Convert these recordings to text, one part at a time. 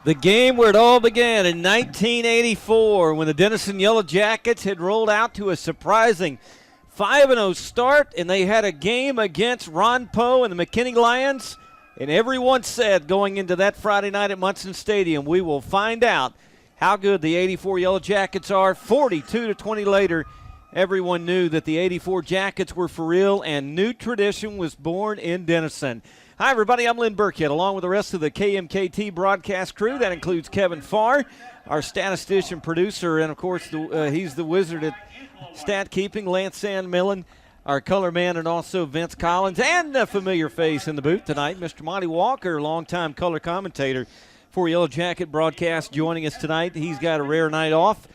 The game where it all began in 1984 when the Denison Yellow Jackets had rolled out to a surprising 5-0 start, and they had a game against Ron Poe and the McKinney Lions. And everyone said going into that Friday night at Munson Stadium, we will find out how good the 84 Yellow Jackets are. 42-20 later, everyone knew that the 84 Jackets were for real, and new tradition was born in Denison. Hi, everybody. I'm Lynn Burkhead, along with the rest of the KMKT broadcast crew. That includes Kevin Farr, our statistician producer, and, of course, he's the wizard at stat keeping, Lance Sandmillen, our color man, and also Vince Collins, and a familiar face in the booth tonight, Mr. Monty Walker, longtime color commentator for Yellow Jacket broadcast, joining us tonight. He's got a rare night off,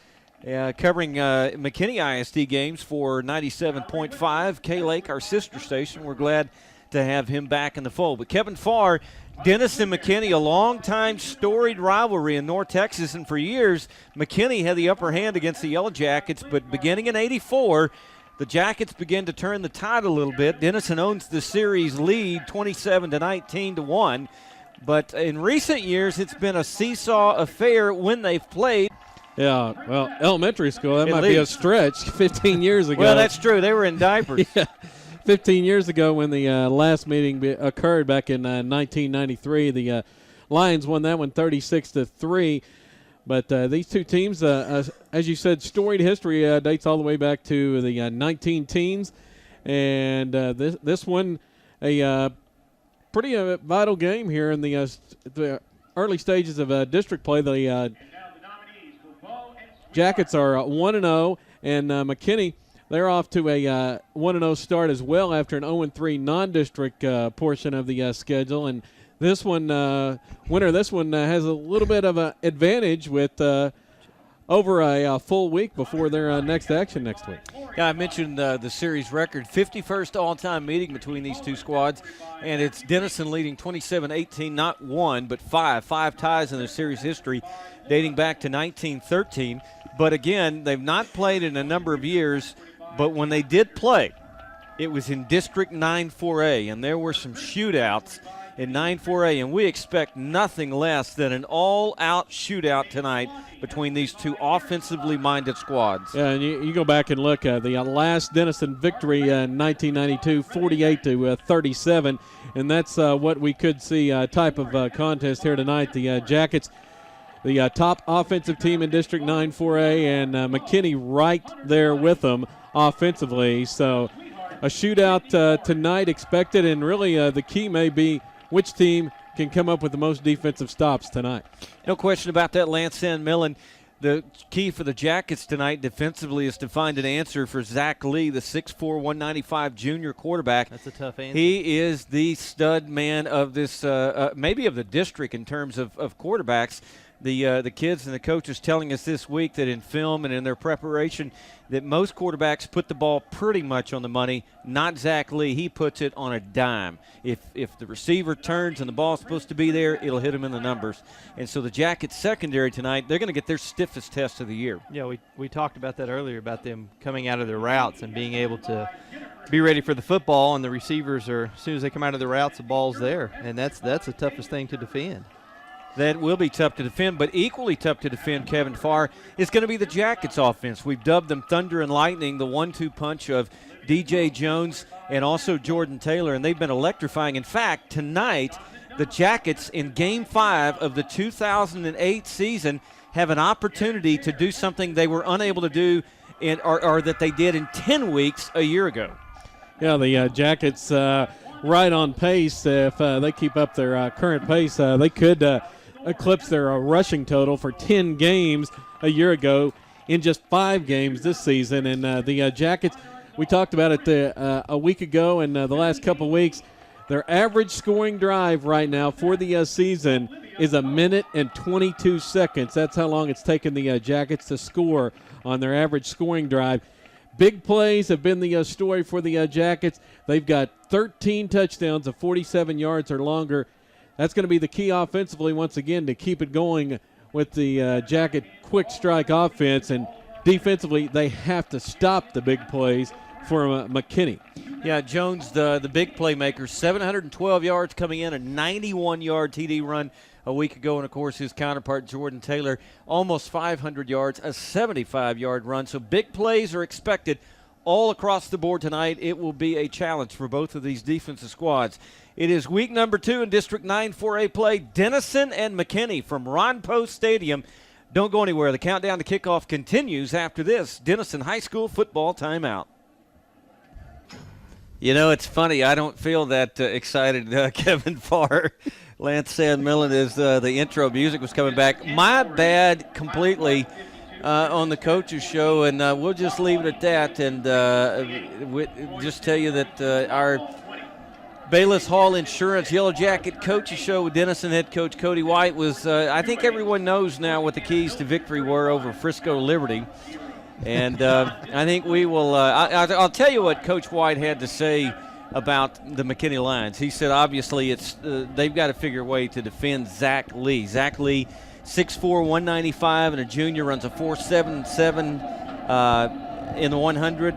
covering McKinney ISD games for 97.5 K-Lake, our sister station. We're glad to have him back in the fold. But Kevin Farr, Denison McKinney, a long-time storied rivalry in North Texas, and for years McKinney had the upper hand against the Yellow Jackets, but beginning in 84, the Jackets began to turn the tide a little bit. Denison owns the series lead 27-19-1, but in recent years it's been a seesaw affair when they've played. Yeah, well, elementary school, that might be a stretch 15 years ago. Well, that's true. They were in diapers. Yeah. 15 years ago when the last meeting occurred back in 1993, the Lions won that one 36-3. But these two teams, as you said, storied history dates all the way back to the 19 teens. And this one, a pretty vital game here in the early stages of district play. The Jackets are 1-0, and McKinney, they're off to a 1-0 start as well after an 0-3 non-district portion of the schedule. And this one, winner, this one has a little bit of an advantage with over a full week before their next action next week. Yeah, I mentioned the series record, 51st all-time meeting between these two squads, and it's Denison leading 27-18, not one, but five ties in their series history dating back to 1913. But again, they've not played in a number of years, but when they did play, it was in District 9-4A, and there were some shootouts in 9-4A, and we expect nothing less than an all-out shootout tonight between these two offensively minded squads. Yeah, and you go back and look at the last Denison victory in 1992, 48-37, and that's what we could see type of contest here tonight. The Jackets, the top offensive team in District 9-4A, and McKinney right there with them offensively. So a shootout tonight expected, and really the key may be which team can come up with the most defensive stops tonight. No question about that, Lance Sandmillen. The key for the Jackets tonight defensively is to find an answer for Zach Lee, the 6'4", 195 junior quarterback. That's a tough answer. He is the stud man of this, maybe of the district in terms of quarterbacks. The kids and the coaches telling us this week that in film and in their preparation that most quarterbacks put the ball pretty much on the money. Not Zach Lee. He puts it on a dime. If the receiver turns and the ball's supposed to be there, it'll hit him in the numbers. And so the Jackets secondary tonight, they're going to get their stiffest test of the year. Yeah, we talked about that earlier, about them coming out of their routes and being able to be ready for the football, and the receivers are, as soon as they come out of their routes, the ball's there. And that's the toughest thing to defend. That will be tough to defend, but equally tough to defend, Kevin Farr, is going to be the Jackets offense. We've dubbed them Thunder and Lightning, the 1-2 punch of DJ Jones and also Jordan Taylor, and they've been electrifying. In fact, tonight, the Jackets in Game 5 of the 2008 season have an opportunity to do something they were unable to do or that they did in 10 weeks a year ago. Yeah, the Jackets right on pace. If they keep up their current pace, they could eclipse their rushing total for 10 games a year ago in just 5 games this season. And the Jackets, we talked about it a week ago and the last couple weeks. Their average scoring drive right now for the season is 1 minute and 22 seconds. That's how long it's taken the Jackets to score on their average scoring drive. Big plays have been the story for the Jackets. They've got 13 touchdowns of 47 yards or longer. That's going to be the key offensively once again to keep it going with the Jacket quick strike offense. And defensively, they have to stop the big plays for McKinney. Yeah, Jones, the big playmaker, 712 yards coming in, a 91-yard TD run a week ago, and, of course, his counterpart, Jordan Taylor, almost 500 yards, a 75-yard run. So big plays are expected all across the board tonight. It will be a challenge for both of these defensive squads. It is week number 2 in District 9 4A play. Denison and McKinney from Ron Post Stadium. Don't go anywhere. The countdown to kickoff continues after this Denison High School football timeout. You know, it's funny. I don't feel that excited, Kevin Farr. Lance Sandmillan, as the intro music was coming back. My bad completely on the coach's show, and we'll just leave it at that. And just tell you that our Bayless Hall Insurance Yellow Jacket coach's show with Denison head coach Cody White was, I think everyone knows now what the keys to victory were over Frisco Liberty. And I think we will I'll tell you what Coach White had to say about the McKinney Lions. He said obviously it's they've got to figure a way to defend Zach Lee. Zach Lee, 6'4", 195, and a junior, runs a 4.77 in the 100.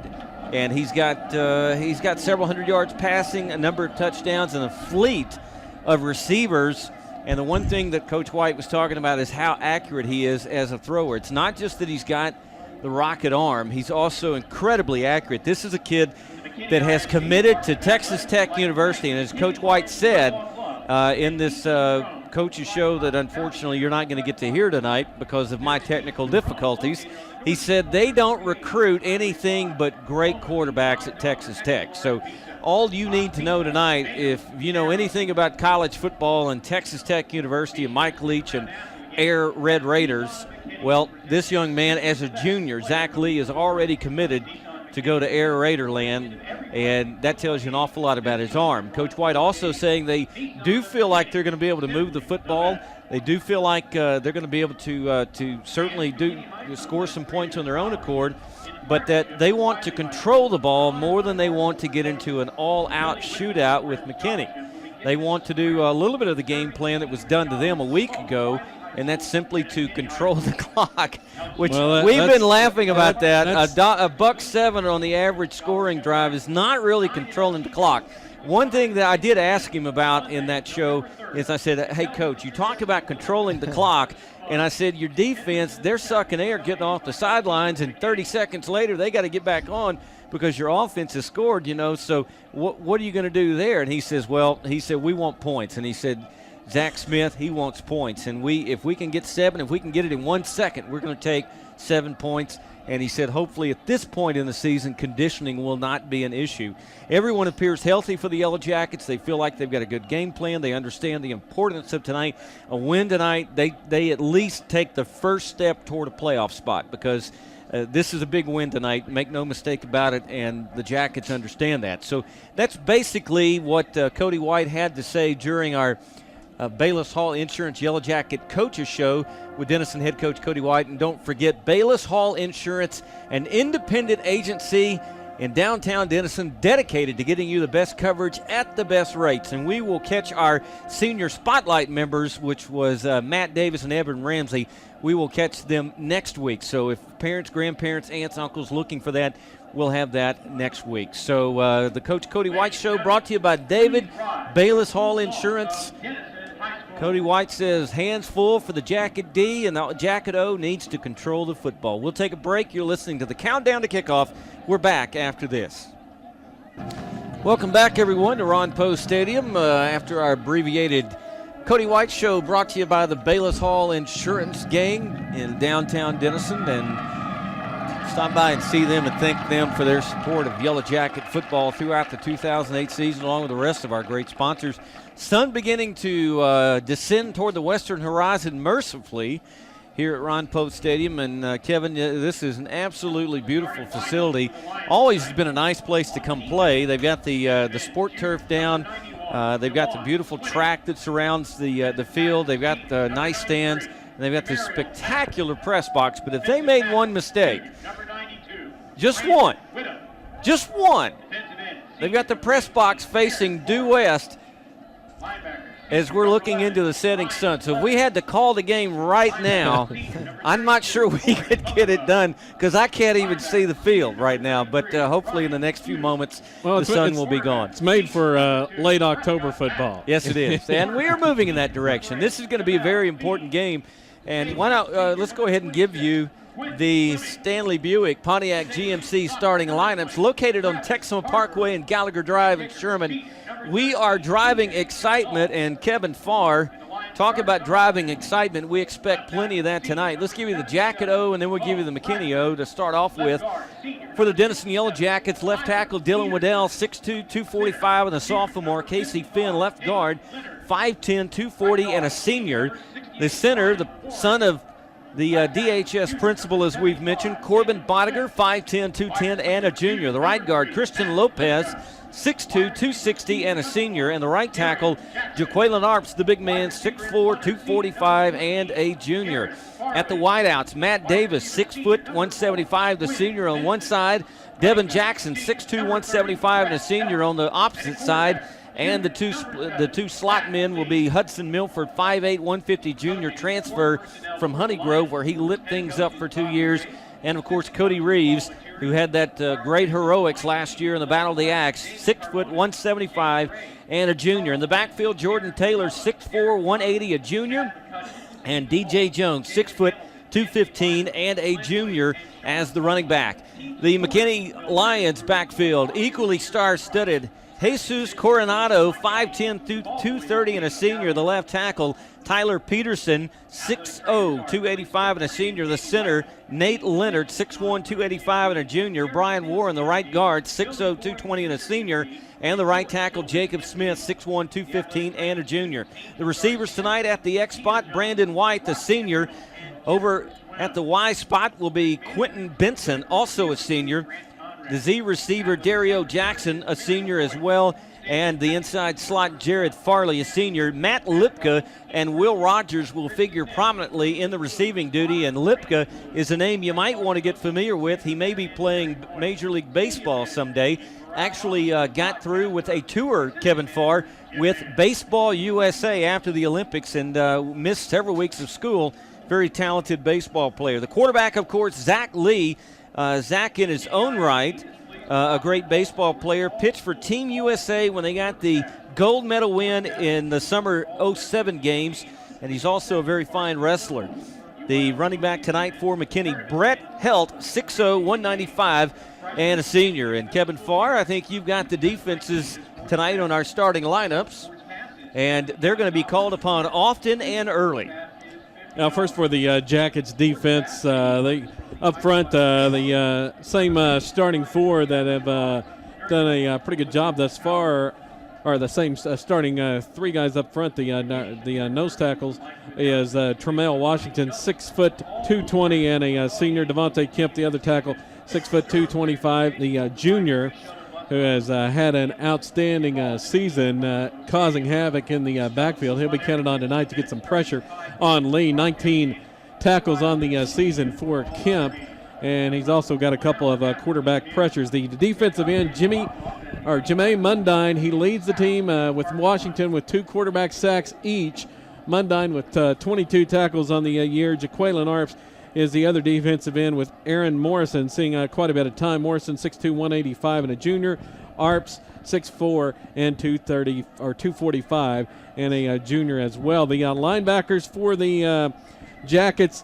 And he's got several hundred yards passing, a number of touchdowns, and a fleet of receivers. And the one thing that Coach White was talking about is how accurate he is as a thrower. It's not just that he's got the rocket arm. He's also incredibly accurate. This is a kid that has committed to Texas Tech University. And as Coach White said in this coach's show that unfortunately you're not going to get to hear tonight because of my technical difficulties, he said they don't recruit anything but great quarterbacks at Texas Tech. So all you need to know tonight, if you know anything about college football and Texas Tech University and Mike Leach and Air Red Raiders, well, this young man as a junior, Zach Lee, is already committed to go to Air Raider land, and that tells you an awful lot about his arm. Coach White also saying they do feel like they're going to be able to move the football. They do feel like they're going to be able to certainly score some points on their own accord, but that they want to control the ball more than they want to get into an all-out shootout with McKinney. They want to do a little bit of the game plan that was done to them a week ago, and that's simply to control the clock, which we've been laughing about that. A $1.07 on the average scoring drive is not really controlling the clock. One thing that I did ask him about in that show is I said, hey, Coach, you talk about controlling the clock, and I said, your defense, they're sucking air getting off the sidelines, and 30 seconds later they got to get back on because your offense has scored, so what are you going to do there? And he says, we want points. And he said, Zach Smith, he wants points, and if we can get 7, if we can get it in 1 second, we're going to take 7 points. And he said hopefully at this point in the season, conditioning will not be an issue. Everyone appears healthy for the Yellow Jackets. They feel like they've got a good game plan. They understand the importance of tonight. A win tonight, they at least take the first step toward a playoff spot because this is a big win tonight. Make no mistake about it, and the Jackets understand that. So that's basically what Cody White had to say during our Bayless Hall Insurance Yellow Jacket Coaches Show with Denison head coach Cody White. And don't forget, Bayless Hall Insurance, an independent agency in downtown Denison dedicated to getting you the best coverage at the best rates. And we will catch our senior spotlight members, which was Matt Davis and Evan Ramsey. We will catch them next week. So if parents, grandparents, aunts, uncles looking for that, we'll have that next week. So the Coach Cody White Show brought to you by David, Bayless Hall Insurance. Cody White says hands full for the Jacket D, and the Jacket O needs to control the football. We'll take a break. You're listening to the Countdown to Kickoff. We're back after this. Welcome back, everyone, to Ron Post Stadium after our abbreviated Cody White Show brought to you by the Bayless Hall Insurance Gang in downtown Denison. And stop by and see them and thank them for their support of Yellow Jacket football throughout the 2008 season, along with the rest of our great sponsors. Sun beginning to descend toward the western horizon mercifully here at Ron Post Stadium. And, Kevin, this is an absolutely beautiful facility. Always has been a nice place to come play. They've got the sport turf down. They've got the beautiful track that surrounds the field. They've got nice stands. And they've got this spectacular press box. But if they made one mistake, just one, they've got the press box facing due west. as we're looking into the setting sun. So if we had to call the game right now, I'm not sure we could get it done because I can't even see the field right now. But hopefully in the next few moments, the sun will be gone. It's made for late October football. Yes, it is. And we are moving in that direction. This is going to be a very important game. And why not? Let's go ahead and give you the Stanley Buick Pontiac GMC starting lineups located on Texoma Parkway and Gallagher Drive in Sherman. We are driving excitement, and Kevin Farr, talk about driving excitement. We expect plenty of that tonight. Let's give you the Jacket O, and then we'll give you the McKinney O to start off with. For the Denison Yellow Jackets, left tackle Dylan Waddell, 6'2", 245, and a sophomore. Casey Finn, left guard, 5'10", 240, and a senior. The center, the son of the DHS principal, as we've mentioned, Corbin Bodiger, 5'10", 210, and a junior. The right guard, Christian Lopez, 6'2", 260, and a senior. And the right tackle, Jaqueline Arps, the big man, 6'4", 245, and a junior. At the wideouts, Matt Davis, 6 foot, 175, the senior on one side. Devin Jackson, 6'2", 175, and a senior on the opposite side. And the two slot men will be Hudson Milford, 5'8", 150 junior transfer from Honeygrove, where he lit things up for 2 years. And, of course, Cody Reeves, who had that great heroics last year in the Battle of the Axe, 6 foot, 175, and a junior. In the backfield, Jordan Taylor, 6'4", 180, a junior. And DJ Jones, 6 foot, 215, and a junior as the running back. The McKinney Lions backfield, equally star-studded. Jesus Coronado, 5'10", 230, and a senior. The left tackle, Tyler Peterson, 6'0", 285, and a senior. The center, Nate Leonard, 6'1", 285, and a junior. Brian Warren, the right guard, 6'0", 220, and a senior. And the right tackle, Jacob Smith, 6'1", 215, and a junior. The receivers tonight at the X spot, Brandon White, the senior. Over at the Y spot will be Quentin Benson, also a senior. The Z receiver, Dario Jackson, a senior as well. And the inside slot, Jared Farley, a senior. Matt Lipka and Will Rogers will figure prominently in the receiving duty. And Lipka is a name you might want to get familiar with. He may be playing Major League Baseball someday. Actually got through with a tour, Kevin Farr, with Baseball USA after the Olympics and missed several weeks of school. Very talented baseball player. The quarterback, of course, Zach Lee. Zach, in his own right, a great baseball player, pitched for Team USA when they got the gold medal win in the summer '07 games, and he's also a very fine wrestler. The running back tonight for McKinney, Brett Helt, 6'0", 195, and a senior. And Kevin Farr, I think you've got the defenses tonight on our starting lineups, and they're going to be called upon often and early. Now, first for the Jackets defense, they up front, the same starting four that have done a pretty good job thus far are the same starting three guys up front. The nose tackles is Tremel Washington, 6 foot 220, and a senior. Devontae Kemp, the other tackle, 6 foot 225. The junior, who has had an outstanding season, causing havoc in the backfield. He'll be counted on tonight to get some pressure on Lee. 19 tackles on the season for Kemp, and he's also got a couple of quarterback pressures. The defensive end, Jimmy Mundine, he leads the team with Washington with 2 quarterback sacks each. Mundine with 22 tackles on the year. Jaqueline Arps is the other defensive end with Aaron Morrison seeing quite a bit of time. Morrison 6'2", 185, and a junior. Arps 6'4", and 230 or 245, and a junior as well. The linebackers for the Jackets,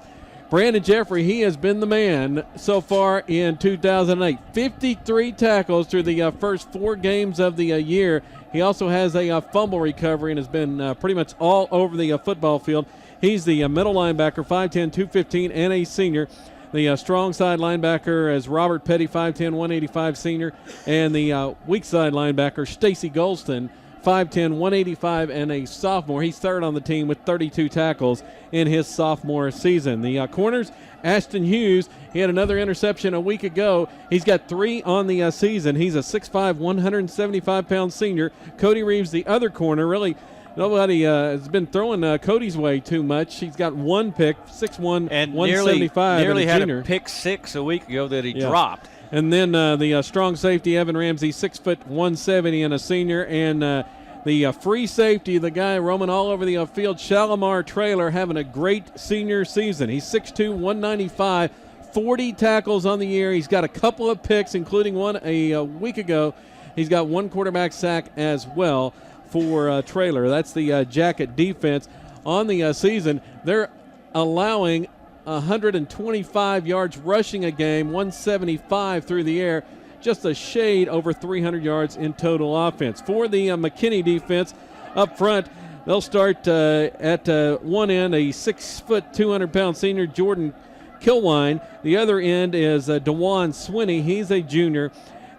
Brandon Jeffrey, he has been the man so far in 2008. 53 tackles through the first 4 games of the year. He also has a fumble recovery and has been pretty much all over the football field. He's the middle linebacker, 5'10", 215, and a senior. The strong side linebacker is Robert Petty, 5'10", 185, senior. And the weak side linebacker, Stacy Golston, 5'10", 185, and a sophomore. He's third on the team with 32 tackles in his sophomore season. The corners, Ashton Hughes, he had another interception a week ago. He's got 3 on the season. He's a 6'5", 175-pound senior. Cody Reeves, the other corner, really nobody has been throwing Cody's way too much. He's got 1 pick, 6'1", and 175, nearly and had junior. a pick 6 a week ago that he dropped. And then the strong safety, Evan Ramsey, 6 foot 170, and a senior. And The free safety, the guy roaming all over the field, Shalimar Traylor, having a great senior season. He's 6'2", 195, 40 tackles on the year. He's got a couple of picks, including one a week ago. He's got one quarterback sack as well for Traylor. That's the Jacket defense. On the season, they're allowing 125 yards rushing a game, 175 through the air, just a shade over 300 yards in total offense. For the McKinney defense up front, they'll start at one end, a 6', 200-pound senior, Jordan Kilwine. The other end is DeJuan Swinney. He's a junior.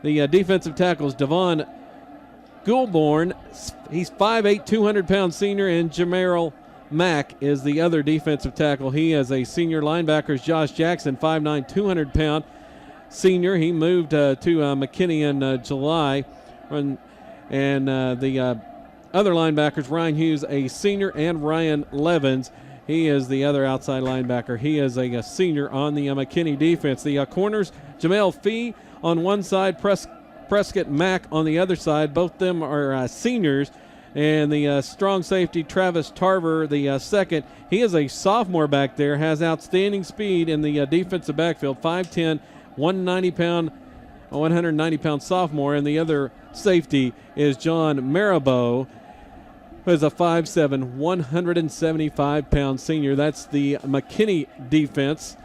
The defensive tackle is Devon Goulbourne. He's 5'8", 200-pound senior, and Jameril Mack is the other defensive tackle. He is a senior. Linebackers Josh Jackson, 5'9", 200-pound senior. He moved to McKinney in July. And the other linebackers, Ryan Hughes, a senior, and Ryan Levins. He is the other outside linebacker. He is a senior on the McKinney defense. The corners, Jamel Fee on one side, Prescott Mack on the other side. Both of them are seniors. And the strong safety, Travis Tarver, the second. He is a sophomore back there, has outstanding speed in the defensive backfield, 5'10", 190-pound sophomore. And the other safety is John Marabo, who is a 5'7", 175-pound senior. That's the McKinney defense.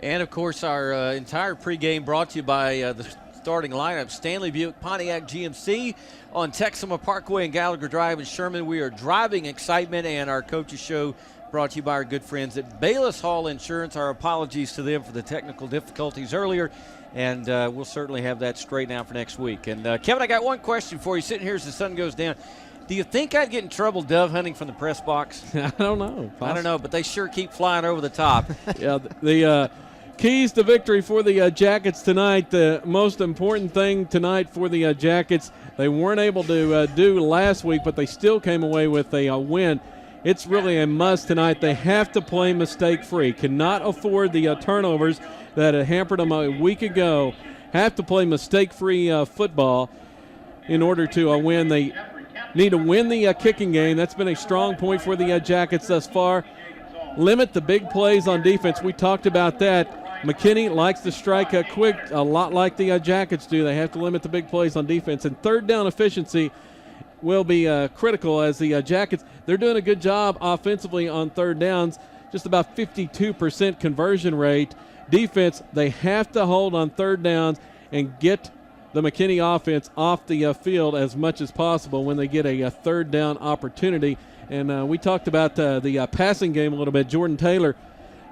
And, of course, our entire pregame brought to you by the starting lineup. Stanley Buick Pontiac GMC on Texoma Parkway and Gallagher Drive in Sherman. We are driving excitement, and our coaches show brought to you by our good friends at Bayless Hall Insurance. Our apologies to them for the technical difficulties earlier, and we'll certainly have that straightened out for next week. And, Kevin, I got one question for you sitting here as the sun goes down. Do you think I'd get in trouble dove hunting from the press box? I don't know. I don't know, but they sure keep flying over the top. Yeah, the keys to victory for the Jackets tonight. The most important thing tonight for the Jackets, they weren't able to do last week, but they still came away with a win. It's really a must tonight. They have to play mistake-free. Cannot afford the turnovers that had hampered them a week ago. Have to play mistake-free football in order to win. They need to win the kicking game. That's been a strong point for the Jackets thus far. Limit the big plays on defense. We talked about that. McKinney likes to strike quick, a lot like the Jackets do. They have to limit the big plays on defense. And third down efficiency will be critical, as the Jackets, they're doing a good job offensively on third downs, just about 52% conversion rate. Defense, they have to hold on third downs and get the McKinney offense off the field as much as possible when they get a third down opportunity. And we talked about the passing game a little bit. Jordan Taylor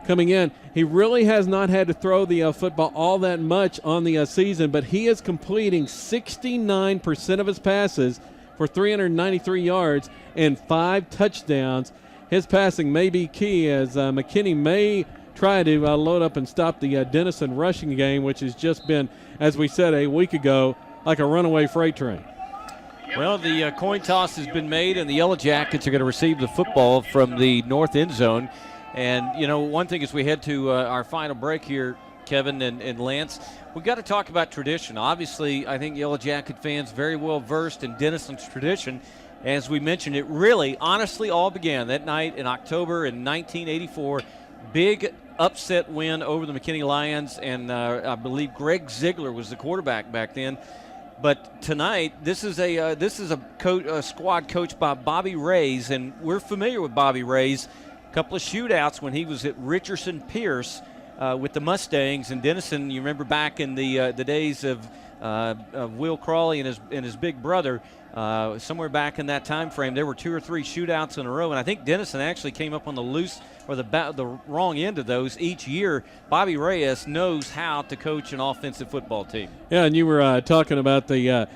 coming in. He really has not had to throw the football all that much on the season, but he is completing 69% of his passes for 393 yards and 5 touchdowns. His passing may be key, as McKinney may try to load up and stop the Denison rushing game, which has just been, as we said a week ago, like a runaway freight train. Well, the coin toss has been made, and the Yellow Jackets are going to receive the football from the north end zone. And, you know, one thing as we head to our final break here, Kevin and Lance, we've got to talk about tradition. Obviously, I think Yellow Jacket fans very well versed in Denison's tradition. As we mentioned, it really, honestly, all began that night in October in 1984. Big upset win over the McKinney Lions, and I believe Greg Ziegler was the quarterback back then. But tonight, this is a squad coached by Bobby Rays, and we're familiar with Bobby Rays. A couple of shootouts when he was at Richardson Pierce with the Mustangs in Denison. You remember back in the days of Will Crawley and his big brother. Somewhere back in that time frame, there were 2 or 3 shootouts in a row, and I think Denison actually came up on the loose or the wrong end of those each year. Bobby Reyes knows how to coach an offensive football team. Yeah, and you were talking about the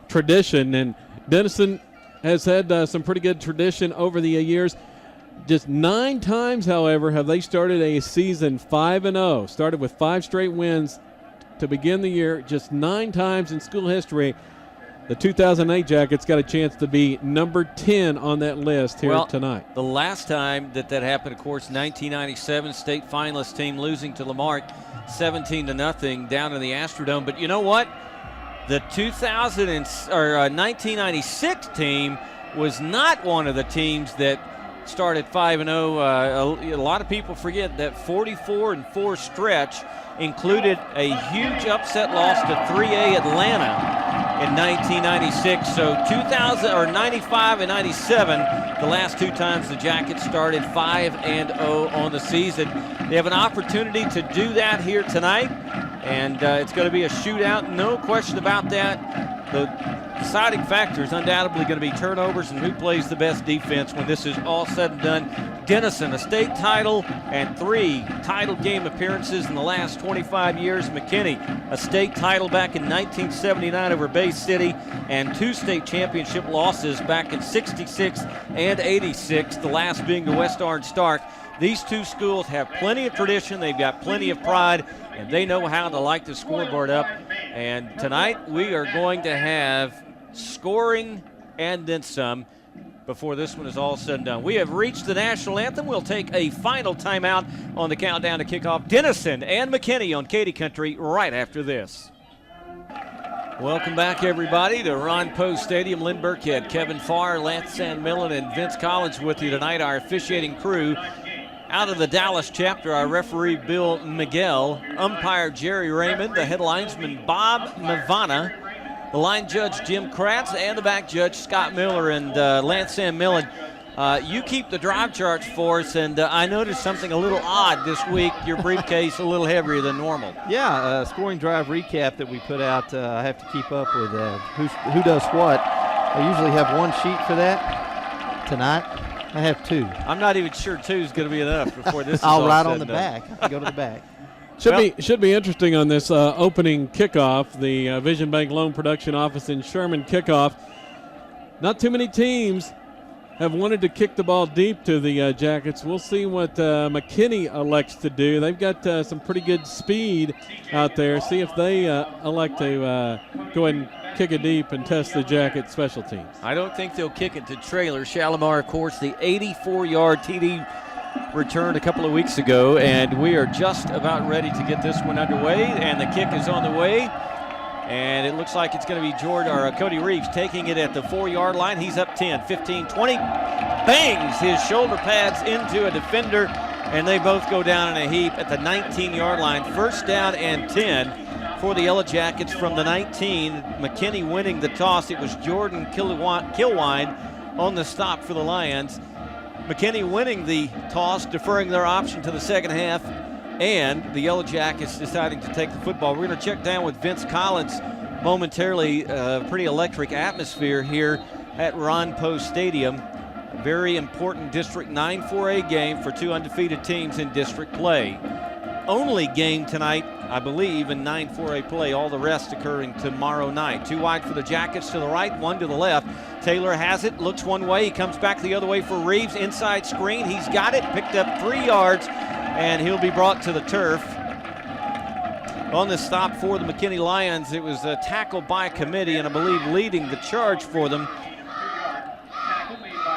tradition, and Denison has had some pretty good tradition over the years. Just 9 times, however, have they started a season 5-0. Started with 5 straight wins to begin the year. Just 9 times in school history. The 2008 Jackets got a chance to be number 10 on that list here tonight. The last time that happened, of course, 1997 state finalist team losing to Lamarck 17-0 down in the Astrodome. But you know what? The 1996 team was not one of the teams that started 5-0. A lot of people forget that 44-4 stretch included a huge upset loss to 3A Atlanta in 1996. So 95 and 97, the last two times the Jackets started 5-0 on the season. They have an opportunity to do that here tonight, and it's going to be a shootout, no question about that. The deciding factor is undoubtedly going to be turnovers and who plays the best defense when this is all said and done. Denison, a state title and 3 title game appearances in the last 25 years. McKinney, a state title back in 1979 over Bay City, and 2 state championship losses back in 66 and 86, the last being to West Orange Stark. These two schools have plenty of tradition, they've got plenty of pride, and they know how to light the scoreboard up. And tonight we are going to have scoring and then some before this one is all said and done. We have reached the national anthem. We'll take a final timeout on the countdown to kick off Denison and McKinney on Katy Country right after this. Welcome back, everybody, to Ron Poe Stadium. Lynn Burkhead, Kevin Farr, Lance Sandmillan, and Vince Collins with you tonight, our officiating crew. Out of the Dallas chapter, our referee Bill Miguel, umpire Jerry Raymond, the head linesman Bob Mavana, the line judge Jim Kratz, and the back judge Scott Miller. And Lance Sandmillan, you keep the drive charts for us, and I noticed something a little odd this week. Your briefcase a little heavier than normal. Yeah, scoring drive recap that we put out. I have to keep up with who does what. I usually have one sheet for that. Tonight I have 2. I'm not even sure 2 is going to be enough before this is I'll all write said on the and done. back. Go to the back. Should be interesting on this opening kickoff, the Vision Bank Loan Production Office in Sherman kickoff. Not too many teams have wanted to kick the ball deep to the Jackets. We'll see what McKinney elects to do. They've got some pretty good speed out there. See if they elect to go ahead and kick it deep and test the Jackets special teams. I don't think they'll kick it to trailer. Shalimar, of course, the 84-yard TD return a couple of weeks ago, and we are just about ready to get this one underway, and the kick is on the way, and it looks like it's going to be Cody Reeves taking it at the 4-yard line. He's up 10, 15, 20, bangs his shoulder pads into a defender, and they both go down in a heap at the 19-yard line. First down and 10 for the Yellow Jackets from the 19. McKinney winning the toss. It was Jordan Kilwine on the stop for the Lions. McKinney winning the toss, deferring their option to the second half, and the Yellow Jackets deciding to take the football. We're going to check down with Vince Collins momentarily. Pretty electric atmosphere here at Ron Poe Stadium. A very important District 9 4A game for 2 undefeated teams in district play. Only game tonight, I believe, in 9 4A play. All the rest occurring tomorrow night. 2 wide for the Jackets to the right, 1 to the left. Taylor has it, looks one way, he comes back the other way for Reeves. Inside screen, he's got it, picked up 3 yards, and he'll be brought to the turf. On the stop for the McKinney Lions, it was a tackle by committee, and I believe leading the charge for them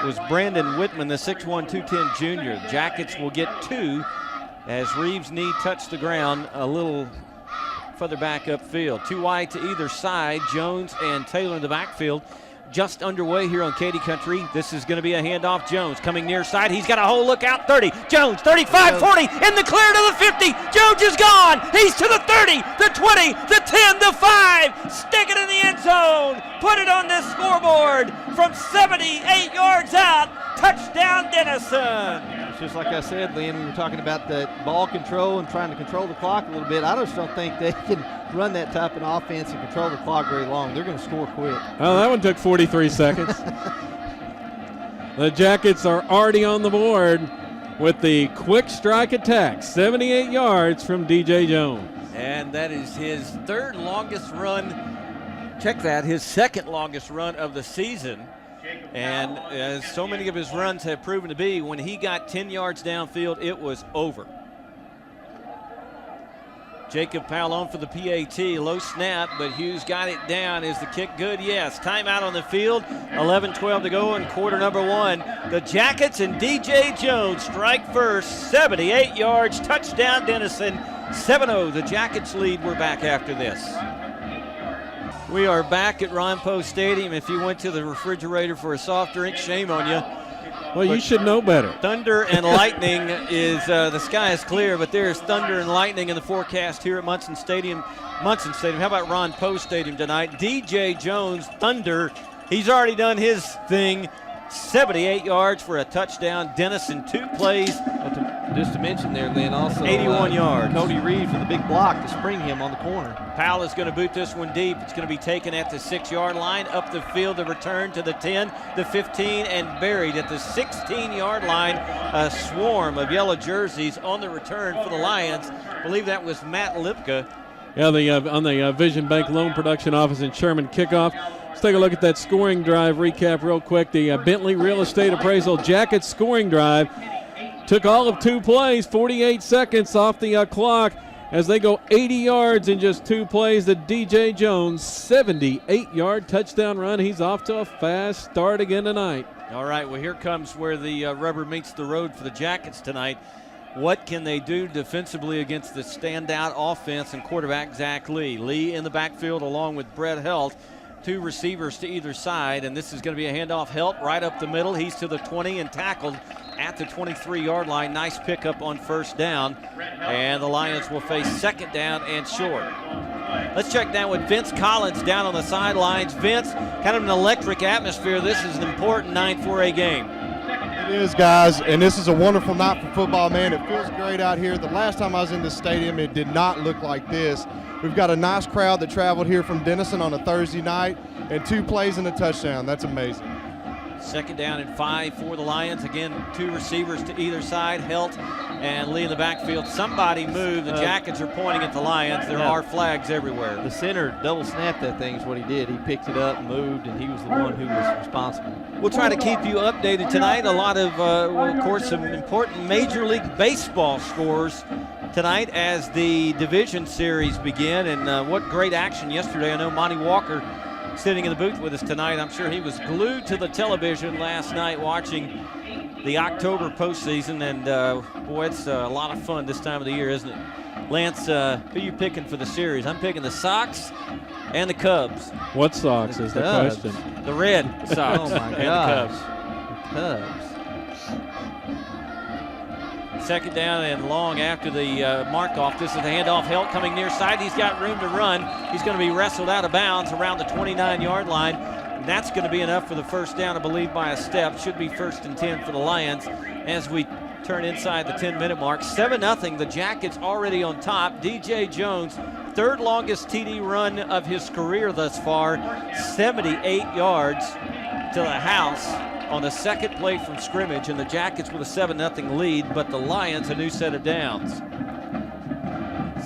was Brandon Whitman, the 6'1", 210 junior. Jackets will get 2 as Reeves' knee touched the ground a little further back upfield. 2 wide to either side, Jones and Taylor in the backfield. Just underway here on Katy Country. This is going to be a handoff. Jones coming near side. He's got a hole. Look out. 30. Jones, 35, 40. In the clear to the 50. Jones is gone. He's to the 30, the 20, the 10, the 5. Stick it in the end zone. Put it on this scoreboard from 78 yards out. Touchdown, Denison. It's just like I said, Lynn, we were talking about the ball control and trying to control the clock a little bit. I just don't think they can run that type of offense and control the clock very long. They're going to score quick. Oh, that one took 43 seconds. The Jackets are already on the board with the quick strike attack. 78 yards from DJ Jones. And that is his 3rd longest run. Check that, his 2nd longest run of the season. And as so many of his runs have proven to be, when he got 10 yards downfield, it was over. Jacob Powell on for the PAT. Low snap, but Hughes got it down. Is the kick good? Yes. Timeout on the field. 11-12 to go in quarter number 1. The Jackets and DJ Jones strike first. 78 yards. Touchdown, Denison. 7-0. The Jackets lead. We're back after this. We are back at Ron Poe Stadium. If you went to the refrigerator for a soft drink, shame on you. Well, you should know better. Thunder and lightning is, the sky is clear, but there's thunder and lightning in the forecast here at Munson Stadium. How about Ron Poe Stadium tonight? DJ Jones, Thunder, he's already done his thing. 78 yards for a touchdown. Denison, 2 plays. Just to mention there, Lynn, also 81 yards. Cody Reed for the big block to spring him on the corner. Powell is going to boot this one deep. It's going to be taken at the 6-yard line, up the field, the return to the 10, the 15, and buried at the 16-yard line. A swarm of yellow jerseys on the return for the Lions. I believe that was Matt Lipka. Yeah, on the Vision Bank Loan Production Office in Sherman kickoff. Let's take a look at that scoring drive recap real quick. The Bentley Real Estate Appraisal Jackets scoring drive took all of 2 plays, 48 seconds off the clock as they go 80 yards in just 2 plays. The DJ Jones 78-yard touchdown run. He's off to a fast start again tonight. All right, well, here comes where the rubber meets the road for the Jackets tonight. What can they do defensively against the standout offense and quarterback Zach Lee? Lee in the backfield along with Brett Helt. 2 receivers to either side, and this is going to be a handoff. Helt right up the middle. He's to the 20 and tackled at the 23-yard line. Nice pickup on first down, and the Lions will face second down and short. Let's check down with Vince Collins down on the sidelines. Vince, kind of an electric atmosphere. This is an important 9-4A game. It is, guys, and this is a wonderful night for football, man. It feels great out here. The last time I was in this stadium, it did not look like this. We've got a nice crowd that traveled here from Denison on a Thursday night, and 2 plays and a touchdown. That's amazing. Second down and 5 for the Lions. Again, 2 receivers to either side, Helt and Lee in the backfield. Somebody moved. The Jackets are pointing at the Lions. There are flags everywhere. The center double snapped that thing is what he did. He picked it up, moved, and he was the one who was responsible. We'll try to keep you updated tonight. A lot of, of course, some important Major League Baseball scores tonight as the division series begin. And what great action yesterday. I know Monty Walker sitting in the booth with us tonight. I'm sure he was glued to the television last night watching the October postseason. And, boy, it's a lot of fun this time of the year, isn't it? Lance, who are you picking for the series? I'm picking the Sox and the Cubs. What Sox is the question? The Red Sox. Oh, my and gosh. the Cubs. Second down and long after the mark-off. This is the handoff. Helt coming near side. He's got room to run. He's going to be wrestled out of bounds around the 29-yard line. And that's going to be enough for the first down, I believe, by a step. Should be 1st and 10 for the Lions as we turn inside the 10-minute mark. 7-0. The Jackets already on top. DJ Jones, 3rd longest TD run of his career thus far. 78 yards to the house on the second play from scrimmage, and the Jackets with a 7-0 lead, but the Lions a new set of downs.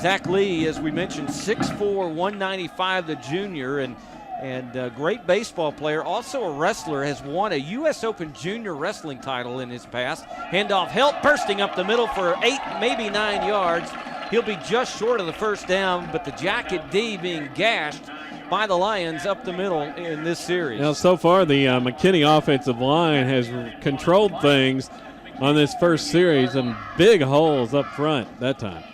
Zach Lee, as we mentioned, 6'4", 195, the junior, and great baseball player, also a wrestler, has won a U.S. Open junior wrestling title in his past. Handoff, Helt bursting up the middle for 8, maybe 9 yards. He'll be just short of the first down, but the Jacket D being gashed by the Lions up the middle in this series. Now, so far, the McKinney offensive line has controlled things on this first series, and big holes up front that time.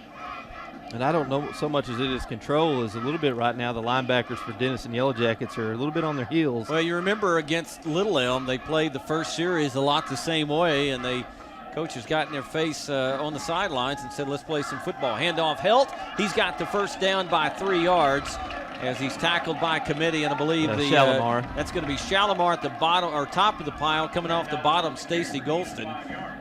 And I don't know so much as it is control as a little bit right now. The linebackers for Denison Yellow Jackets are a little bit on their heels. Well, you remember against Little Elm, they played the first series a lot the same way, and coaches got in their face on the sidelines and said, let's play some football. Handoff, Helt. He's got the first down by 3 yards as he's tackled by committee, and I believe Shalimar. That's going to be Shalimar at the bottom or top of the pile. Coming off the bottom, Stacy Golston.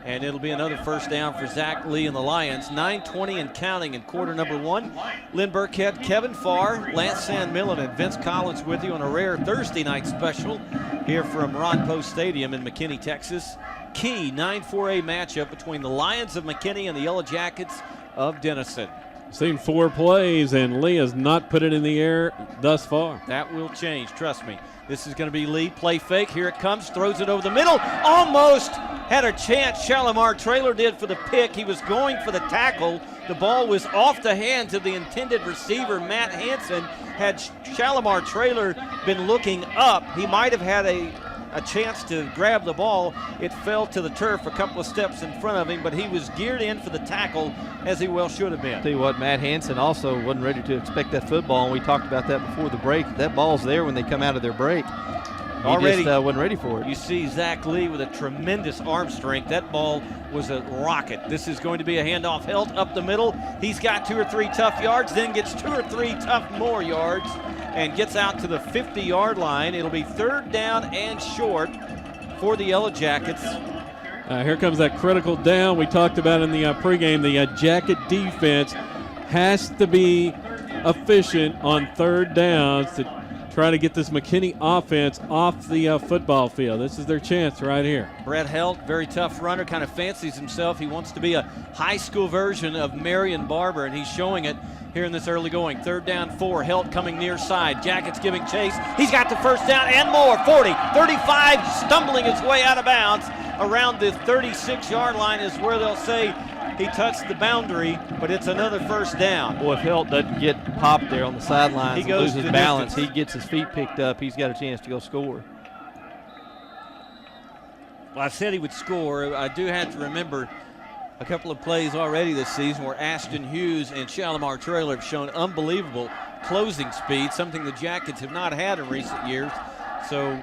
And it'll be another first down for Zach Lee and the Lions. 9:20 and counting in quarter number 1. Lynn Burkhead, Kevin Farr, Lance Sandmillan, and Vince Collins with you on a rare Thursday night special here from Ron Poe Stadium in McKinney, Texas. Key 9-4A matchup between the Lions of McKinney and the Yellow Jackets of Denison. Seen 4 plays, and Lee has not put it in the air thus far. That will change, trust me. This is going to be Lee, play fake. Here it comes, throws it over the middle. Almost had a chance. Shalimar Traylor did for the pick. He was going for the tackle. The ball was off the hands of the intended receiver, Matt Hansen. Had Shalimar Traylor been looking up, he might have had a a chance to grab the ball. It fell to the turf a couple of steps in front of him, but he was geared in for the tackle, as he well should have been. Tell you what, Matt Hansen also wasn't ready to expect that football, and we talked about that before the break. That ball's there when they come out of their break. He Already just wasn't ready for it. You see Zach Lee with a tremendous arm strength. That ball was a rocket. This is going to be a handoff. Helt up the middle. He's got 2 or 3 tough yards, then gets 2 or 3 tough more yards and gets out to the 50-yard line. It'll be 3rd down and short for the Yellow Jackets. Here comes that critical down we talked about in the pregame. The Jacket defense has to be efficient on 3rd downs to try to get this McKinney offense off the football field. This is their chance right here. Brett Helt, very tough runner, kind of fancies himself. He wants to be a high school version of Marion Barber, and he's showing it here in this early going. 3rd down, 4. Helt coming near side. Jackets giving chase. He's got the 1st down and more. 40, 35, stumbling his way out of bounds. Around the 36-yard line is where they'll say he touched the boundary, but it's another 1st down. Boy, if Helt doesn't get popped there on the sidelines, he loses goes balance, distance. he gets his feet picked up, he's got a chance to go score. Well, I said he would score. I do have to remember a couple of plays already this season where Ashton Hughes and Shalimar Trailer have shown unbelievable closing speed, something the Jackets have not had in recent years. So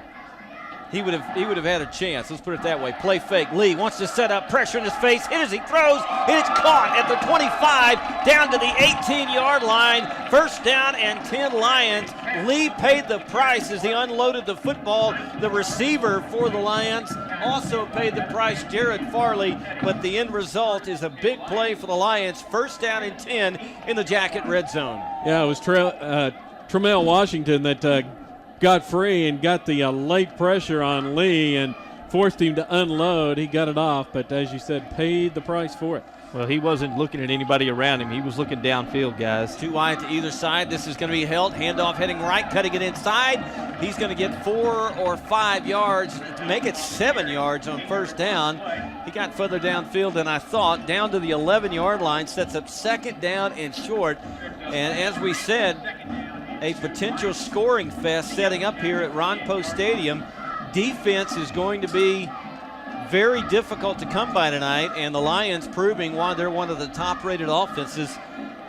he would have had a chance. Let's put it that way. Play fake. Lee wants to set up pressure in his face. Hit as he throws. And it's caught at the 25 down to the 18-yard line. 1st down and 10 Lions. Lee paid the price as he unloaded the football. The receiver for the Lions also paid the price, Jared Farley, but the end result is a big play for the Lions. 1st down and 10 in the Jacket red zone. Yeah, it was Tremel Washington that got free and got the late pressure on Lee and forced him to unload. He got it off, but as you said, paid the price for it. Well, he wasn't looking at anybody around him. He was looking downfield, guys. 2 wide to either side. This is going to be Helt. Handoff heading right, cutting it inside. He's going to get 4 or 5 yards to make it 7 yards on 1st down. He got further downfield than I thought. Down to the 11-yard line, sets up 2nd down and short. And as we said, a potential scoring fest setting up here at Ron Post Stadium. Defense is going to be very difficult to come by tonight, and the Lions proving why they're one of the top-rated offenses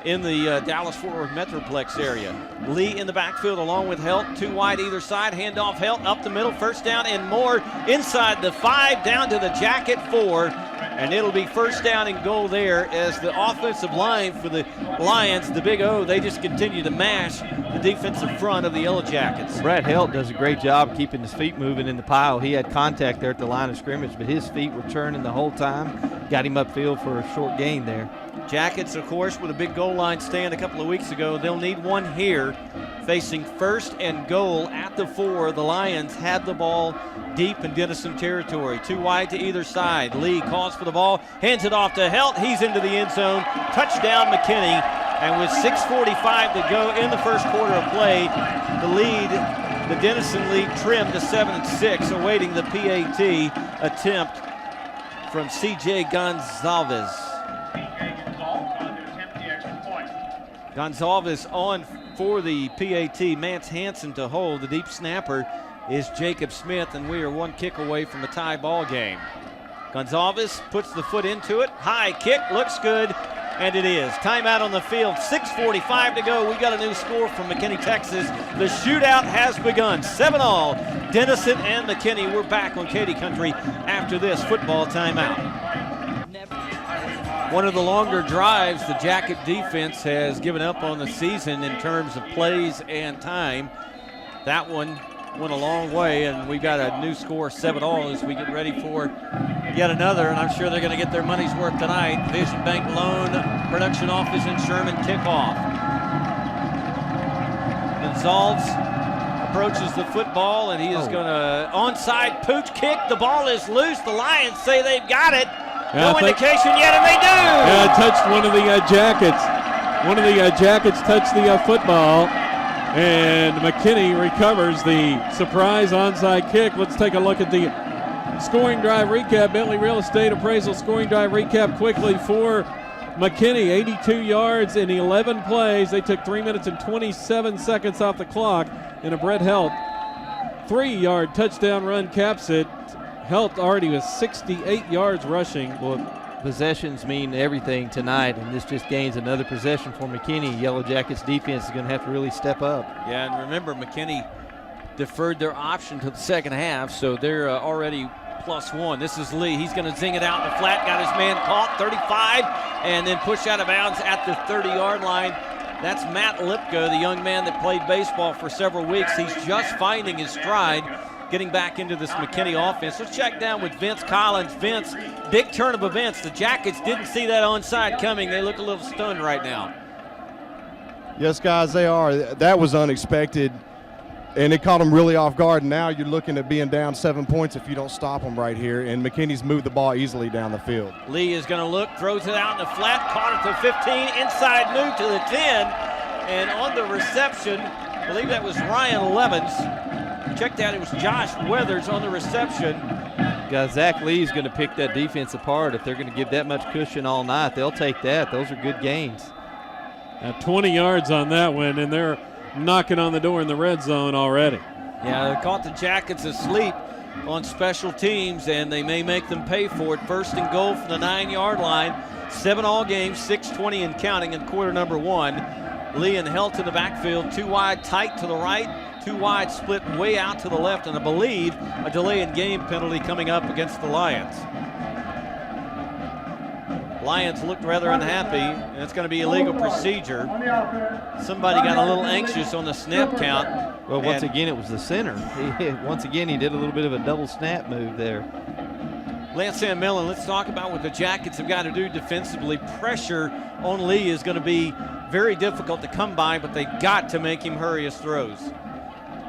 in the Dallas-Fort Worth Metroplex area. Lee in the backfield along with Helt. 2 wide either side. Handoff Helt up the middle. 1st down and more. Inside the 5 down to the Jacket 4. And it'll be 1st down and goal there as the offensive line for the Lions, the Big O, they just continue to mash the defensive front of the Yellow Jackets. Brad Helt does a great job keeping his feet moving in the pile. He had contact there at the line of scrimmage, but his feet were turning the whole time. Got him upfield for a short gain there. Jackets, of course, with a big goal line stand a couple of weeks ago. They'll need one here, facing 1st and goal at the 4. The Lions had the ball deep in Denison territory. 2 wide to either side. Lee calls for the ball, hands it off to Helt. He's into the end zone. Touchdown McKinney. And with 6:45 to go in the 1st quarter of play, the lead, the Denison lead, trimmed to 7-6, awaiting the PAT attempt from C.J. Gonzalez. Gonzalez on for the PAT. Mance Hansen to hold. The deep snapper is Jacob Smith, and we are 1 kick away from a tie ball game. Gonzalez puts the foot into it. High kick, looks good, and it is. Timeout on the field, 6:45 to go. We got a new score from McKinney, Texas. The shootout has begun. 7-all. Denison and McKinney. We're back on Katy Country after this football timeout. One of the longer drives the Jacket defense has given up on the season in terms of plays and time. That one went a long way, and we've got a new score, 7-all, as we get ready for yet another, and I'm sure they're going to get their money's worth tonight. Vision Bank Loan Production Office in Sherman kickoff. Gonzalez approaches the football, and he is going to onside pooch kick. The ball is loose. The Lions say they've got it. No indication yet, and they do. Yeah, it touched one of the Jackets. One of the Jackets touched the football, and McKinney recovers the surprise onside kick. Let's take a look at the scoring drive recap. Bentley Real Estate Appraisal scoring drive recap quickly for McKinney. 82 yards in 11 plays. They took 3 minutes and 27 seconds off the clock, and a Brett Helt 3-yard touchdown run caps it. Helt already with 68 yards rushing. Well, possessions mean everything tonight, and this just gains another possession for McKinney. Yellow Jackets defense is going to have to really step up. Yeah, and remember, McKinney deferred their option to the second half, so they're already +1. This is Lee. He's going to zing it out in the flat. Got his man caught, 35, and then pushed out of bounds at the 30-yard line. That's Matt Lipka, the young man that played baseball for several weeks. He's just finding his stride, getting back into this McKinney offense. Let's check down with Vince Collins. Vince, big turn of events. The Jackets didn't see that onside coming. They look a little stunned right now. Yes, guys, they are. That was unexpected, and it caught them really off guard. Now you're looking at being down 7 points if you don't stop them right here, and McKinney's moved the ball easily down the field. Lee is going to look, throws it out in the flat, caught it to 15, inside move to the 10, and on the reception, I believe that was Ryan Levens. Check that, it was Josh Weathers on the reception. Guys, Zach Lee's going to pick that defense apart. If they're going to give that much cushion all night, they'll take that. Those are good gains. 20 yards on that one, and they're knocking on the door in the red zone already. Yeah, they caught the Jackets asleep on special teams, and they may make them pay for it. First and goal from the 9-yard line. 7 all games, 6:20 and counting in quarter number 1. Lee and Helt in the backfield, 2 wide, tight to the right, 2 wide, split way out to the left, and I believe a delay in game penalty coming up against the Lions. Lions looked rather unhappy, and it's going to be illegal procedure. Somebody got a little anxious on the snap count. Well, once again, it was the center. Once again, he did a little bit of a double snap move there. Lance Van Millen, let's talk about what the Jackets have got to do defensively. Pressure on Lee is going to be very difficult to come by, but they got to make him hurry his throws.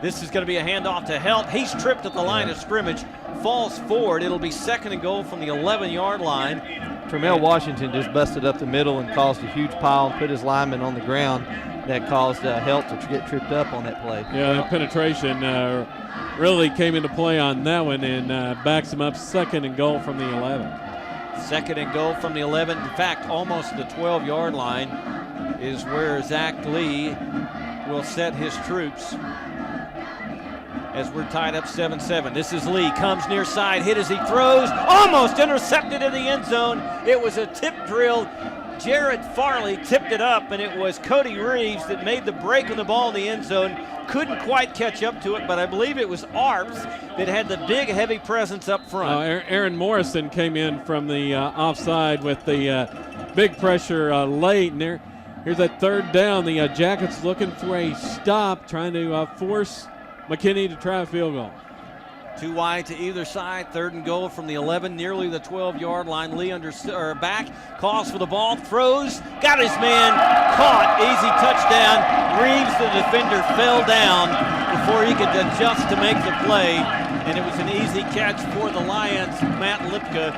This is going to be a handoff to Helt. He's tripped at the line of scrimmage, falls forward. It'll be second and goal from the 11-yard line. Tremel Washington just busted up the middle and caused a huge pile and put his lineman on the ground. That caused Helt to get tripped up on that play. Yeah, that penetration really came into play on that one and backs him up second and goal from the 11. Second and goal from the 11. In fact, almost the 12-yard line is where Zach Lee will set his troops as we're tied up 7-7. This is Lee, comes near side, hit as he throws, almost intercepted in the end zone. It was a tip drill. Jared Farley tipped it up, and it was Cody Reeves that made the break on the ball in the end zone. Couldn't quite catch up to it, but I believe it was Arps that had the big, heavy presence up front. Aaron Morrison came in from the offside with the big pressure late. And here's that third down. The Jackets looking for a stop, trying to force McKinney to try a field goal. 2 wide to either side, third and goal from the 11, nearly the 12-yard line. Lee back, calls for the ball, throws, got his man, caught, easy touchdown. Reeves, the defender, fell down before he could adjust to make the play, and it was an easy catch for the Lions, Matt Lipka,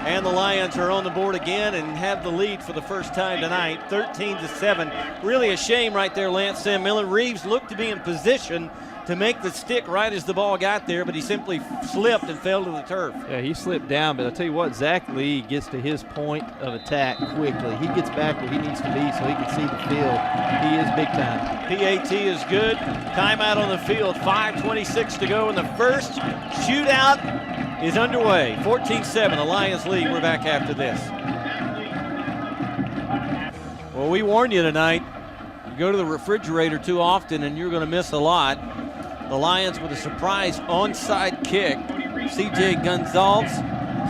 and the Lions are on the board again and have the lead for the first time tonight, 13-7. Really a shame right there, Lance Van Millen. Reeves looked to be in position to make the stick right as the ball got there, but he simply slipped and fell to the turf. Yeah, he slipped down, but I'll tell you what, Zach Lee gets to his point of attack quickly. He gets back where he needs to be so he can see the field. He is big time. PAT is good. Timeout on the field, 5:26 to go in the first. Shootout is underway. 14-7, the Lions lead. We're back after this. Well, we warned you tonight. You go to the refrigerator too often and you're going to miss a lot. The Lions with a surprise onside kick. C.J. Gonzalez,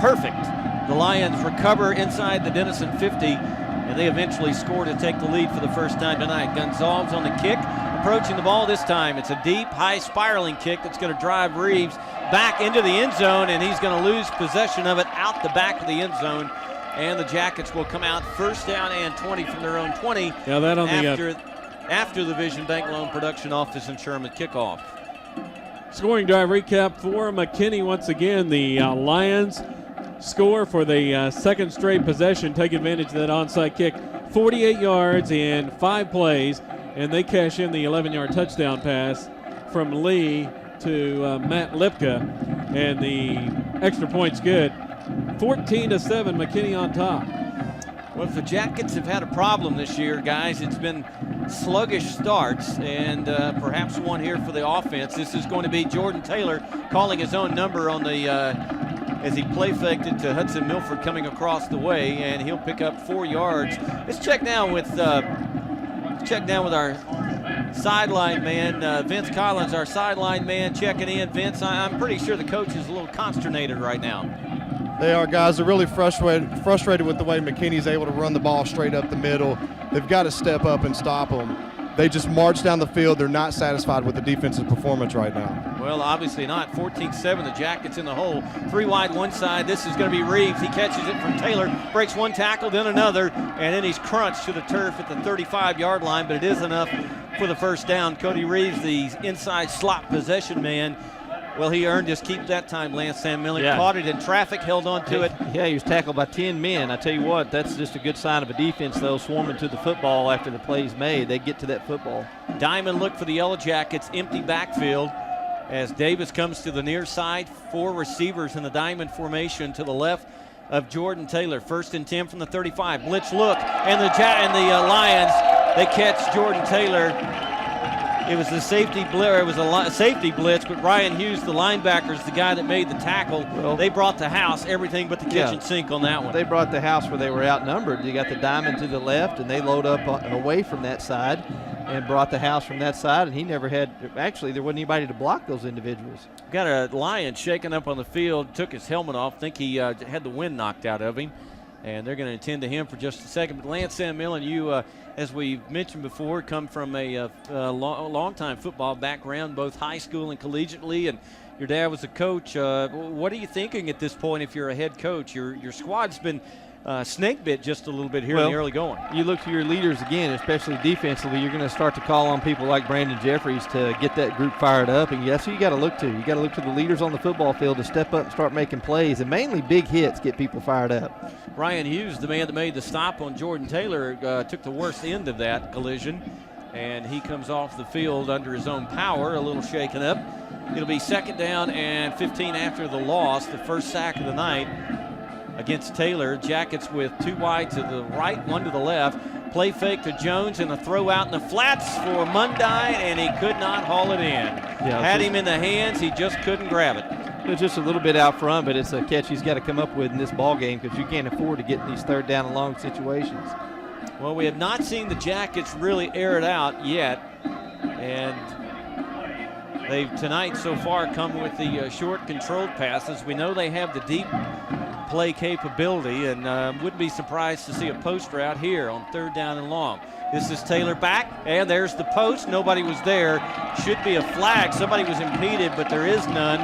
perfect. The Lions recover inside the Denison 50, and they eventually score to take the lead for the first time tonight. Gonzalez on the kick, approaching the ball this time. It's a deep, high spiraling kick that's going to drive Reeves back into the end zone, and he's going to lose possession of it out the back of the end zone. And the Jackets will come out first down and 20 from their own 20 yeah, that on after the Vision Bank Loan Production Office in Sherman kickoff. Scoring drive recap for McKinney once again. The Lions score for the second straight possession, take advantage of that onside kick. 48 yards in 5 plays, and they cash in the 11-yard touchdown pass from Lee to Matt Lipka, and the extra point's good. 14-7, McKinney on top. Well, if the Jackets have had a problem this year, guys, it's been sluggish starts, and perhaps one here for the offense. This is going to be Jordan Taylor calling his own number on the as he play faked it to Hudson Milford coming across the way, and he'll pick up 4 yards. Let's check now with our sideline man, Vince Collins, our sideline man, checking in. Vince, I'm pretty sure the coach is a little consternated right now. They are, guys. They're really frustrated with the way McKinney's able to run the ball straight up the middle. They've got to step up and stop them. They just march down the field. They're not satisfied with the defensive performance right now. Well, obviously not. 14-7, the Jackets in the hole. 3 wide, one side. This is going to be Reeves. He catches it from Taylor, breaks one tackle, then another, and then he's crunched to the turf at the 35-yard line, but it is enough for the first down. Cody Reeves, the inside slot possession man. Well, he earned his keep that time, Lance Sam Miller. Yeah. Caught it in traffic, held on to it. Yeah, he was tackled by 10 men. I tell you what, that's just a good sign of a defense, though, swarming to the football after the play's made. They get to that football. Diamond look for the Yellow Jackets, empty backfield as Davis comes to the near side. 4 receivers in the diamond formation to the left of Jordan Taylor. 1st and 10 from the 35. Blitz look, and the Lions, they catch Jordan Taylor. It was the safety blitz. It was a safety blitz, but Ryan Hughes, the linebacker, is the guy that made the tackle. Well, they brought the house, everything but the kitchen sink on that one. They brought the house where they were outnumbered. You got the diamond to the left, and they load up away from that side and brought the house from that side, and he never had – actually, there wasn't anybody to block those individuals. Got a Lion shaking up on the field, took his helmet off. Think he had the wind knocked out of him, and they're going to attend to him for just a second. But Lance Sam Millen, you as we mentioned before, come from a long-time football background, both high school and collegiately, and your dad was a coach. What are you thinking at this point if you're a head coach? Your squad's been snake bit just a little bit here in the early going. You look to your leaders again, especially defensively. You're going to start to call on people like Brandon Jeffries to get that group fired up, and that's who you got to look to. You got to look to the leaders on the football field to step up and start making plays, and mainly big hits get people fired up. Ryan Hughes, the man that made the stop on Jordan Taylor, took the worst end of that collision, and he comes off the field under his own power, a little shaken up. It'll be 2nd down and 15 after the loss, the first sack of the night against Taylor. Jackets with 2 wide to the right, 1 to the left. Play fake to Jones and a throw out in the flats for Mundy, and he could not haul it in. Had him in the hands, he just couldn't grab it. It's just a little bit out front, but it's a catch he's got to come up with in this ball game because you can't afford to get in these 3rd down and long situations. Well, we have not seen the Jackets really air it out yet, and they've tonight so far come with the short controlled passes. We know they have the deep play capability, and wouldn't be surprised to see a post route here on 3rd down and long. This is Taylor back, and there's the post. Nobody was there. Should be a flag. Somebody was impeded, but there is none,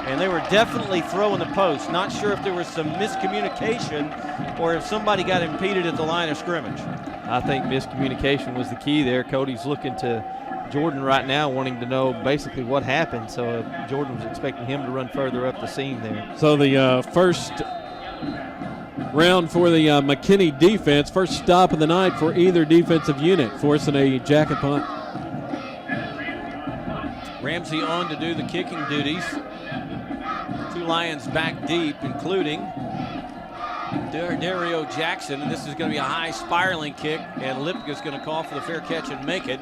and they were definitely throwing the post. Not sure if there was some miscommunication or if somebody got impeded at the line of scrimmage. I think miscommunication was the key there. Cody's looking to Jordan right now, wanting to know basically what happened, so Jordan was expecting him to run further up the seam there. So the first round for the McKinney defense, first stop of the night for either defensive unit, forcing a Jacket punt. Ramsey on to do the kicking duties. 2 Lions back deep, including Dario Jackson, and this is going to be a high spiraling kick, and Lipka's going to call for the fair catch and make it.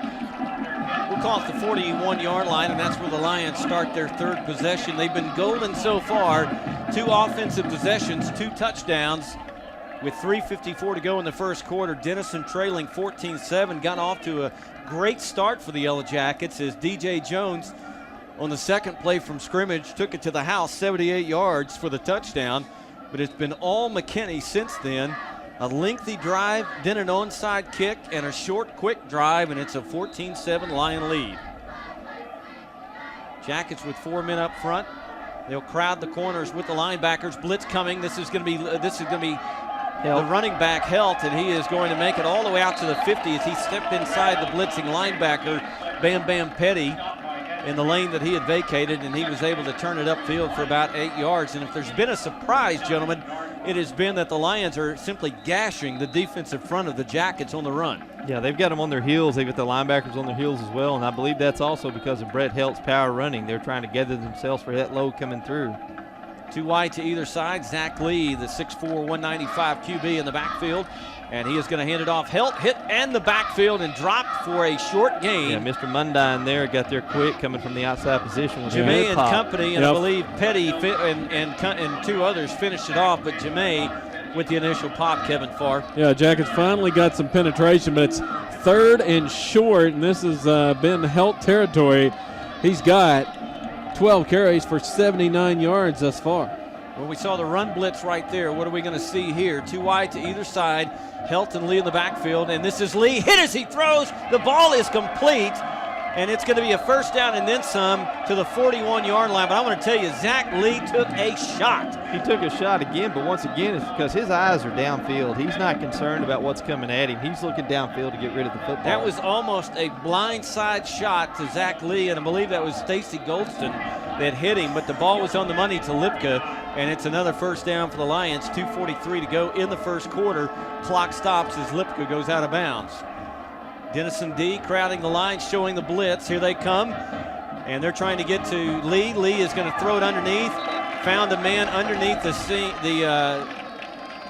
We'll call it the 41-yard line, and that's where the Lions start their 3rd possession. They've been golden so far. 2 offensive possessions, 2 touchdowns. With 3:54 to go in the first quarter, Denison trailing 14-7. Got off to a great start for the Yellow Jackets as DJ Jones on the 2nd play from scrimmage took it to the house, 78 yards for the touchdown. But it's been all McKinney since then. A lengthy drive, then an onside kick, and a short, quick drive, and it's a 14-7 Lion lead. Jackets with 4 men up front. They'll crowd the corners with the linebackers. Blitz coming. This is going to be the running back Helt, and he is going to make it all the way out to the 50 as he stepped inside the blitzing linebacker, Bam Bam Petty, in the lane that he had vacated, and he was able to turn it upfield for about 8 yards. And if there's been a surprise, gentlemen, it has been that the Lions are simply gashing the defensive front of the Jackets on the run. Yeah, they've got them on their heels. They've got the linebackers on their heels as well, and I believe that's also because of Brett Helt's power running. They're trying to gather themselves for that load coming through. 2 wide to either side. Zach Lee, the 6'4", 195 QB in the backfield. And he is going to hand it off. Helt hit and the backfield and dropped for a short gain. Yeah, Mr. Mundine there got there quick, coming from the outside position. Jamae and company, and I believe Petty and two others finished it off, but Jamae with the initial pop, Kevin Farr. Yeah, Jackets finally got some penetration, but it's 3rd and short, and this has been Helt territory. He's got 12 carries for 79 yards thus far. Well, we saw the run blitz right there. What are we going to see here? 2 wide to either side. Helt and Lee in the backfield, and this is Lee. Hit as he throws. The ball is complete, and it's going to be a first down and then some to the 41-yard line. But I want to tell you, Zach Lee took a shot. He took a shot again, but once again, it's because his eyes are downfield. He's not concerned about what's coming at him. He's looking downfield to get rid of the football. That was almost a blindside shot to Zach Lee, and I believe that was Stacy Goldston that hit him, but the ball was on the money to Lipka, and it's another first down for the Lions. 2:43 to go in the first quarter. Clock stops as Lipka goes out of bounds. Denison D crowding the line, showing the blitz. Here they come, and they're trying to get to Lee. Lee is going to throw it underneath. Found a man underneath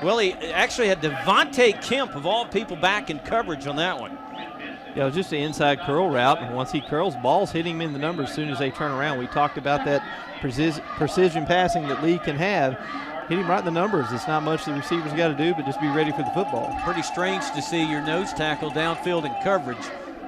well, he actually had Devontae Kemp, of all people, back in coverage on that one. Yeah, it was just an inside curl route, and once he curls, balls hit him in the numbers as soon as they turn around. We talked about that precision passing that Lee can have. Hit him right in the numbers. It's not much the receivers got to do, but just be ready for the football. Pretty strange to see your nose tackle downfield in coverage,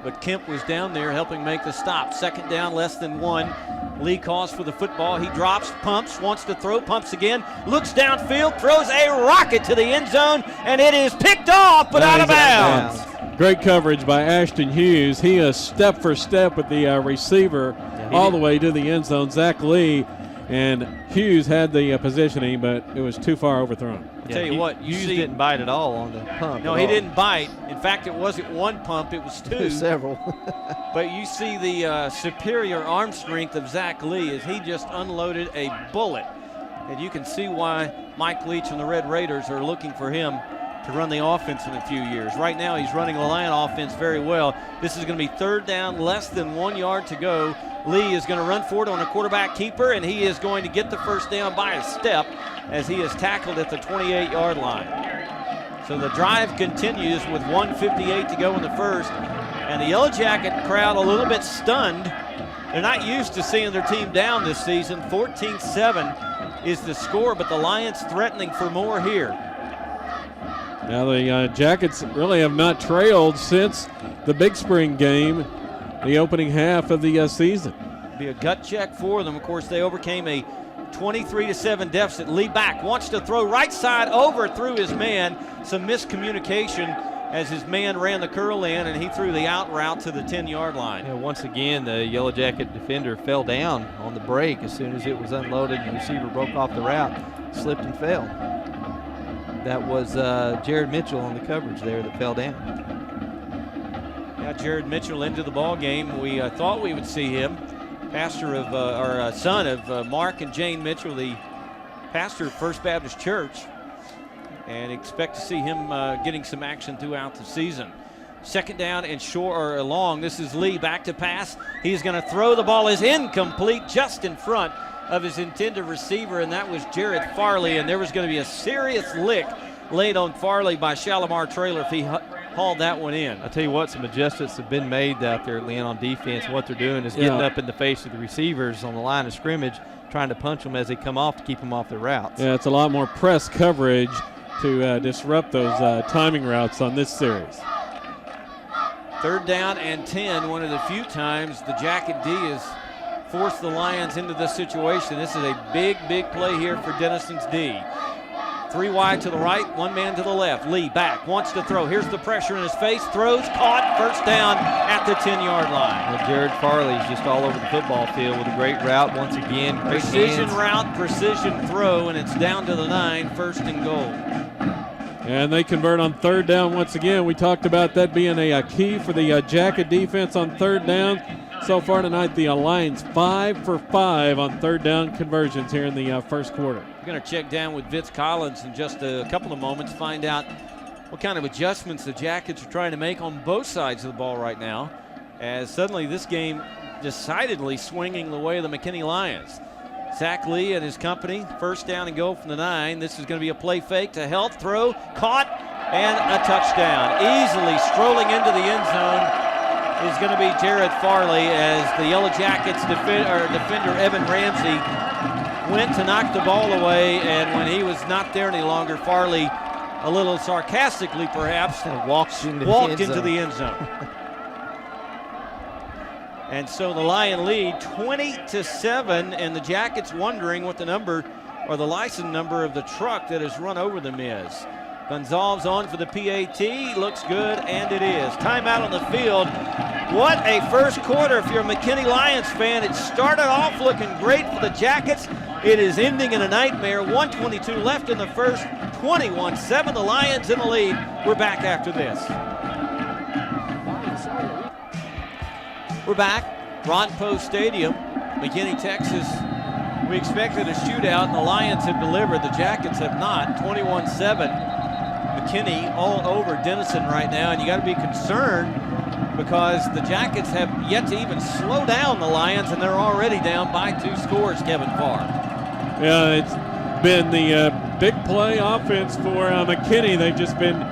but Kemp was down there helping make the stop. 2nd down, less than 1. Lee calls for the football. He drops, pumps, wants to throw, pumps again, looks downfield, throws a rocket to the end zone, and it is picked off but out of bounds. Great coverage by Ashton Hughes. He is step for step with the receiver all the way to the end zone. Zach Lee and Hughes had the positioning, but it was too far overthrown. I'll tell you what, Hughes didn't bite at all on the pump. No, he didn't bite. In fact, it wasn't one pump, it was 2. Several. But you see the superior arm strength of Zach Lee as he just unloaded a bullet. And you can see why Mike Leach and the Red Raiders are looking for him to run the offense in a few years. Right now, he's running the Lion offense very well. This is going to be 3rd down, less than 1 yard to go. Lee is going to run for it on a quarterback keeper, and he is going to get the first down by a step as he is tackled at the 28-yard line. So the drive continues with 1:58 to go in the first, and the Yellow Jacket crowd a little bit stunned. They're not used to seeing their team down this season. 14-7 is the score, but the Lions threatening for more here. Now the Jackets really have not trailed since the Big Spring game, the opening half of the season. Be a gut check for them. Of course, they overcame a 23-7 deficit. Lee back, wants to throw right side over through his man. Some miscommunication as his man ran the curl in, and he threw the out route to the 10-yard line. Yeah, once again, the Yellow Jacket defender fell down on the break as soon as it was unloaded. The receiver broke off the route, slipped and fell. That was Jared Mitchell on the coverage there that fell down. Yeah, Jared Mitchell into the ball game. We thought we would see him. Pastor of, or son of Mark and Jane Mitchell, the pastor of First Baptist Church, and expect to see him getting some action throughout the season. 2nd down and short or long. This is Lee back to pass. He's going to throw. The ball is incomplete, just in front of his intended receiver, and that was Jared Farley, and there was going to be a serious lick laid on Farley by Shalimar Traylor if he hauled that one in. I'll tell you what, some adjustments have been made out there, Lynn, on defense. What they're doing is getting up in the face of the receivers on the line of scrimmage, trying to punch them as they come off to keep them off their routes. Yeah, it's a lot more press coverage to disrupt those timing routes on this series. 3rd down and 10, one of the few times the Jacket D has forced the Lions into this situation. This is a big, big play here for Denison's D. 3 wide to the right, 1 man to the left. Lee back, wants to throw. Here's the pressure in his face, throws, caught, first down at the 10-yard line. Well, Jared Farley's just all over the football field with a great route once again. Great precision hands. Route, precision throw, and it's down to the 9, 1st and goal. And they convert on 3rd down once again. We talked about that being a key for the Jacket defense on 3rd down. So far tonight, the Lions 5 for 5 on 3rd down conversions here in the first quarter. We're going to check down with Vince Collins in just a couple of moments, find out what kind of adjustments the Jackets are trying to make on both sides of the ball right now, as suddenly this game decidedly swinging the way of the McKinney Lions. Zach Lee and his company, 1st down and goal from the 9. This is going to be a play fake to Helt, throw, caught, and a touchdown. Easily strolling into the end zone is going to be Jared Farley as the Yellow Jackets defender Evan Ramsey went to knock the ball away, and when he was not there any longer, Farley, a little sarcastically perhaps, walked into the end zone. And so the Lion lead 20-7, and the Jackets wondering what the number or the license number of the truck that has run over them is. Gonzalez on for the PAT, looks good, and it is. Timeout on the field. What a first quarter if you're a McKinney Lions fan. It started off looking great for the Jackets. It is ending in a nightmare. 1:22 left in the first, 21-7, the Lions in the lead. We're back after this. We're back, Ron Poe Stadium, McKinney, Texas. We expected a shootout, and the Lions have delivered. The Jackets have not. 21-7. McKinney all over Denison right now, and you got to be concerned because the Jackets have yet to even slow down the Lions, and they're already down by 2 scores, Kevin Farr. Yeah, it's been the big play offense for McKinney. They've just been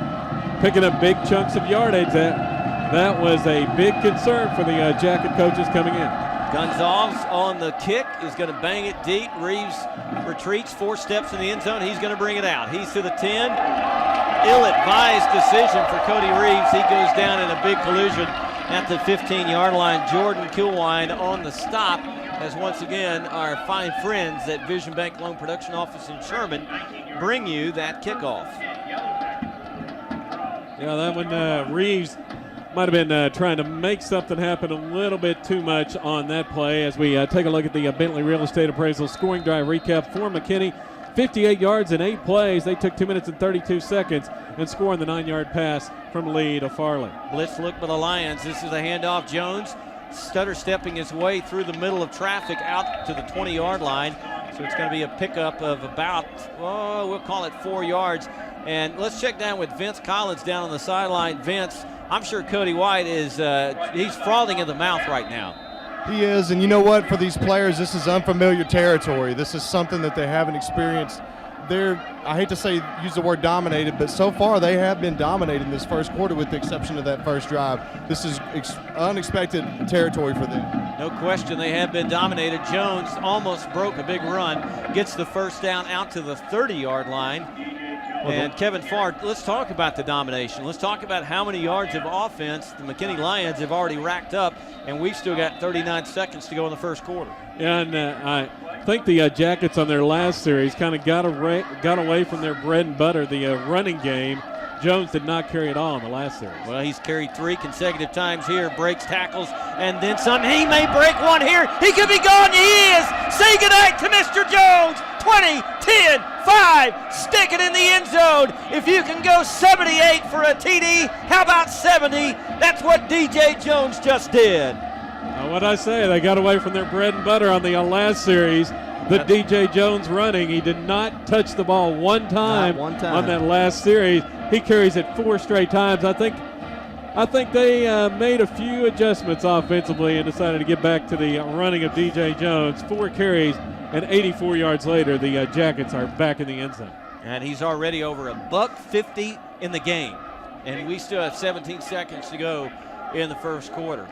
picking up big chunks of yardage. That was a big concern for the Jacket coaches coming in. Gonzalez on the kick is going to bang it deep. Reeves retreats 4 steps in the end zone. He's going to bring it out. He's to the 10. Ill-advised decision for Cody Reeves. He goes down in a big collision at the 15-yard line. Jordan Kilwine on the stop as once again our fine friends at Vision Bank Loan Production Office in Sherman bring you that kickoff. Yeah, that one, Reeves might have been trying to make something happen a little bit too much on that play. As we take a look at the Bentley Real Estate Appraisal scoring drive recap for McKinney. 58 yards in 8 plays. They took 2 minutes and 32 seconds and scoring the 9-yard pass from Lee to Farley. Blitz look by the Lions. This is a handoff. Jones stutter stepping his way through the middle of traffic out to the 20-yard line. So it's going to be a pickup of about, we'll call it 4 yards. And let's check down with Vince Collins down on the sideline. Vince, I'm sure Cody White is he's frothing in the mouth right now. He is, and you know what? For these players, this is unfamiliar territory. This is something that they haven't experienced. I hate to use the word dominated, but so far they have been dominating this first quarter with the exception of that first drive. This is unexpected territory for them. No question, they have been dominated. Jones almost broke a big run, gets the first down out to the 30-yard line. And Kevin Farr, let's talk about the domination. Let's talk about how many yards of offense the McKinney Lions have already racked up, and we've still got 39 seconds to go in the first quarter. And I think the Jackets on their last series kind of got away from their bread and butter, the running game. Jones did not carry it all in the last series. Well, he's carried 3 consecutive times here, breaks tackles, and then some. He may break one here. He could be gone. He is. Say goodnight to Mr. Jones. 20, 10, 5. Stick it in the end zone. If you can go 78 for a TD, how about 70? That's what DJ Jones just did. What I say, they got away from their bread and butter on the last series. The DJ Jones running. He did not touch the ball one time on that last series. He carries it 4 straight times. I think they made a few adjustments offensively and decided to get back to the running of DJ Jones. 4 carries, and 84 yards later, the Jackets are back in the end zone. And he's already over $150 in the game. And we still have 17 seconds to go in the first quarter.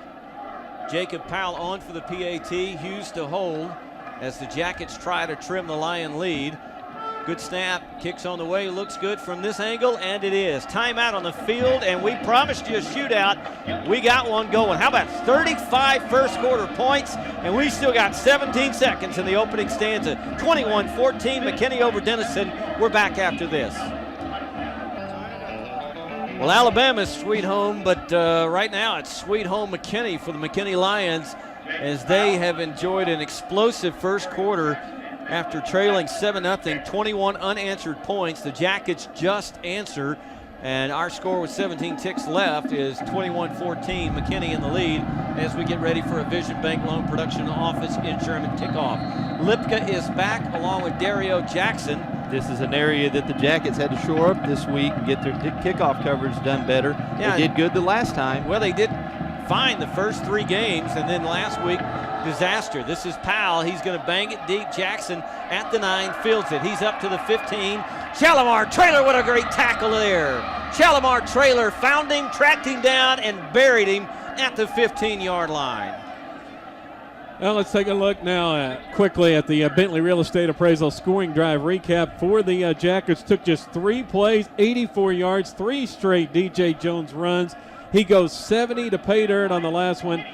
Jacob Powell on for the PAT. Hughes to hold as the Jackets try to trim the Lion lead. Good snap, kicks on the way, looks good from this angle, and it is. Timeout on the field, and we promised you a shootout. We got one going. How about 35 first quarter points, and we still got 17 seconds in the opening stanza. 21-14, McKinney over Denison. We're back after this. Well, Alabama's sweet home, but right now it's sweet home McKinney for the McKinney Lions as they have enjoyed an explosive first quarter after trailing 7-0, 21 unanswered points. The Jackets just answer, and our score with 17 ticks left is 21-14, McKinney in the lead as we get ready for a Vision Bank Loan Production Office in Sherman kickoff. Lipka is back along with Dario Jackson. This is an area that the Jackets had to shore up this week and get their kickoff coverage done better. Yeah, they did good the last time. Well, they did fine the first 3 games, and then last week, disaster. This is Powell. He's going to bang it deep. Jackson at the 9, fields it. He's up to the 15. Shalimar Trailer, what a great tackle there. Shalimar Trailer found him, tracked him down, and buried him at the 15-yard line. Well, let's take a look now quickly at the Bentley Real Estate Appraisal scoring drive recap for the Jackets. Took just 3 plays, 84 yards, 3 straight DJ Jones runs. He goes 70 to pay dirt on the last one.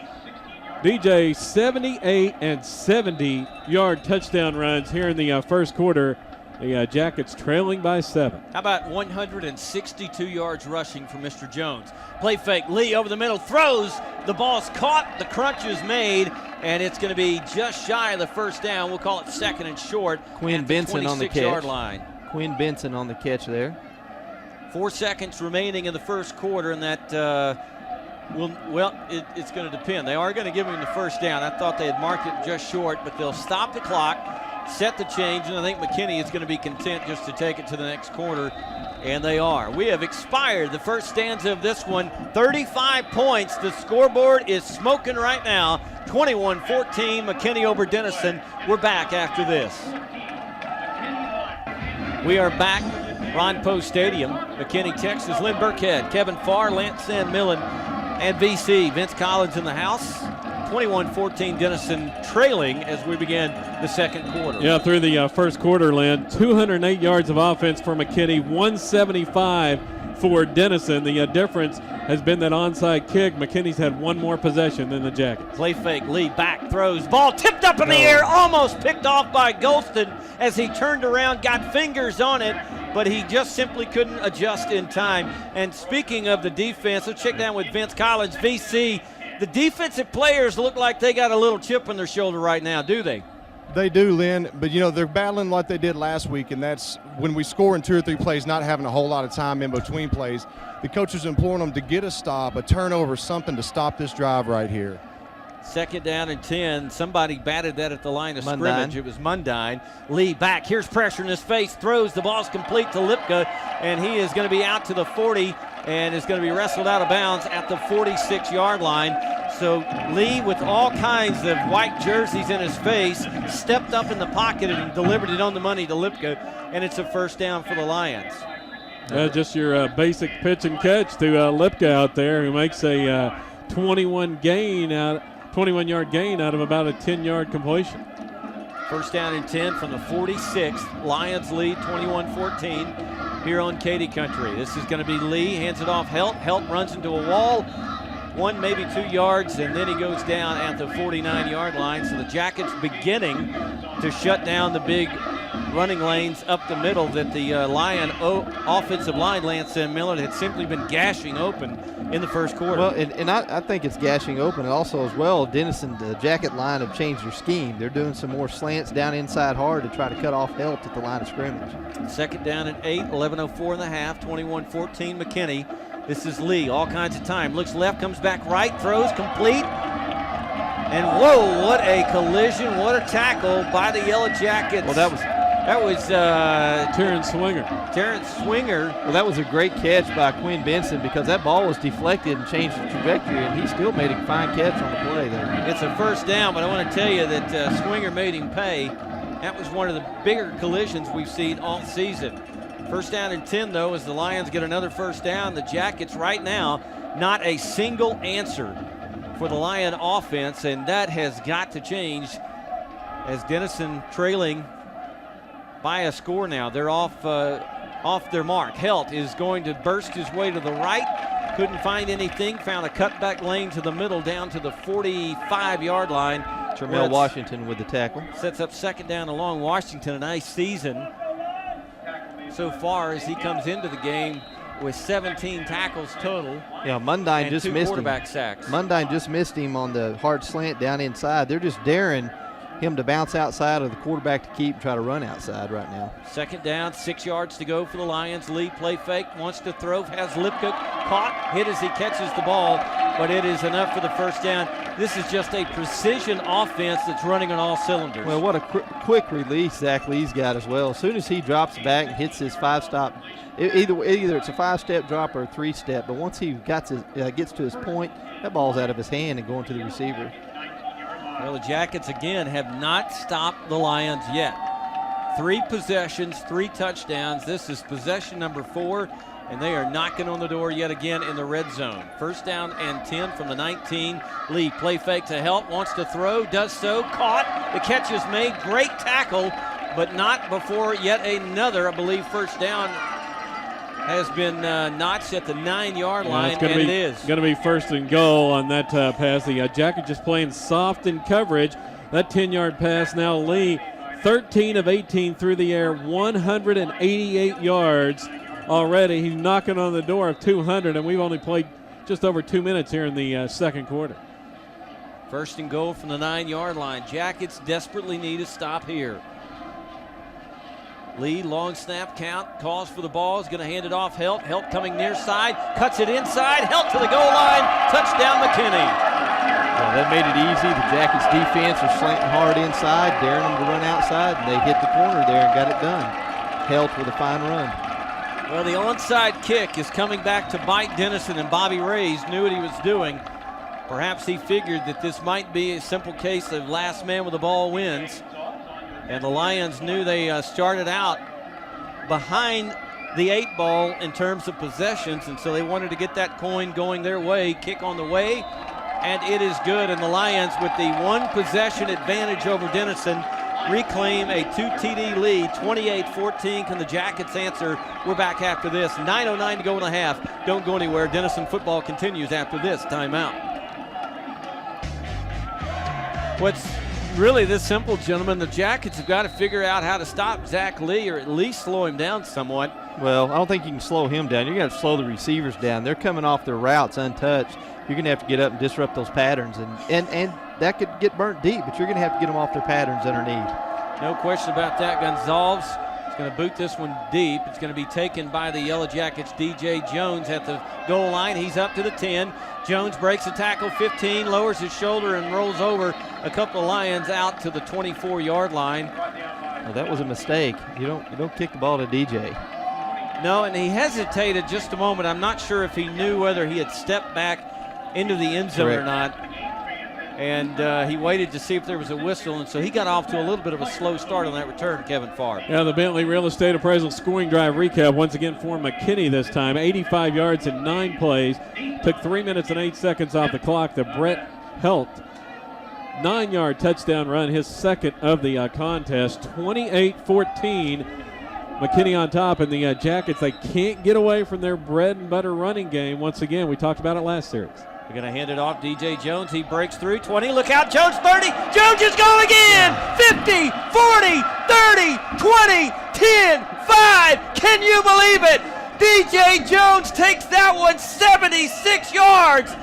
DJ 78 and 70-yard touchdown runs here in the first quarter. The Jackets trailing by 7. How about 162 yards rushing for Mr. Jones? Play fake. Lee over the middle throws. The ball's caught. The crunch is made, and it's going to be just shy of the first down. We'll call it second and short. Quinn Benson on the catch. 26-yard line. Quinn Benson on the catch there. 4 seconds remaining in the first quarter, and that it's going to depend. They are going to give him the first down. I thought they had marked it just short, but they'll stop the clock, set the change, and I think McKinney is going to be content just to take it to the next quarter, and they are. We have expired the first stanza of this one. 35 points. The scoreboard is smoking right now. 21-14, McKinney over Denison. We're back after this. We are back. Ron Poe Stadium, McKinney, Texas. Lynn Burkhead, Kevin Farr, Lance San Millen, and VC. Vince Collins in the house. 21-14 Denison trailing as we begin the second quarter. Yeah, through the first quarter, Lynn. 208 yards of offense for McKinney, 175 for Denison. The difference has been that onside kick. McKinney's had one more possession than the Jackets. Play fake, Lee back, throws, ball tipped up in the air, almost picked off by Golston as he turned around, got fingers on it, but he just simply couldn't adjust in time. And speaking of the defense, let's check down with Vince Collins, VC. The defensive players look like they got a little chip on their shoulder right now, do they? They do, Lynn, but they're battling like they did last week, and that's when we score in 2 or 3 plays, not having a whole lot of time in between plays. The coach is imploring them to get a stop, a turnover, something to stop this drive right here. Second down and 10. Somebody batted that at the line of Mundine. scrimmage. It was Mundine. Lee back. Here's pressure in his face. Throws. The ball's complete to Lipka, and he is going to be out to the 40 and is going to be wrestled out of bounds at the 46-yard line. So Lee, with all kinds of white jerseys in his face, stepped up in the pocket and delivered it on the money to Lipka, and it's a first down for the Lions. Just your basic pitch and catch to Lipka out there, who makes a 21-yard gain out of about a 10-yard completion. First down and 10 from the 46. Lions lead 21-14 here on Katy Country. This is going to be Lee, hands it off Helt. Helt runs into a wall, 1, maybe 2 yards, and then he goes down at the 49-yard line. So the Jackets beginning to shut down the big running lanes up the middle that the Lion offensive line, Lance and Miller, had simply been gashing open in the first quarter. Well, and I think it's gashing open, and also as well, Denison, the Jacket line have changed their scheme. They're doing some more slants down inside hard to try to cut off Helt at the line of scrimmage. Second down and 8, 11:04 in the half, 21-14 McKinney. This is Lee, all kinds of time. Looks left, comes back right, throws complete. And whoa, what a collision, what a tackle by the Yellow Jackets. Well, that was Terrence Swinger. Terrence Swinger. Well, that was a great catch by Quinn Benson, because that ball was deflected and changed the trajectory, and he still made a fine catch on the play there. It's a first down, but I want to tell you that Swinger made him pay. That was one of the bigger collisions we've seen all season. First down and 10, though, as the Lions get another first down. The Jackets right now, not a single answer for the Lion offense, and that has got to change as Denison trailing by a score now. They're off their mark. Helt is going to burst his way to the right. Couldn't find anything. Found a cutback lane to the middle down to the 45-yard line. Termel Washington with the tackle. Sets up second down along Washington. A nice season so far as he comes into the game with 17 tackles total. Yeah, Mundine just missed him. Quarterback sacks. Mundine just missed him on the hard slant down inside. They're just daring him to bounce outside of the quarterback to keep and try to run outside right now. Second down, 6 yards to go for the Lions. Lee play fake, wants to throw, has Lipka caught, hit as he catches the ball, but it is enough for the first down. This is just a precision offense that's running on all cylinders. Well, what a quick release Zach Lee's got as well. As soon as he drops back and hits his 5-stop, either it's a 5-step drop or a 3-step, but once he gets to his point, that ball's out of his hand and going to the receiver. Well, the Jackets again have not stopped the Lions yet. 3 possessions, 3 touchdowns. This is possession number 4, and they are knocking on the door yet again in the red zone. First down and 10 from the 19. Lee play fake to help, wants to throw, does so, caught. The catch is made, great tackle, but not before yet another, I believe, first down has been notched at the 9-yard line, and it is going to be first and goal on that pass. The Jackets just playing soft in coverage. That 10-yard pass now, Lee, 13 of 18 through the air, 188 yards already. He's knocking on the door of 200, and we've only played just over 2 minutes here in the second quarter. First and goal from the 9-yard line. Jackets desperately need a stop here. Lee, long snap count, calls for the ball, is going to hand it off. Helt coming near side, cuts it inside. Helt to the goal line, touchdown McKinney. Well, that made it easy. The Jackets defense was slanting hard inside, daring them to run outside, and they hit the corner there and got it done. Helt with a fine run. Well, the onside kick is coming back to bite Denison, and Bobby Rays knew what he was doing. Perhaps he figured that this might be a simple case of last man with the ball wins. And the Lions knew they started out behind the 8 ball in terms of possessions, and so they wanted to get that coin going their way. Kick on the way, and it is good. And the Lions, with the 1 possession advantage over Denison, reclaim a 2 TD lead, 28-14. Can the Jackets answer? We're back after this. 9:09 to go in the half. Don't go anywhere. Denison football continues after this timeout. What's really this simple, gentlemen? The Jackets have got to figure out how to stop Zach Lee, or at least slow him down somewhat. Well, I don't think you can slow him down. You're going to have to slow the receivers down. They're coming off their routes untouched. You're going to have to get up and disrupt those patterns, and that could get burnt deep, but you're going to have to get them off their patterns underneath. No question about that. Gonzalez is going to boot this one deep. It's going to be taken by the Yellow Jackets, DJ Jones, at the goal line. He's up to the 10. Jones breaks a tackle, 15, lowers his shoulder and rolls over a couple of Lions out to the 24-yard line. Well, that was a mistake. You don't kick the ball to DJ. No, and he hesitated just a moment. I'm not sure if he knew whether he had stepped back into the end zone or not. And he waited to see if there was a whistle, and so he got off to a little bit of a slow start on that return, Kevin Farr. Yeah, the Bentley Real Estate Appraisal scoring drive recap once again for McKinney this time. 85 yards in 9 plays. Took 3 minutes and 8 seconds off the clock. The Brett Helt 9-yard touchdown run, his second of the contest. 28-14. McKinney on top, and the Jackets, they can't get away from their bread and butter running game. Once again, we talked about it last series. They're going to hand it off. DJ Jones, he breaks through. 20, look out, Jones, 30. Jones is going again. 50, 40, 30, 20, 10, 5. Can you believe it? DJ Jones takes that one 76 yards.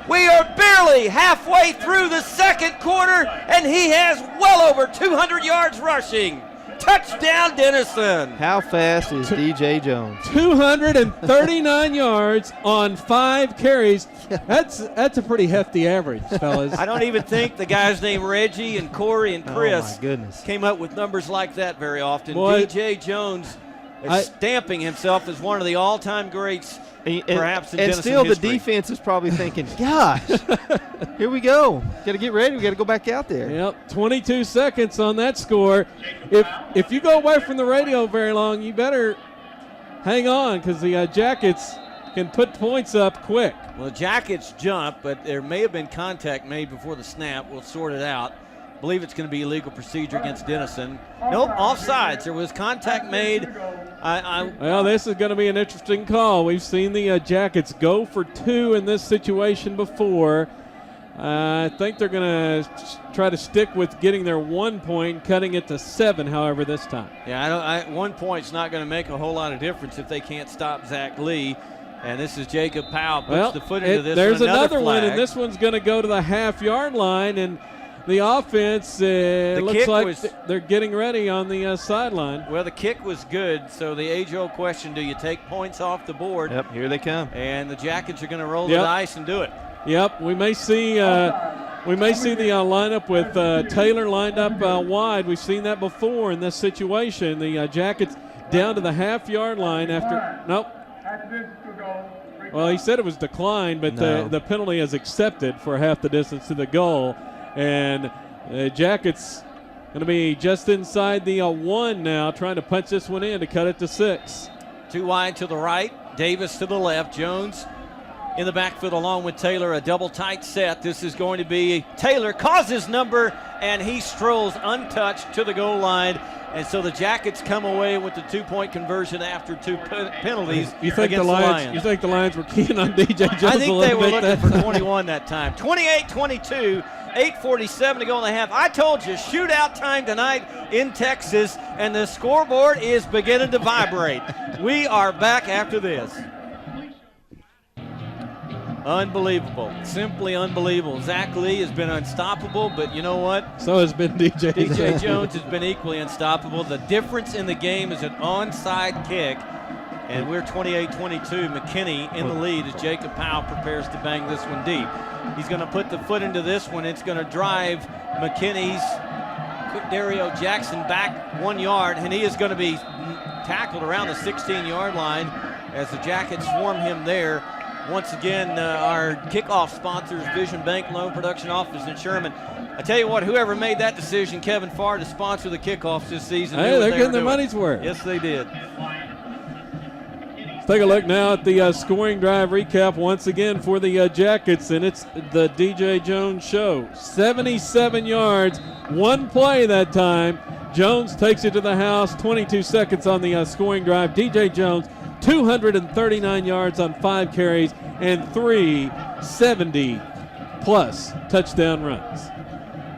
We are barely halfway through the second quarter, and he has well over 200 yards rushing. Touchdown, Denison. How fast is DJ Jones? 239 yards on 5 carries. That's a pretty hefty average, fellas. I don't even think the guys named Reggie and Corey and Chris Oh, my goodness. came up with numbers like that very often. Boy, DJ Jones is stamping himself as one of the all-time greats, perhaps in and Denison still history. the defense is probably thinking, gosh, here we go. Got to get ready. We got to go back out there. Yep, 22 seconds on that score. If you go away from the radio very long, you better hang on, because the Jackets can put points up quick. Well, the Jackets jump, but there may have been contact made before the snap. We'll sort it out. I believe it's going to be illegal procedure against Denison. Nope, offsides. There was contact made. Well, this is going to be an interesting call. We've seen the Jackets go for 2 in this situation before. I think they're going to try to stick with getting their 1 point, cutting it to 7, however, this time. Yeah, 1 point's not going to make a whole lot of difference if they can't stop Zach Lee. And this is Jacob Powell puts the foot into this. There's another flag. one, and this one's going to go to the half-yard line, and the offense looks like they're getting ready on the sideline. Well, the kick was good, so the age-old question, do you take points off the board? Yep, here they come. And the Jackets are going to roll the dice and do it. Yep, we may see the lineup with Taylor lined up wide. We've seen that before in this situation. The Jackets down to the half-yard line after – nope. Well, he said it was declined, but the penalty is accepted for half the distance to the goal. And Jackets Going to be just inside the 1 now, trying to punch this one in to cut it to 6. 2 wide to the right, Davis to the left, Jones in the backfield along with Taylor, a double tight set. This is going to be Taylor, calls his number, and he strolls untouched to the goal line. And so the Jackets come away with the 2-point conversion after 2 penalties against the Lions. You think the Lions were keen on DJ Jones? I think they were looking for 21 that time. 28-22, 8:47 to go in the half. I told you, shootout time tonight in Texas, and the scoreboard is beginning to vibrate. We are back after this. Unbelievable. Simply unbelievable. Zach Lee has been unstoppable, but you know what? So has been DJ. DJ Jones has been equally unstoppable. The difference in the game is an onside kick, and we're 28-22. McKinney in the lead as Jacob Powell prepares to bang this one deep. He's going to put the foot into this one. It's going to drive McKinney's Dario Jackson back 1 yard, and he is going to be tackled around the 16-yard line as the Jackets swarm him there. Once again, our kickoff sponsors, Vision Bank Loan Production Office in Sherman. I tell you what, whoever made that decision, Kevin Farr, to sponsor the kickoffs this season. Hey, they're getting their money's worth. Yes, they did. Let's take a look now at the scoring drive recap once again for the Jackets, and it's the DJ Jones show. 77 yards, 1 play that time. Jones takes it to the house, 22 seconds on the scoring drive. DJ Jones, 239 yards on 5 carries and 3 70-plus touchdown runs.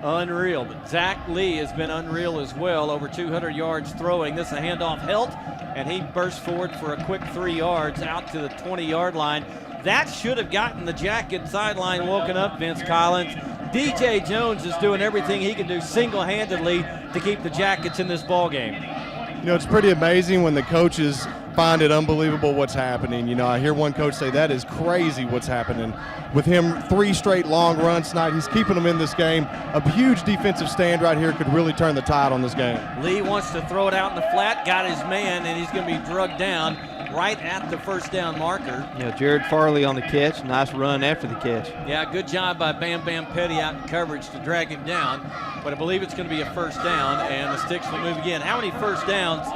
Unreal. But Zach Lee has been unreal as well, over 200 yards throwing. This is a handoff Helt, and he bursts forward for a quick 3 yards out to the 20-yard line. That should have gotten the Jacket sideline woken up, Vince Collins. DJ Jones is doing everything he can do single-handedly to keep the Jackets in this ball game. You know, it's pretty amazing when the coaches find it unbelievable what's happening. You know, I hear one coach say that is crazy what's happening. With him 3 straight long runs tonight, he's keeping them in this game. A huge defensive stand right here could really turn the tide on this game. Lee wants to throw it out in the flat, got his man, and he's going to be drugged down right at the first down marker. Yeah, Jared Farley on the catch. Nice run after the catch. Yeah, good job by Bam Bam Petty out in coverage to drag him down. But I believe it's going to be a first down, and the sticks will move again. How many first downs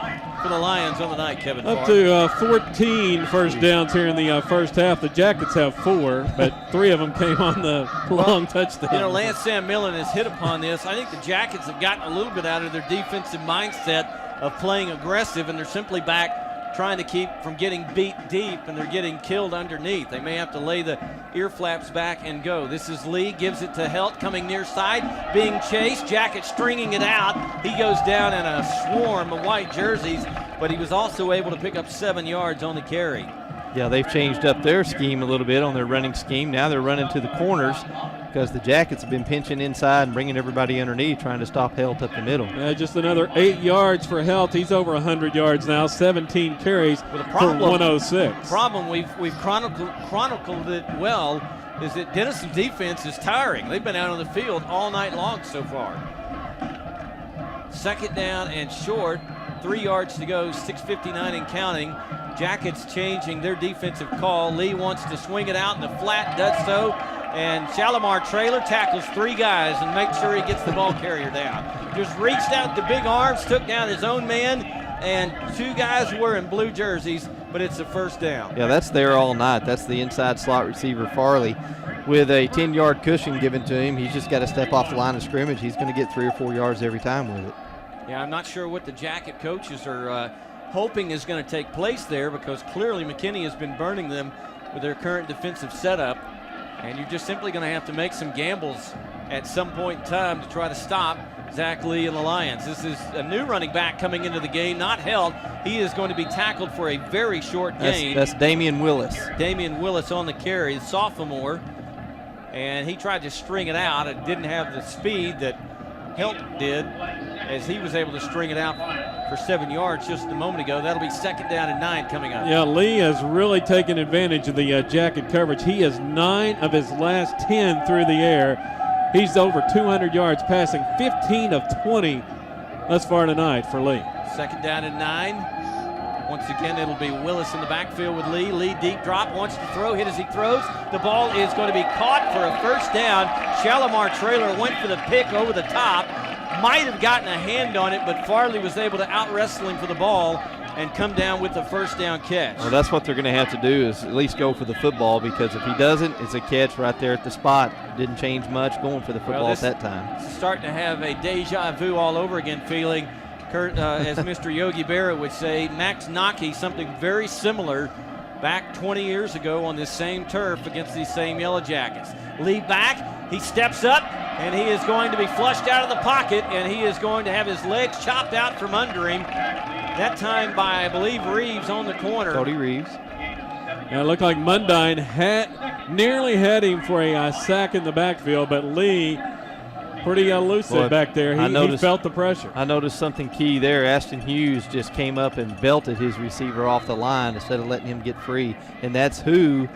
for the Lions on the night, Kevin Farr? Up to 14 first downs here in the first half. The Jackets have 4, but 3 of them came on the long touchdown. You know, Lance Sam Millen has hit upon this. I think the Jackets have gotten a little bit out of their defensive mindset of playing aggressive, and they're simply back trying to keep from getting beat deep, and they're getting killed underneath. They may have to lay the ear flaps back and go. This is Lee, gives it to Helt, coming near side, being chased. Jacket stringing it out. He goes down in a swarm of white jerseys, but he was also able to pick up 7 yards on the carry. Yeah, they've changed up their scheme a little bit on their running scheme. Now they're running to the corners because the Jackets have been pinching inside and bringing everybody underneath, trying to stop Helt up the middle. Just another 8 yards for Helt. He's over 100 yards now, 17 carries for 106. Problem, we've chronicled it well, is that Denison's defense is tiring. They've been out on the field all night long so far. Second down and short, 3 yards to go, 6:59 and counting. Jackets changing their defensive call. Lee wants to swing it out in the flat, does so, and Shalimar Trailer tackles 3 guys and makes sure he gets the ball carrier down. Just reached out the big arms, took down his own man, and 2 guys were in blue jerseys, but it's a first down. Yeah, that's there all night. That's the inside slot receiver, Farley, with a 10-yard cushion given to him. He's just got to step off the line of scrimmage. He's going to get 3 or 4 yards every time with it. Yeah, I'm not sure what the Jacket coaches are hoping is going to take place there, because clearly McKinney has been burning them with their current defensive setup, and you're just simply going to have to make some gambles at some point in time to try to stop Zach Lee and the Lions. This is a new running back coming into the game, not Helt. He is going to be tackled for a very short gain. That's Damian Willis. Damian Willis on the carry, the sophomore, and he tried to string it out. It didn't have the speed that Helt did, as he was able to string it out for 7 yards just a moment ago. That'll be second down and 9 coming up. Yeah, Lee has really taken advantage of the Jacket coverage. He has 9 of his last 10 through the air. He's over 200 yards passing, 15 of 20 thus far tonight for Lee. Second down and 9. Once again, it'll be Willis in the backfield with Lee. Lee deep drop, wants to throw, hit as he throws. The ball is going to be caught for a first down. Shalimar Trailer went for the pick over the top, might have gotten a hand on it, but Farley was able to out-wrestle him for the ball and come down with the first down catch. Well, that's what they're going to have to do is at least go for the football, because if he doesn't, it's a catch right there at the spot. Didn't change much going for the football at that time. It's starting to have a deja vu all over again feeling, Kurt, as Mr. Yogi Berra would say. Max Nockey, something very similar back 20 years ago on this same turf against these same Yellow Jackets. Lee back, he steps up, and he is going to be flushed out of the pocket, and he is going to have his legs chopped out from under him. That time by, I believe, Reeves on the corner. Cody Reeves. Yeah, it looked like Mundine nearly had him for a sack in the backfield, but Lee pretty elusive back there. He felt the pressure. I noticed something key there. Ashton Hughes just came up and belted his receiver off the line instead of letting him get free, and that's who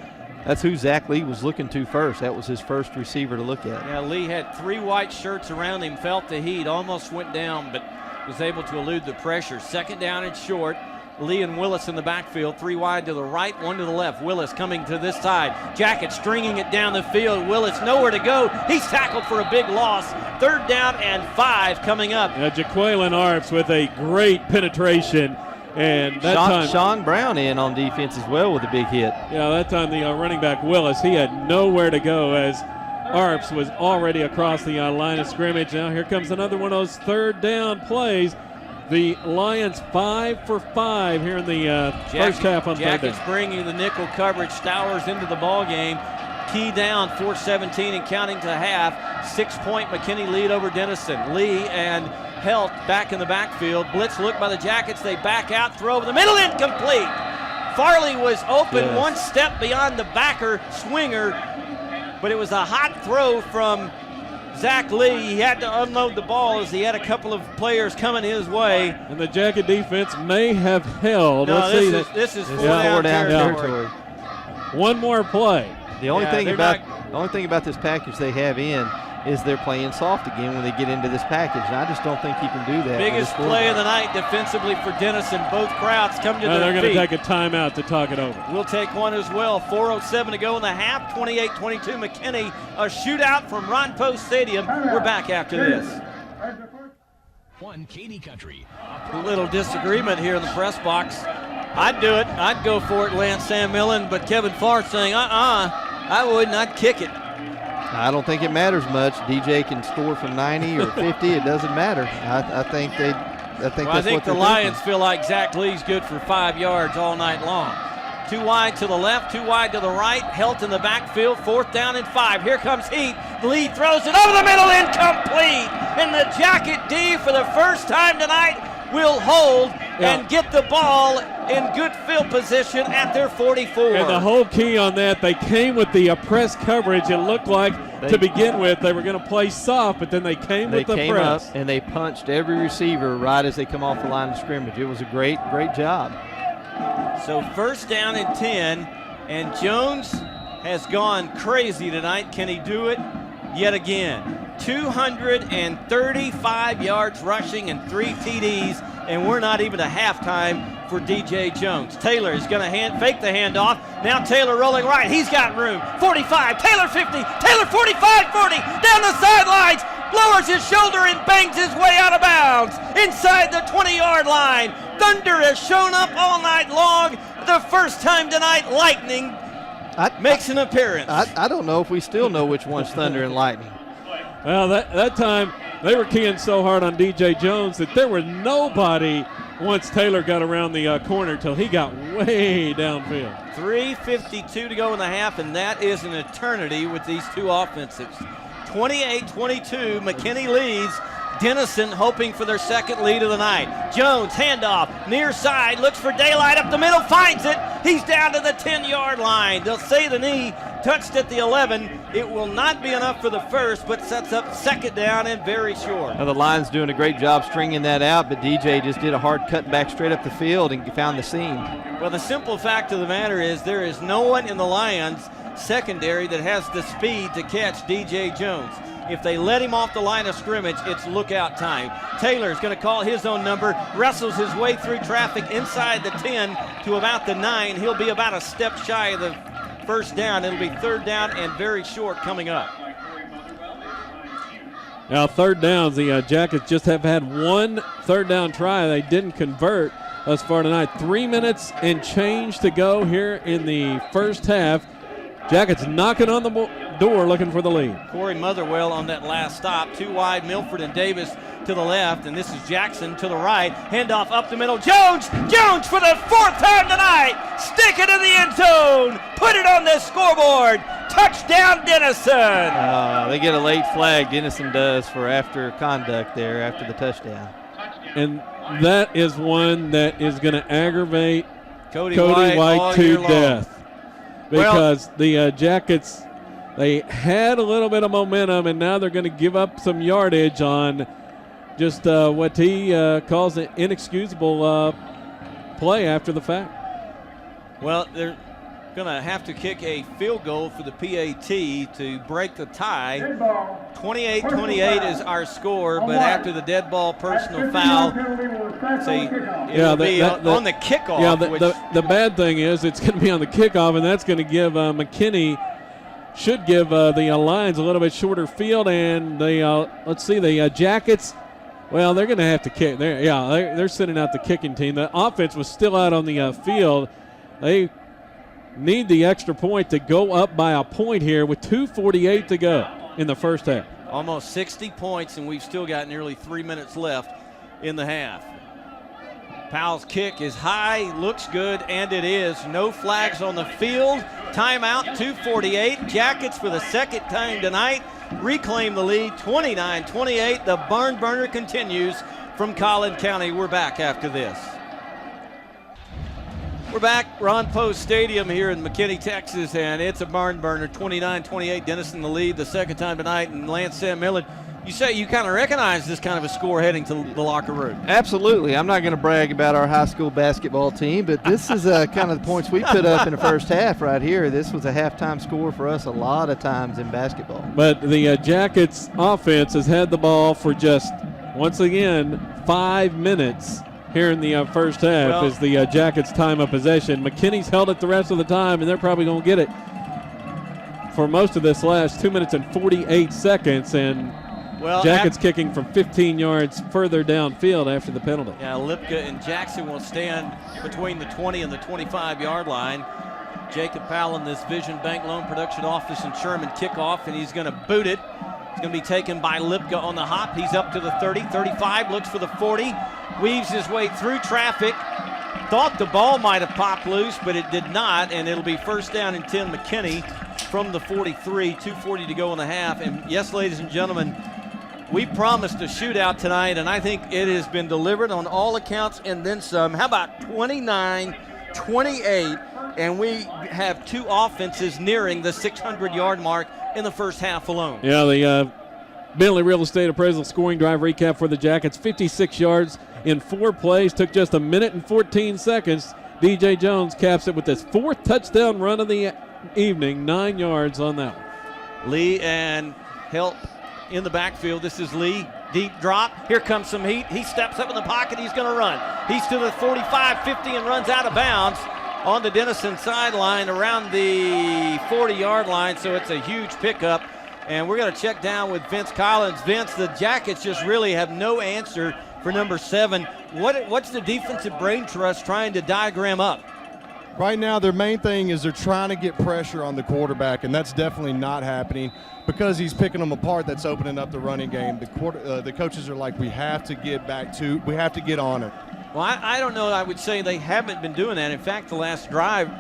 Zach Lee was looking to first. That was his first receiver to look at. Yeah, Lee had 3 white shirts around him, felt the heat, almost went down, but was able to elude the pressure. Second down and short. Lee and Willis in the backfield, 3 wide to the right, 1 to the left. Willis coming to this side. Jacket stringing it down the field. Willis nowhere to go. He's tackled for a big loss. 3rd down and 5 coming up. Jaqueline Arps with a great penetration. And that time, Sean Brown in on defense as well with a big hit. Yeah, that time the running back Willis, he had nowhere to go as Arps was already across the line of scrimmage. Now here comes another one of those 3rd down plays. The Lions 5 for 5 here in the first half on 3rd down. Jackets bringing the nickel coverage. Stowers into the ball game. Key down, 4:17 and counting to half. 6-point McKinney lead over Denison. Lee and Helt back in the backfield. Blitz look by the Jackets. They back out, throw over the middle, incomplete. Farley was open, 1 step beyond the backer swinger, but it was a hot throw from Zach Lee. He had to unload the ball as he had a couple of players coming his way. And the Jacket defense may have held. No, this is 4 down territory. One more play. The only thing about this package they have in is they're playing soft again when they get into this package. And I just don't think you can do that. Biggest play of the night defensively for Denison. Both crowds come to their feet. They're going to take a timeout to talk it over. We'll take one as well. 4:07 to go in the half. 28-22 McKinney. A shootout from Ron Post Stadium. We're back after this. One Katy Country. A little disagreement here in the press box. I'd do it. I'd go for it, Lance Sam Millen, but Kevin Farr saying, I wouldn't. I'd kick it. I don't think it matters much. DJ can score from 90 or 50. It doesn't matter. I think the Lions feel like Zach Lee's good for 5 yards all night long. 2 wide to the left, 2 wide to the right. Helt in the backfield, 4th down and 5. Here comes Heat. Lee throws it over the middle, incomplete. And the Jacket D for the first time tonight will hold and get the ball in good field position at their 44. And the whole key on that, they came with the press coverage. It looked like to begin with they were going to play soft, but then they came with the press. Up and they punched every receiver right as they come off the line of scrimmage. It was a great job. So 1st down and 10, and Jones has gone crazy tonight. Can he do it yet again? 235 yards rushing and 3 TDs, and we're not even at halftime for DJ Jones. Taylor is going to fake the handoff. Now Taylor rolling right. He's got room. 45, Taylor 50, Taylor 45, 40, down the sidelines, lowers his shoulder and bangs his way out of bounds inside the 20-yard line. Thunder has shown up all night long. The first time tonight, lightning makes an appearance. I don't know if we still know which one's Thunder and Lightning. Well, that time they were keying so hard on DJ Jones that there was nobody once Taylor got around the corner till he got way downfield. 3:52 to go in the half, and that is an eternity with these two offensives. 28-22, McKinney leads. Denison hoping for their second lead of the night. Jones, handoff, near side, looks for daylight up the middle, finds it. He's down to the 10-yard line. They'll say the knee touched at the 11. It will not be enough for the first, but sets up 2nd down and very short. Now the Lions doing a great job stringing that out, but DJ just did a hard cut back straight up the field and found the seam. Well, the simple fact of the matter is there is no one in the Lions secondary that has the speed to catch DJ Jones. If they let him off the line of scrimmage, it's lookout time. Taylor's going to call his own number, wrestles his way through traffic inside the 10 to about the 9. He'll be about a step shy of the first down. It'll be 3rd down and very short coming up. Now, third downs, the Jackets just have had one third down try. They didn't convert thus far tonight. 3 minutes and change to go here in the first half. Jackets knocking on the door looking for the lead. Corey Motherwell on that last stop. Too wide, Milford and Davis to the left, and this is Jackson to the right. Handoff up the middle. Jones for the fourth time tonight. Stick it in the end zone. Put it on the scoreboard. Touchdown, Denison. They get a late flag, Denison does, for after conduct there after the touchdown. And that is one that is going to aggravate Cody White to death. Because the Jackets, they had a little bit of momentum, and now they're going to give up some yardage on just what he calls an inexcusable play after the fact. Well, they're going to have to kick a field goal for the PAT to break the tie. 28-28 is our score, but after the dead ball personal foul, it'll be on the kickoff. Yeah, the bad thing is it's going to be on the kickoff, and that's going to give McKinney, should give the Lions a little bit shorter field, and the Jackets, well, they're going to have to kick. They're sending out the kicking team. The offense was still out on the field. They need the extra point to go up by a point here with 2:48 to go in the first half. Almost 60 points, and we've still got nearly 3 minutes left in the half. Powell's kick is high, looks good, and it is. No flags on the field. Timeout, 2:48. Jackets for the second time tonight reclaim the lead, 29-28. The barn burner continues from Collin County. We're back after this. We're back, Ron Post Stadium here in McKinney, Texas, and it's a barn burner, 29-28. Denison the lead the second time tonight, and Lance Sam Millen, you say you kind of recognize this kind of a score heading to the locker room. Absolutely. I'm not going to brag about our high school basketball team, but this is kind of the points we put up in the first half right here. This was a halftime score for us a lot of times in basketball. But the Jackets offense has had the ball for just, once again, 5 minutes here in the first half as the Jackets time of possession. McKinney's held it the rest of the time, and they're probably going to get it for most of this last 2 minutes and 48 seconds. And Jackets kicking from 15 yards further downfield after the penalty. Yeah, Lipka and Jackson will stand between the 20 and the 25-yard line. Jacob Powell in this Vision Bank Loan Production Office in Sherman kickoff, and he's going to boot it. It's going to be taken by Lipka on the hop. He's up to the 30, 35, looks for the 40, weaves his way through traffic. Thought the ball might have popped loose, but it did not, and it'll be first down and 10 McKinney from the 43, 2:40 to go in the half. And yes, ladies and gentlemen, we promised a shootout tonight, and I think it has been delivered on all accounts and then some. How about 29-28, and we have two offenses nearing the 600-yard mark in the first half alone. Yeah, the Bentley Real Estate Appraisal scoring drive recap for the Jackets. 56 yards in 4 plays. Took just a minute and 14 seconds. DJ Jones caps it with his 4th touchdown run of the evening. 9 yards on that one. Lee and help in the backfield. This is Lee. Deep drop. Here comes some heat. He steps up in the pocket. He's going to run. He's to the 45, 50, and runs out of bounds on the Denison sideline around the 40-yard line, so it's a huge pickup. And we're going to check down with Vince Collins. Vince, the Jackets just really have no answer for number 7. What's the defensive brain trust trying to diagram up? Right now, their main thing is they're trying to get pressure on the quarterback, and that's definitely not happening because he's picking them apart. That's opening up the running game. The coaches are like, we have to get on it. Well, I don't know. I would say they haven't been doing that. In fact, the last drive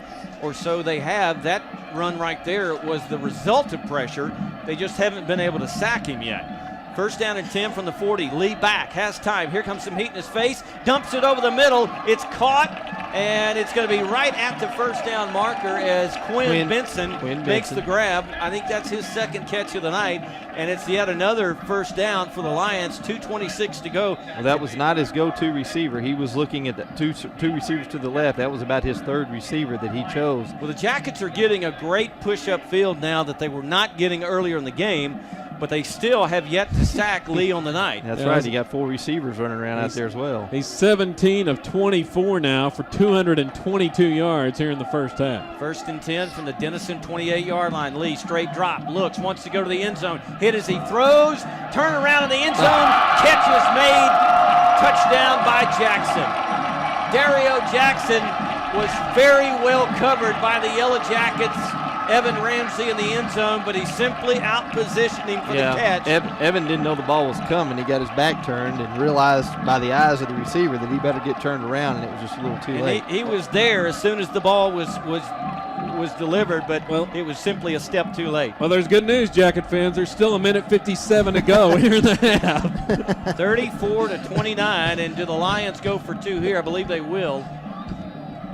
or so they have, that run right there was the result of pressure. They just haven't been able to sack him yet. First down and 10 from the 40. Lee back, has time. Here comes some heat in his face. Dumps it over the middle. It's caught, and it's going to be right at the first down marker as Quinn Benson makes the grab. I think that's his second catch of the night, and it's yet another first down for the Lions. 2:26 to go. Well, that was not his go-to receiver. He was looking at the two receivers to the left. That was about his third receiver that he chose. Well, the Jackets are getting a great push-up field now that they were not getting earlier in the game. but they still have yet to sack Lee on the night. That's Yeah, right. You got 4 receivers running around out there as well. He's 17 of 24 now for 222 yards here in the first half. 1st and 10 from the Denison 28-yard line. Lee straight drop, looks, wants to go to the end zone. Hit as he throws, turn around in the end zone, catch is made, touchdown by Jackson. Dario Jackson was very well covered by the Yellow Jackets. Evan Ramsey in the end zone, but he simply out-positioned him for the catch. Evan didn't know the ball was coming. He got his back turned and realized by the eyes of the receiver that he better get turned around, and it was just a little too late. He was there as soon as the ball was delivered, but it was simply a step too late. Well, there's good news, Jacket fans. There's still 1:57 to go here in the half. 34-29, and do the Lions go for 2 here? I believe they will.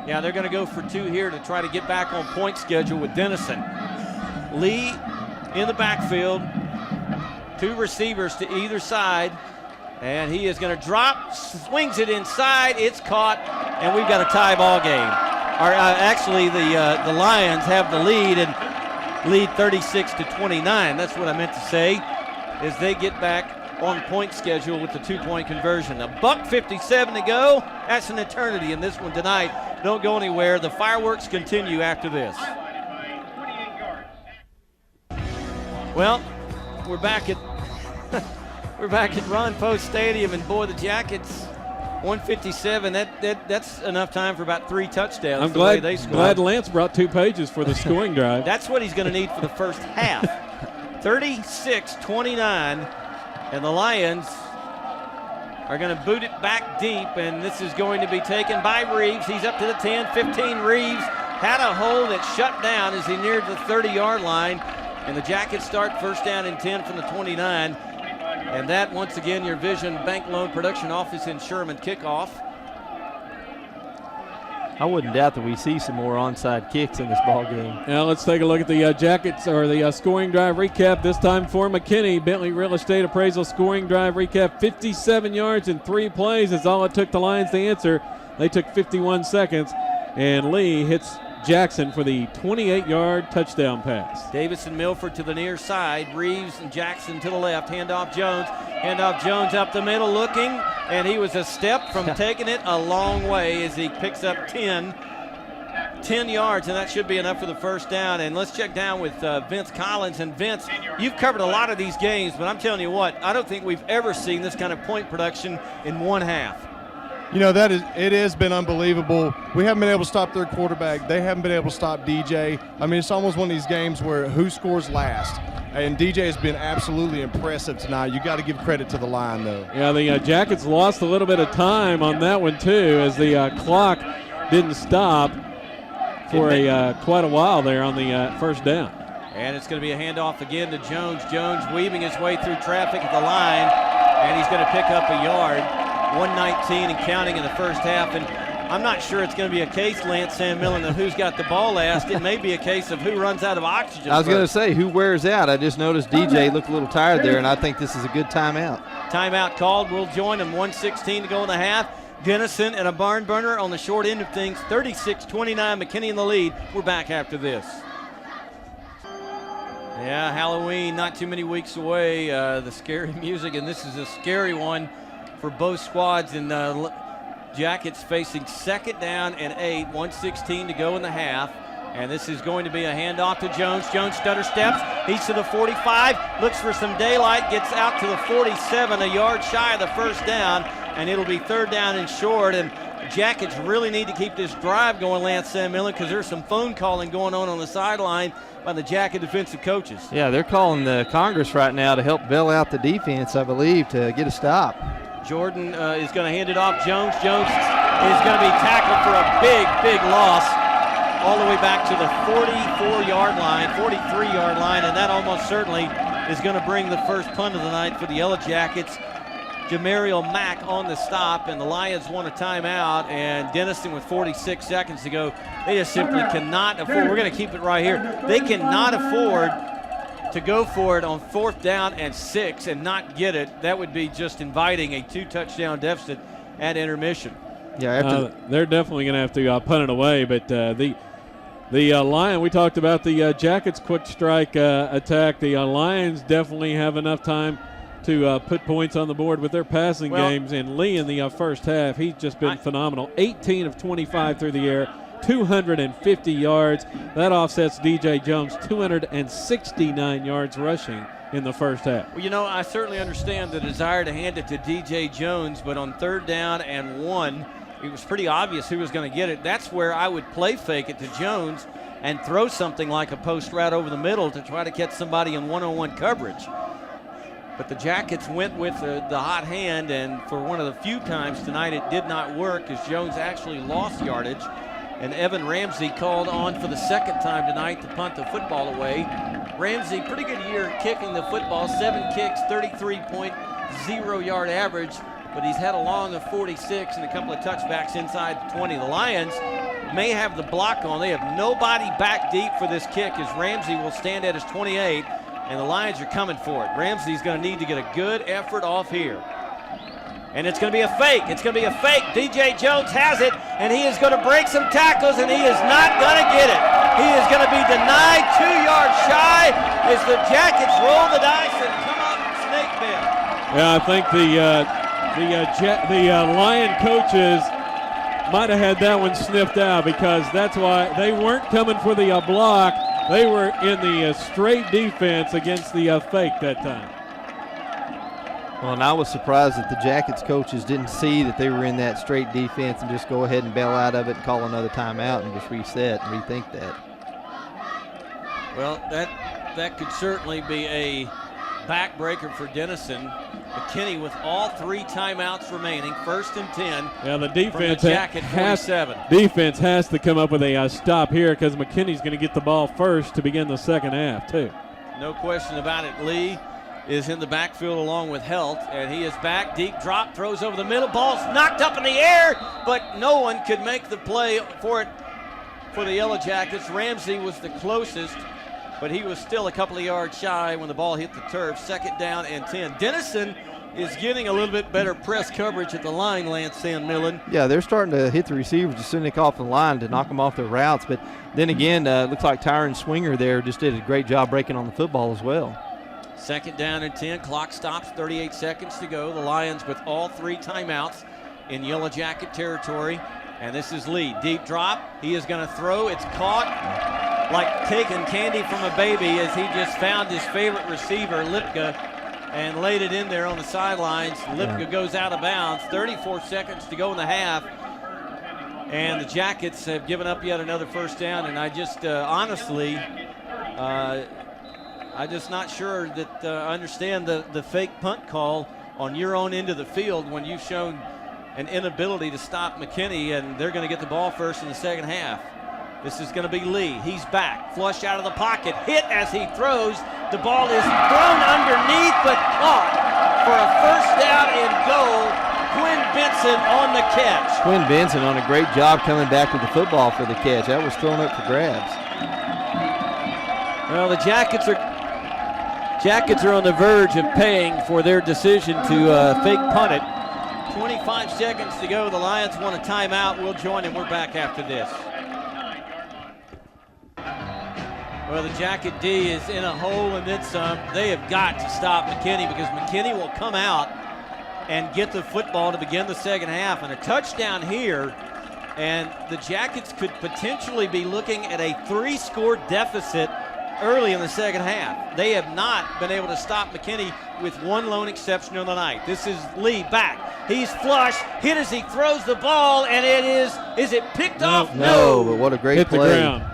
Yeah, they're going to go for 2 here to try to get back on point schedule with Denison. Lee in the backfield, 2 receivers to either side, and he is going to drop, swings it inside, it's caught, and we've got a tie ball game. Actually, the Lions have the lead and lead 36-29. That's what I meant to say, as they get back on point schedule with the 2-point conversion. $1:57 to go. That's an eternity in this one tonight. Don't go anywhere. The fireworks continue after this. Well, we're back at Ron Post Stadium, and boy, the Jackets 157. That's enough time for about 3 touchdowns. I'm glad Lance brought 2 pages for the scoring drive. That's what he's going to need for the first half. 36-29. And the Lions are going to boot it back deep, and this is going to be taken by Reeves. He's up to the 10, 15. Reeves had a hole that shut down as he neared the 30-yard line, and the Jackets start 1st down and 10 from the 29. And that, once again, your Vision Bank Loan Production Office in Sherman kickoff. I wouldn't doubt that we see some more onside kicks in this ball game. Now let's take a look at the Jackets, or the scoring drive recap, this time for McKinney. Bentley Real Estate Appraisal scoring drive recap. 57 yards in 3 plays is all it took the Lions to answer. They took 51 seconds, and Lee hits Jackson for the 28-yard touchdown pass. Davis and Milford to the near side. Reeves and Jackson to the left. Handoff Jones. Handoff Jones up the middle looking, and he was a step from taking it a long way as he picks up 10 yards, and that should be enough for the 1st down. And let's check down with Vince Collins. And Vince, you've covered a lot of these games, but I'm telling you what, I don't think we've ever seen this kind of point production in one half. You know, it has been unbelievable. We haven't been able to stop their quarterback. They haven't been able to stop DJ. I mean, it's almost one of these games where who scores last. And DJ has been absolutely impressive tonight. You got to give credit to the line, though. Yeah, the Jackets lost a little bit of time on that one, too, as the clock didn't stop for quite a while there on the 1st down. And it's going to be a handoff again to Jones. Jones weaving his way through traffic at the line, and he's going to pick up a yard. 119 and counting in the 1st half. And I'm not sure it's going to be a case, Lance Sam Millen, of who's got the ball last. It may be a case of who runs out of oxygen. I was going to say, who wears out? I just noticed DJ looked a little tired there, and I think this is a good timeout. Timeout called. We'll join him. 1:16 to go in the half. Denison and a barn burner on the short end of things. 36-29, McKinney in the lead. We're back after this. Yeah, Halloween, not too many weeks away. The scary music, and this is a scary one for both squads. And Jackets facing 2nd down and 8, 1:16 to go in the half. And this is going to be a handoff to Jones. Jones stutter steps. He's to the 45, looks for some daylight, gets out to the 47, a yard shy of the 1st down, and it'll be 3rd down and short. And Jackets really need to keep this drive going, Lance Sam Millen, because there's some phone calling going on the sideline by the Jacket defensive coaches. Yeah, they're calling the Congress right now to help bail out the defense, I believe, to get a stop. Jordan is going to hand it off. Jones is going to be tackled for a big loss all the way back to the 44-yard line, 43-yard line, and that almost certainly is going to bring the first punt of the night for the Yellow Jackets. Jamariel Mack on the stop, and the Lions want a timeout, and Denison with 46 seconds to go. They just simply cannot afford. We're going to keep it right here. They cannot afford to go for it on 4th down and 6 and not get it. That would be just inviting a 2-touchdown deficit at intermission. Yeah, they're definitely going to have to punt it away, but the The we talked about the Jackets quick strike attack. The Lions definitely have enough time to put points on the board with their passing games. And Lee in the first half, he's just been phenomenal. 18 of 25 through the air, 250 yards. That offsets DJ Jones' 269 yards rushing in the first half. Well, I certainly understand the desire to hand it to DJ Jones, but on 3rd down and 1, it was pretty obvious who was going to get it. That's where I would play fake it to Jones and throw something like a post route over the middle to try to catch somebody in one-on-one coverage. But the Jackets went with the hot hand, and for one of the few times tonight it did not work as Jones actually lost yardage. And Evan Ramsey called on for the 2nd time tonight to punt the football away. Ramsey, pretty good year kicking the football, 7 kicks, 33.0 yard average. But he's had a long of 46 and a couple of touchbacks inside the 20. The Lions may have the block on. They have nobody back deep for this kick as Ramsey will stand at his 28, and the Lions are coming for it. Ramsey's going to need to get a good effort off here. And it's going to be a fake. It's going to be a fake. DJ Jones has it, and he is going to break some tackles, and he is not going to get it. He is going to be denied 2 yards shy as the Jackets roll the dice and come up snake bit. Yeah, I think the Lion coaches might have had that one sniffed out, because that's why they weren't coming for the block. They were in the straight defense against the fake that time. Well, and I was surprised that the Jackets coaches didn't see that they were in that straight defense and just go ahead and bail out of it and call another timeout and just reset and rethink that. Well, that could certainly be a backbreaker for Denison. McKinney with all 3 timeouts remaining, 1st and 10. Yeah, the defense from the Jacket 47. Defense has to come up with a stop here, because McKinney's going to get the ball first to begin the 2nd half too. No question about it. Lee is in the backfield along with Helt, and he is back. Deep drop, throws over the middle. Ball's knocked up in the air, but no one could make the play for it for the Yellow Jackets. Ramsey was the closest, but he was still a couple of yards shy when the ball hit the turf. 2nd down and 10. Denison is getting a little bit better press coverage at the line, Lance Sandmillan. Yeah, they're starting to hit the receivers as soon as they come off the line to knock them off their routes. But then again, looks like Tyron Swinger there just did a great job breaking on the football as well. 2nd down and 10. Clock stops, 38 seconds to go. The Lions with all 3 timeouts in Yellow Jacket territory. And this is Lee. Deep drop. He is going to throw. It's caught like taking candy from a baby as he just found his favorite receiver, Lipka, and laid it in there on the sidelines. Lipka goes out of bounds. 34 seconds to go in the half. And the Jackets have given up yet another 1st down. And I just honestly, I'm just not sure that I understand the fake punt call on your own end of the field when you've shown an inability to stop McKinney, and they're going to get the ball first in the 2nd half. This is going to be Lee. He's back. Flush out of the pocket. Hit as he throws. The ball is thrown underneath, but caught for a 1st down and goal. Quinn Benson on the catch. Quinn Benson on a great job coming back with the football for the catch. That was thrown up for grabs. Well, the Jackets are on the verge of paying for their decision to fake punt it. 25 seconds to go. The Lions want a timeout. We'll join them. We're back after this. Well, the Jacket D is in a hole and then some. They have got to stop McKinney, because McKinney will come out and get the football to begin the 2nd half. And a touchdown here, and the Jackets could potentially be looking at a 3-score deficit early in the 2nd half. They have not been able to stop McKinney with one lone exception on the night. This is Lee back. He's flush, hit as he throws the ball, and it is it picked off? No, but what a great hit play. The ground.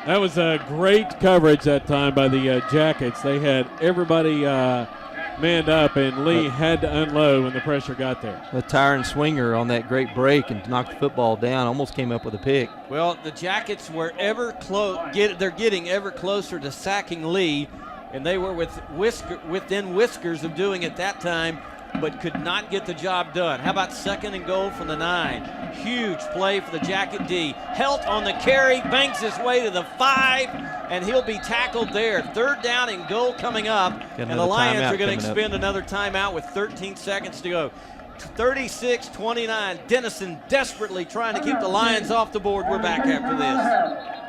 That was a great coverage that time by the Jackets. They had everybody manned up, and Lee had to unload when the pressure got there. The Tyron Swinger on that great break and knocked the football down, almost came up with a pick. Well, the Jackets were they're getting ever closer to sacking Lee, and they were within whiskers of doing it that time, but could not get the job done. How about 2nd and goal from the 9? Huge play for the Jacket D. Helt on the carry, bangs his way to the 5, and he'll be tackled there. 3rd down and goal coming up, and the Lions are going to expend another timeout with 13 seconds to go. 36-29. Denison desperately trying to keep the Lions off the board. We're back after this.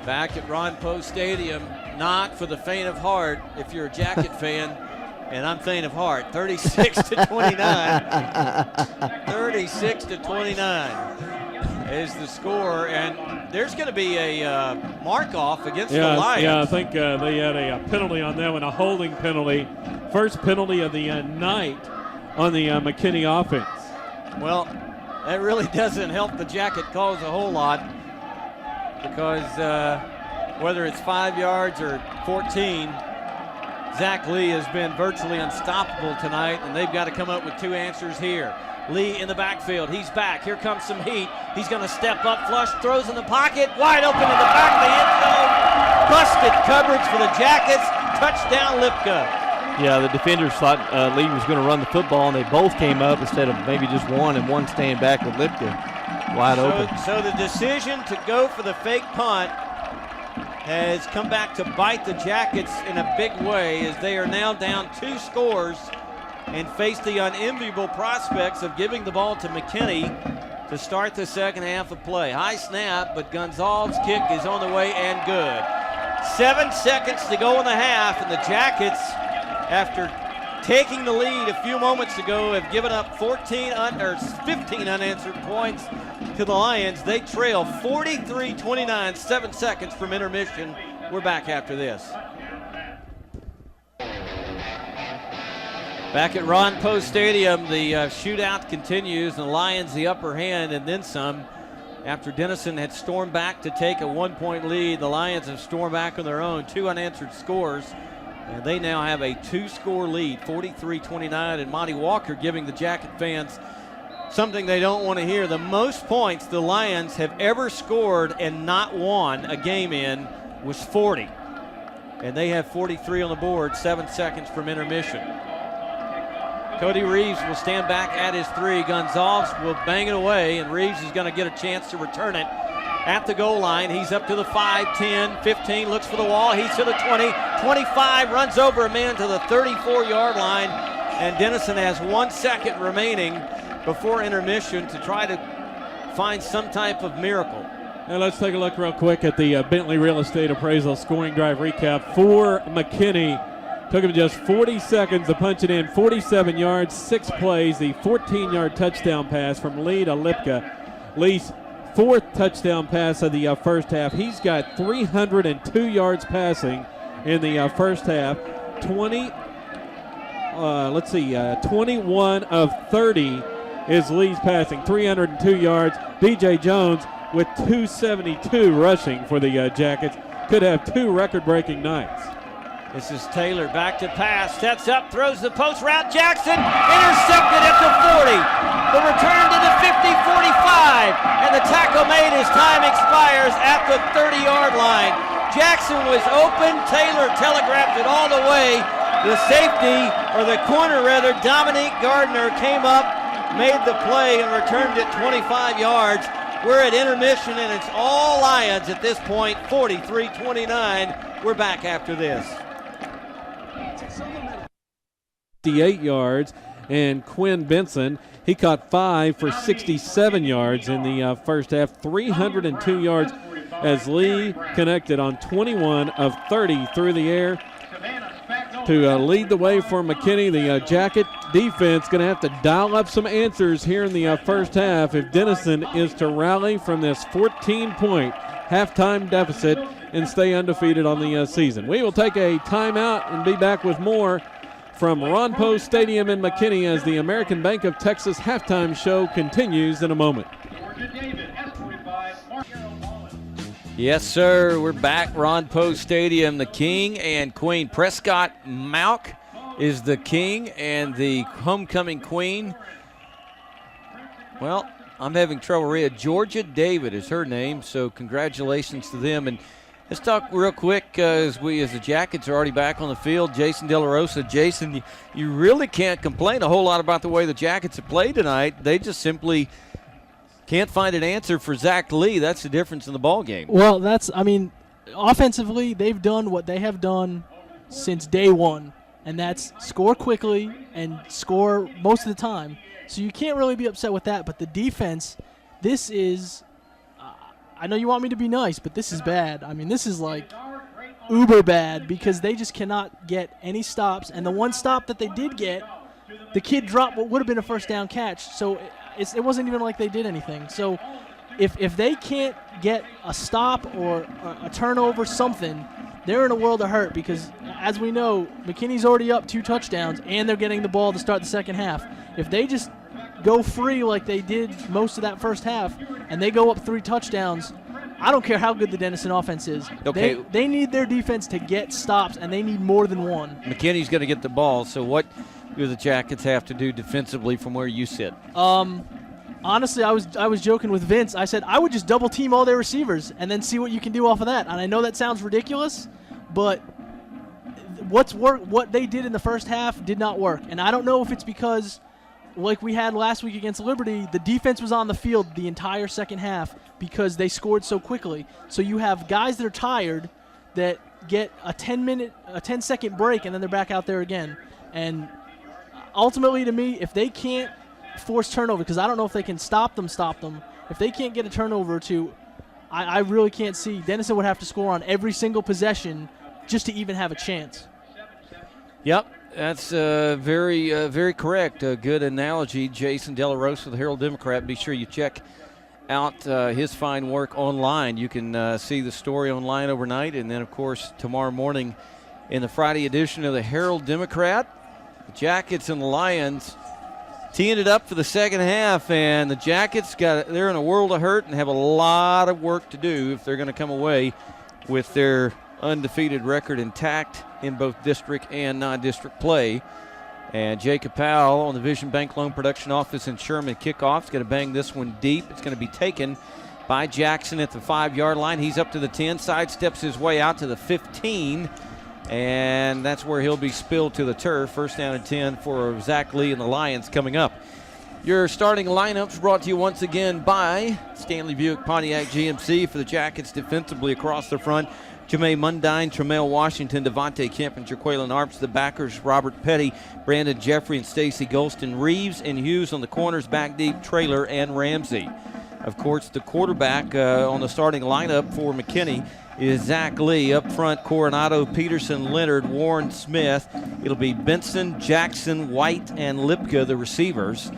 back at Ron Poe Stadium, not for the faint of heart if you're a Jacket fan, and I'm faint of heart. 36-29. 36-29 is the score, and there's going to be a mark-off against the Lions. Yeah, I think they had a penalty on that one, a holding penalty. First penalty of the night on the McKinney offense. Well, that really doesn't help the Jacket cause a whole lot, because whether it's 5 yards or 14, Zach Lee has been virtually unstoppable tonight, and they've got to come up with 2 answers here. Lee in the backfield. He's back. Here comes some heat. He's going to step up, flush, throws in the pocket, wide open in the back of the end zone. Busted coverage for the Jackets. Touchdown, Lipka. Yeah, the defenders thought Lee was going to run the football, and they both came up instead of maybe just one, and one staying back with Lipka wide open. So the decision to go for the fake punt has come back to bite the Jackets in a big way, as they are now down 2 scores and face the unenviable prospects of giving the ball to McKinney to start the second half of play. High snap, but Gonzalez's kick is on the way and good. 7 seconds to go in the half, and the Jackets, after taking the lead a few moments ago, have given up 15 unanswered points to the Lions. They trail 43-29, 7 seconds from intermission. We're back after this. Back at Ron Poe Stadium, the shootout continues, and the Lions the upper hand and then some. After Denison had stormed back to take a 1-point lead, the Lions have stormed back on their own, 2 unanswered scores, and they now have a 2-score lead, 43-29, and Monty Walker giving the Jacket fans something they don't want to hear. The most points the Lions have ever scored and not won a game in was 40, and they have 43 on the board, 7 seconds from intermission. Cody Reeves will stand back at his 3. Gonzalez will bang it away, and Reeves is going to get a chance to return it at the goal line. He's up to the 5, 10, 15, looks for the wall. He's to the 20, 25, runs over a man to the 34-yard line, and Denison has 1 second remaining before intermission to try to find some type of miracle. Now let's take a look real quick at the Bentley Real Estate Appraisal scoring drive recap for McKinney. Took him just 40 seconds to punch it in, 47 yards, 6 plays, the 14-yard touchdown pass from Lee to Lipka. Lee's 4th touchdown pass of the first half. He's got 302 yards passing in the first half. 21 of 30 is Lee's passing, 302 yards. B.J. Jones with 272 rushing for the Jackets. Could have 2 record-breaking nights. This is Taylor back to pass, sets up, throws the post route. Jackson intercepted at the 40. The return to the 50, 45, and the tackle made as time expires at the 30-yard line. Jackson was open. Taylor telegraphed it all the way. The safety, or the corner rather, Dominique Gardner came up, made the play, and returned it 25 yards. We're at intermission, and it's all Lions at this point, 43-29. We're back after this. 58 yards, and Quinn Benson, he caught 5 for 67 yards in the first half, 302 yards as Lee connected on 21 of 30 through the air to lead the way for McKinney. The Jacket defense going to have to dial up some answers here in the first half if Denison is to rally from this 14-point halftime deficit and stay undefeated on the season. We will take a timeout and be back with more from Ron Poe Stadium in McKinney as the American Bank of Texas halftime show continues in a moment. Yes, sir. We're back. Ron Poe Stadium, the king and queen. Prescott Mauk is the king and the homecoming queen. Well, I'm having trouble reading. Georgia David is her name, so congratulations to them. And let's talk real quick as the Jackets are already back on the field. Jason De La Rosa. Jason, you really can't complain a whole lot about the way the Jackets have played tonight. They just simply can't find an answer for Zach Lee. That's the difference in the ball game. Well, offensively, they've done what they have done since day one, and that's score quickly and score most of the time. So you can't really be upset with that. But the defense, this is I know you want me to be nice, but this is bad. I mean, this is like uber bad because they just cannot get any stops. And the one stop that they did get, the kid dropped what would have been a first down catch. So it wasn't even like they did anything. So if they can't get a stop or a turnover, something, they're in a world of hurt because, as we know, McKinney's already up 2 touchdowns, and they're getting the ball to start the second half. If they just go free like they did most of that first half, and they go up 3 touchdowns, I don't care how good the Denison offense is. Okay. They need their defense to get stops, and they need more than one. McKinney's going to get the ball, so what do the Jackets have to do defensively from where you sit? Honestly, I was joking with Vince. I said I would just double team all their receivers and then see what you can do off of that. And I know that sounds ridiculous, but what they did in the first half did not work. And I don't know if it's because, like we had last week against Liberty, the defense was on the field the entire second half because they scored so quickly. So you have guys that are tired that get a 10-second break, and then they're back out there again. And ultimately, to me, if they can't force turnover, because I don't know if they can stop them. If they can't get a turnover or two, I really can't see. Denison would have to score on every single possession just to even have a chance. Yep, that's very correct. A good analogy. Jason De La Rosa with the Herald Democrat. Be sure you check out his fine work online. You can see the story online overnight, and then, of course, tomorrow morning in the Friday edition of the Herald Democrat, the Jackets and the Lions teeing it up for the second half, and the Jackets they're in a world of hurt and have a lot of work to do if they're going to come away with their undefeated record intact in both district and non-district play. And Jacob Powell on the Vision Bank Loan Production Office in Sherman kickoff is going to bang this one deep. It's going to be taken by Jackson at the 5-yard line. He's up to the 10, sidesteps his way out to the 15, and that's where he'll be spilled to the turf. First down and 10 for Zach Lee and the Lions coming up. Your starting lineups brought to you once again by Stanley Buick Pontiac GMC. For the Jackets defensively across the front, Jamae Mundine, Tremel Washington, Devontae Kemp, and Jaqueline Arps. The backers, Robert Petty, Brandon Jeffrey, and Stacy Golston. Reeves and Hughes on the corners, back deep, Traylor and Ramsey. Of course, the quarterback on the starting lineup for McKinney is Zach Lee. Up front, Coronado, Peterson, Leonard, Warren, Smith. It'll be Benson, Jackson, White, and Lipka, the receivers.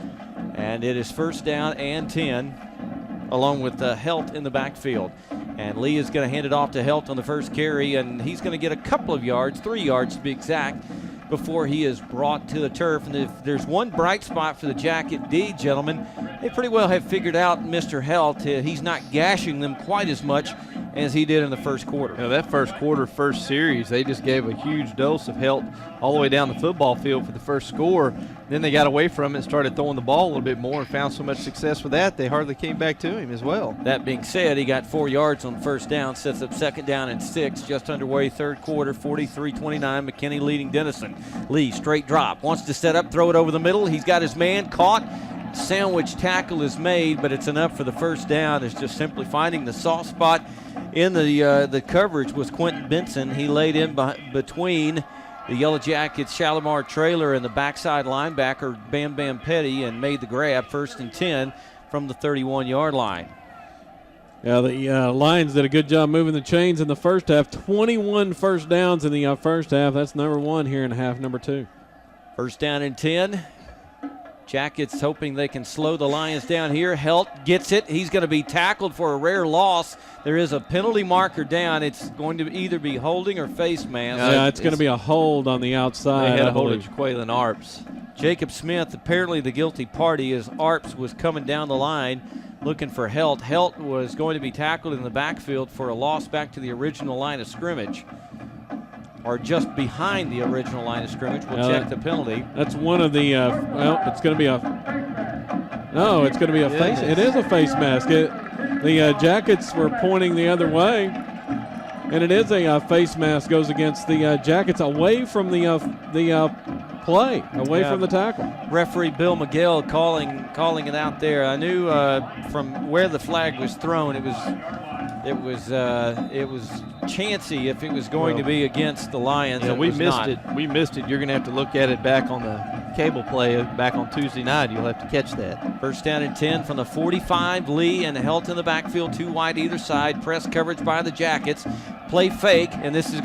And it is first down and 10, along with Helt in the backfield. And Lee is going to hand it off to Helt on the first carry, and he's going to get a couple of yards, 3 yards to be exact, before he is brought to the turf. And if there's one bright spot for the Jacket D, gentlemen, they pretty well have figured out Mr. Helt. He's not gashing them quite as much as he did in the first quarter. You know, that first quarter, first series, they just gave a huge dose of Helt all the way down the football field for the first score. Then they got away from it and started throwing the ball a little bit more and found so much success with that, they hardly came back to him as well. That being said, he got 4 yards on first down, sets up second down and 6, just underway third quarter, 43-29, McKinney leading Denison. Lee, straight drop, wants to set up, throw it over the middle. He's got his man caught. Sandwich tackle is made, but it's enough for the first down. It's just simply finding the soft spot in the coverage was Quentin Benson. He laid in between the Yellow Jackets' Shalimar Traylor and the backside linebacker Bam Bam Petty and made the grab, first and 10 from the 31-yard line. Yeah, the Lions did a good job moving the chains in the first half. 21 first downs in the first half. That's number 1 here in half number 2. First down and 10. Jackets hoping they can slow the Lions down here. Helt gets it. He's going to be tackled for a rare loss. There is a penalty marker down. It's going to either be holding or face mask. Yeah, it's going to be a hold on the outside. They had a hold of Jaqueline Arps. Jacob Smith, apparently the guilty party, as Arps was coming down the line looking for Helt. Helt was going to be tackled in the backfield for a loss back to the original line of scrimmage, or just behind the original line of scrimmage. We'll check the penalty. That's one of the, it's going to be it's going to be a face. It is a face mask. The Jackets were pointing the other way, and it is a face mask. Goes against the Jackets away from the play, away from the tackle. Referee Bill Miguel calling it out there. I knew from where the flag was thrown, it was chancy if it was going to be against the Lions. Yeah, we missed it. We missed it. You're going to have to look at it back on the cable play back on Tuesday night. You'll have to catch that. First down and 10 from the 45. Lee and Helt in the backfield, 2 wide either side. Press coverage by the Jackets. Play fake, and this is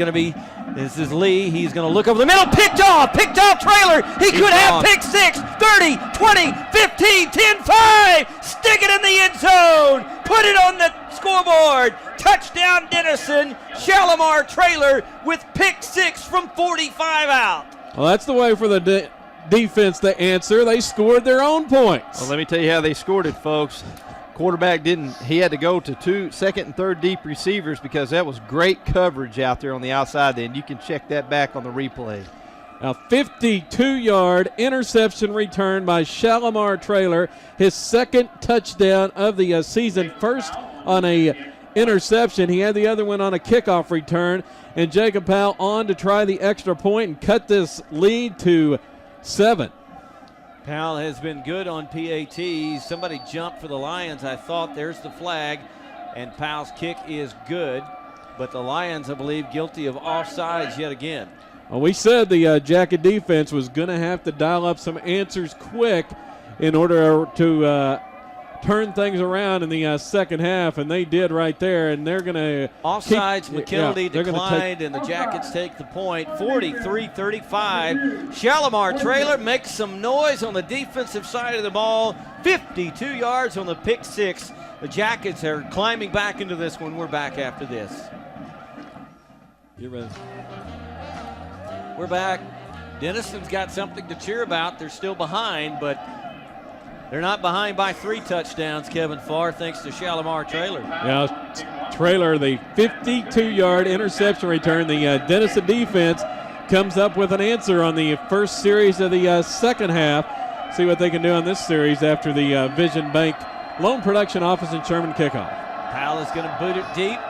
Lee. He's going to look over the middle. Picked off Trailer. He could have pick 6, 30, 20, 15, 10, 5. Stick it in the end zone. Put it on the scoreboard. Touchdown Denison. Shalimar Trailer with pick 6 from 45 out. Well, that's the way for the defense to answer. They scored their own points. Well, let me tell you how they scored it, folks. Quarterback he had to go to 2 second and third deep receivers because that was great coverage out there on the outside then. You can check that back on the replay. A 52-yard interception return by Shalimar Trailer, his second touchdown of the season, first on a interception. He had the other one on a kickoff return, and Jacob Powell on to try the extra point and cut this lead to 7. Powell has been good on PATs. Somebody jumped for the Lions, I thought. There's the flag, and Powell's kick is good. But the Lions, I believe, guilty of offsides yet again. Well, we said the Jacket defense was going to have to dial up some answers quick in order to turn things around in the second half, and they did right there, and they're going to offsides. McKinney declined, and the Jackets take the point. 43-35. Shalimar Trailer makes some noise on the defensive side of the ball. 52 yards on the pick 6. The Jackets are climbing back into this one. We're back after this. You're ready. We're back. Denison's got something to cheer about. They're still behind, but they're not behind by 3 touchdowns, Kevin Farr, thanks to Shalimar Trailer. Yeah, Trailer, the 52-yard interception return. The Denison defense comes up with an answer on the first series of the second half. See what they can do on this series after the Vision Bank Loan Production Office in Sherman kickoff. Powell is going to boot it deep.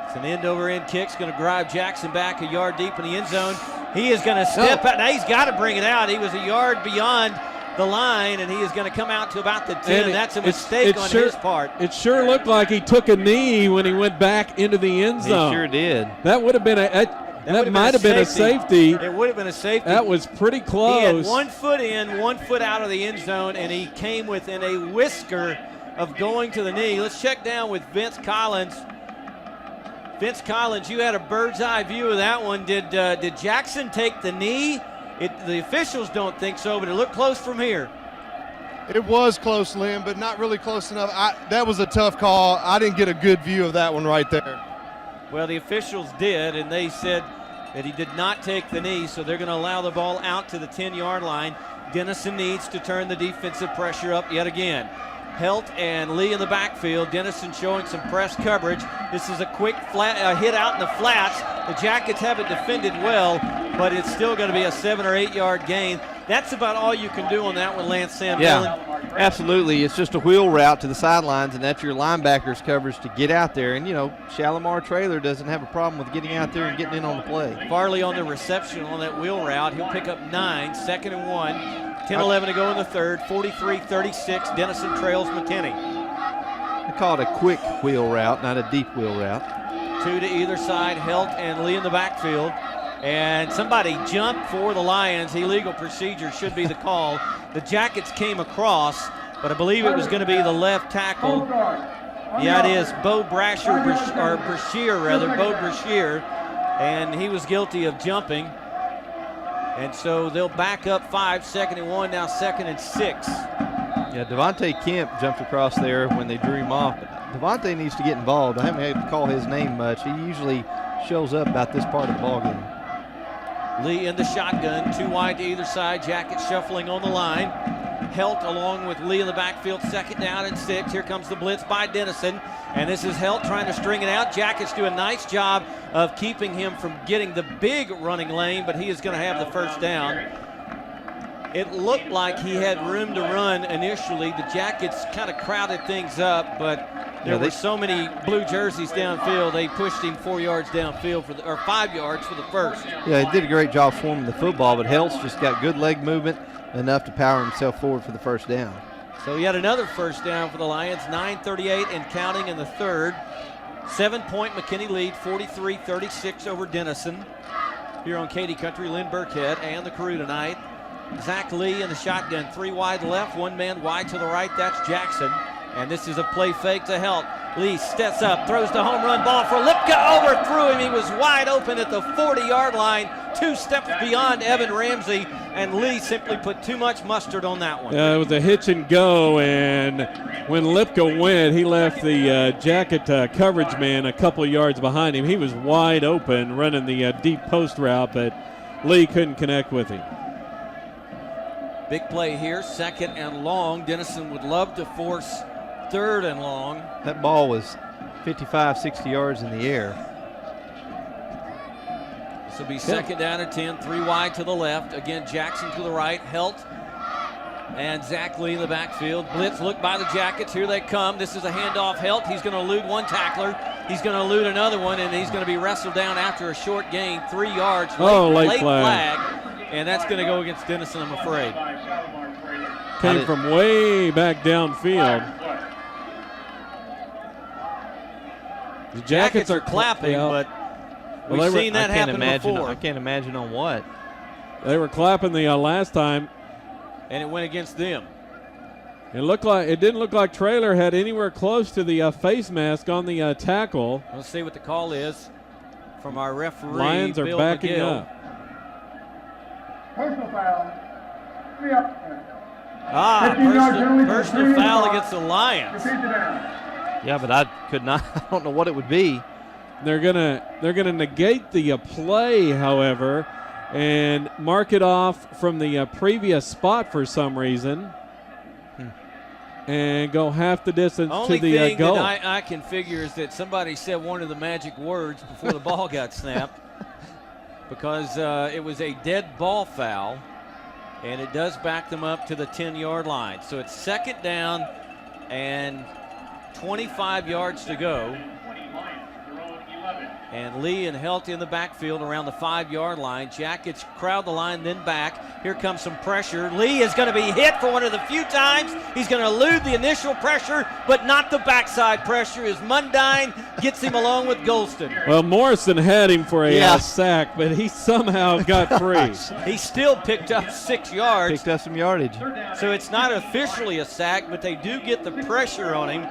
It's an end-over-end kick. It's going to drive Jackson back a yard deep in the end zone. He is going to step out. Now he's got to bring it out. He was a yard beyond the line, and he is going to come out to about the 10. That's a mistake on his part. It sure looked like he took a knee when he went back into the end zone. He sure did. That would have been that might have been a safety. It would have been a safety. That was pretty close. He had 1 foot in, 1 foot out of the end zone, and he came within a whisker of going to the knee. Let's check down with Vince Collins. Vince Collins, you had a bird's eye view of that one. Did Jackson take the knee? The officials don't think so, but it looked close from here. It was close, Lynn, but not really close enough. That was a tough call. I didn't get a good view of that one right there. Well, the officials did, and they said that he did not take the knee, so they're going to allow the ball out to the 10-yard line. Denison needs to turn the defensive pressure up yet again. Helt and Lee in the backfield. Denison showing some press coverage. This is a quick hit out in the flats. The Jackets haven't defended well, but it's still going to be a 7 or 8 yard gain. That's about all you can do on that one, Lance Sam. Yeah, absolutely. It's just a wheel route to the sidelines, and that's your linebackers coverage to get out there. And, Shalimar Trailer doesn't have a problem with getting out there and getting in on the play. Farley on the reception on that wheel route. He'll pick up 9, 2nd and 1. 10-11 to go in the third. 43-36. Denison trails McKinney. I call it a quick wheel route, not a deep wheel route. 2 to either side. Helt and Lee in the backfield. And somebody jumped for the Lions. Illegal procedure should be the call. The Jackets came across, but I believe it was going to be the left tackle. Yeah, it is Bo Brashear, Bo Brashear, and he was guilty of jumping. And so they'll back up 5, 2nd and 1, now 2nd and 6. Yeah, Devontae Kemp jumped across there when they drew him off. But Devontae needs to get involved. I haven't had to call his name much. He usually shows up about this part of the ballgame. Lee in the shotgun, 2 wide to either side. Jackets shuffling on the line. Helt along with Lee in the backfield, 2nd down and 6. Here comes the blitz by Denison. And this is Helt trying to string it out. Jackets do a nice job of keeping him from getting the big running lane, but he is going to have the first down. It looked like he had room to run initially. The Jackets kind of crowded things up, but there were so many blue jerseys downfield, they pushed him 4 yards downfield or 5 yards for the first. Yeah, he did a great job swarming the football, but Helt's just got good leg movement, enough to power himself forward for the first down. So yet another first down for the Lions, 9:38 and counting in the third. 7-point McKinney lead, 43-36 over Denison. Here on Katy Country, Lynn Burkhead and the crew tonight. Zach Lee in the shotgun, 3 wide left, 1 man wide to the right. That's Jackson. And this is a play fake to Helt. Lee steps up, throws the home run ball for Lipka, overthrew him. He was wide open at the 40-yard line, 2 steps beyond Evan Ramsey, and Lee simply put too much mustard on that one. It was a hitch and go, and when Lipka went, he left the Jacket coverage man a couple yards behind him. He was wide open running the deep post route, but Lee couldn't connect with him. Big play here, 2nd and long. Denison would love to force 3rd and long. That ball was 55, 60 yards in the air. This will be 2nd down and 10, 3 wide to the left. Again, Jackson to the right, Helt and Zach Lee in the backfield. Blitz look by the Jackets. Here they come. This is a handoff. Helt, he's going to elude 1 tackler. He's going to elude another one, and he's going to be wrestled down after a short gain, 3 yards. Late flag. And that's going to go against Denison, I'm afraid. Came from way back downfield. The Jackets are clapping, but we've seen that happen before. I can't imagine on what. They were clapping the last time, and it went against them. It didn't look like Traylor had anywhere close to the face mask on the tackle. Let's see what the call is from our referee. Lions are Bill backing McGill. up. Personal foul. 3 up. Personal foul against the Lions. Yeah, but I could not. I don't know what it would be. They're gonna negate the play, however, and mark it off from the previous spot for some reason, and go half the distance Only to the thing goal. that I can figure is that somebody said one of the magic words before the ball got snapped, because it was a dead ball foul, and it does back them up to the 10-yard line. So it's 2nd down and 25 yards to go. And Lee and Helt in the backfield around the 5-yard line. Jackets crowd the line, then back. Here comes some pressure. Lee is going to be hit for one of the few times. He's going to elude the initial pressure, but not the backside pressure as Mundine gets him along with Golston. Well, Morrison had him for a sack, but he somehow got free. He still picked up 6 yards. Picked up some yardage. So it's not officially a sack, but they do get the pressure on him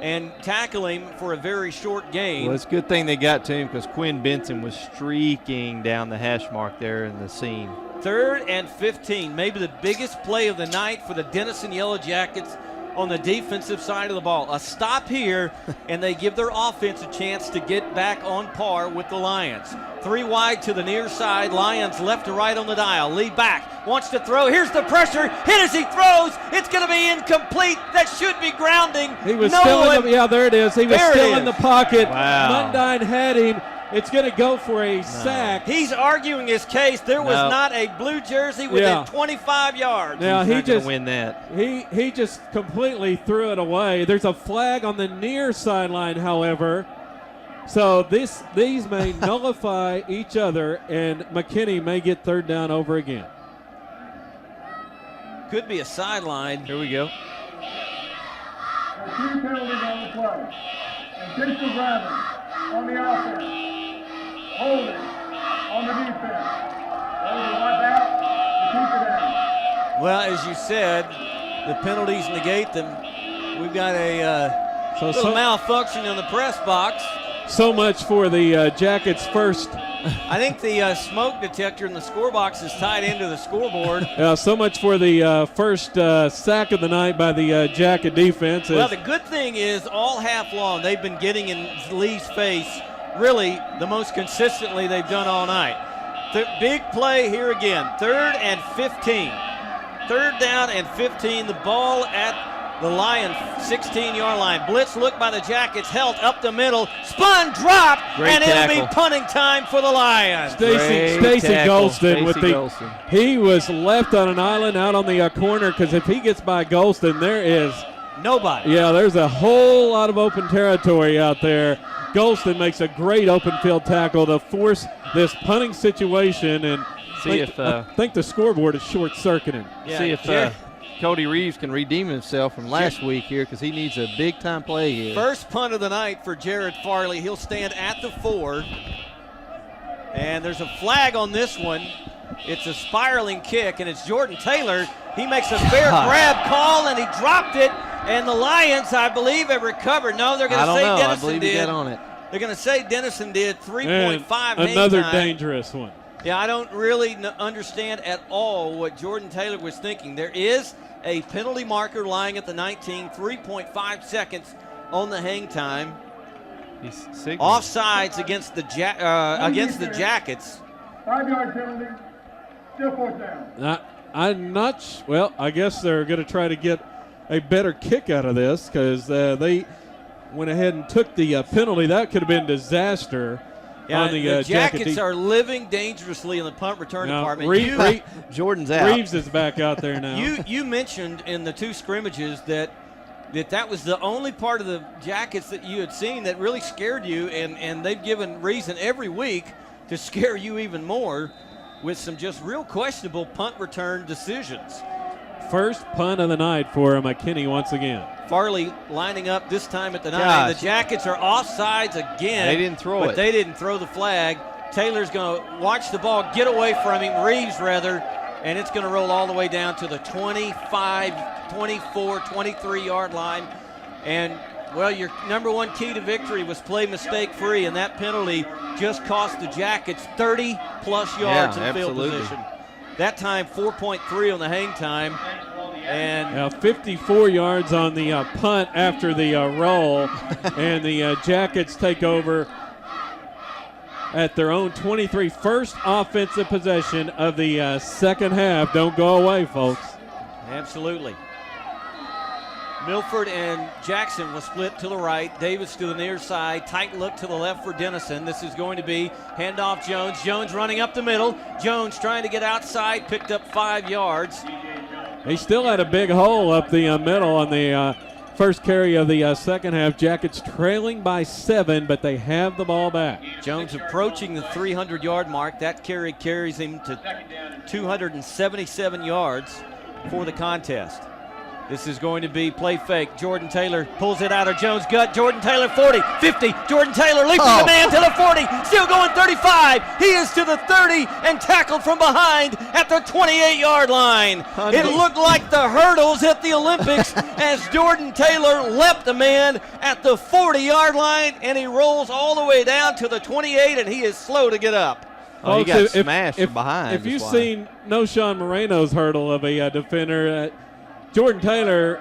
and tackle him for a very short gain. Well, it's a good thing they got to him because Quinn Benson was streaking down the hash mark there in the seam. 3rd and 15, maybe the biggest play of the night for the Denison Yellow Jackets on the defensive side of the ball. A stop here, and they give their offense a chance to get back on par with the Lions. 3 wide to the near side. Lions left to right on the dial. Lee back, wants to throw. Here's the pressure. Hit as he throws. It's going to be incomplete. That should be grounding. He was still there it is. He was still in the pocket. Wow. Mundine had him. It's going to go for a sack. He's arguing his case. There was not a blue jersey within 25 yards. Now He's not going to win that. He just completely threw it away. There's a flag on the near sideline, however. So these may nullify each other, and McKinney may get 3rd down over again. Could be a sideline. Here we go. 2 penalties on the play. Intentional driving on the offense. Holding on the defense. Holding wipe out to keep it down. Well, as you said, the penalties negate them. We've got a little malfunction in the press box. So much for the Jackets' first. I think the smoke detector in the score box is tied into the scoreboard. So much for the first sack of the night by the Jacket defense. Well, the good thing is all half long they've been getting in Lee's face really the most consistently they've done all night. Big play here again, 3rd and 15. 3rd down and 15, the ball at the Lions 16-yard line. Blitz look by the Jackets, Helt up the middle, spun, dropped, and it'll be punting time for the Lions. Stacy Golston he was left on an island out on the corner, because if he gets by Golston, there is nobody. Yeah, there's a whole lot of open territory out there. Golston makes a great open field tackle to force this punting situation, and I think the scoreboard is short-circuiting. Yeah, see if Cody Reeves can redeem himself from last week here, because he needs a big-time play here. First punt of the night for Jared Farley. He'll stand at the 4. And there's a flag on this one. It's a spiraling kick, and it's Jordan Taylor. He makes a fair grab call, and he dropped it. And the Lions, I believe, have recovered. No, they're going to say Denison I believe did. he got on it. They're going to say Denison did. 3.5 hang another time. dangerous one. Yeah, I don't really understand at all what Jordan Taylor was thinking. There is a penalty marker lying at the 19, 3.5 seconds on the hang time. He's signaling. Offsides against the Jackets. 5-yard penalty. Still fourth down. I'm not. Well, I guess they're going to try to get a better kick out of this because they went ahead and took the penalty. That could have been disaster. Yeah, on the Jackets are living dangerously in the punt return department. Jordan's out. Reeves is back out there now. You mentioned in the two scrimmages that was the only part of the Jackets that you had seen that really scared you, and they've given reason every week to scare you even more with some just real questionable punt return decisions. First punt of the night for McKinney once again. Farley lining up this time at the 9. Gosh. The Jackets are offsides again. They didn't throw it. But they didn't throw the flag. Taylor's going to watch the ball get away from him, Reeves rather, and it's going to roll all the way down to the 25, 24, 23-yard line. And, well, your number one key to victory was play mistake-free, and that penalty just cost the Jackets 30-plus yards in field position. That time, 4.3 on the hang time. And now 54 yards on the punt after the roll, and the Jackets take over at their own 23, first offensive possession of the second half. Don't go away, folks. Absolutely. Milford and Jackson will split to the right. Davis to the near side. Tight look to the left for Denison. This is going to be handoff Jones. Jones running up the middle. Jones trying to get outside. Picked up 5 yards. He still had a big hole up the middle on the first carry of the second half. Jackets trailing by 7, but they have the ball back. Jones approaching the 300-yard mark. That carry carries him to 277 yards for the contest. This is going to be play fake. Jordan Taylor pulls it out of Jones' gut. Jordan Taylor 40, 50. Jordan Taylor leaping the man to the 40. Still going 35. He is to the 30 and tackled from behind at the 28-yard line. It looked like the hurdles at the Olympics as Jordan Taylor leapt the man at the 40-yard line, and he rolls all the way down to the 28, and he is slow to get up. Oh, he got smashed from behind. If you've seen Noshawn Moreno's hurdle of a defender, Jordan Taylor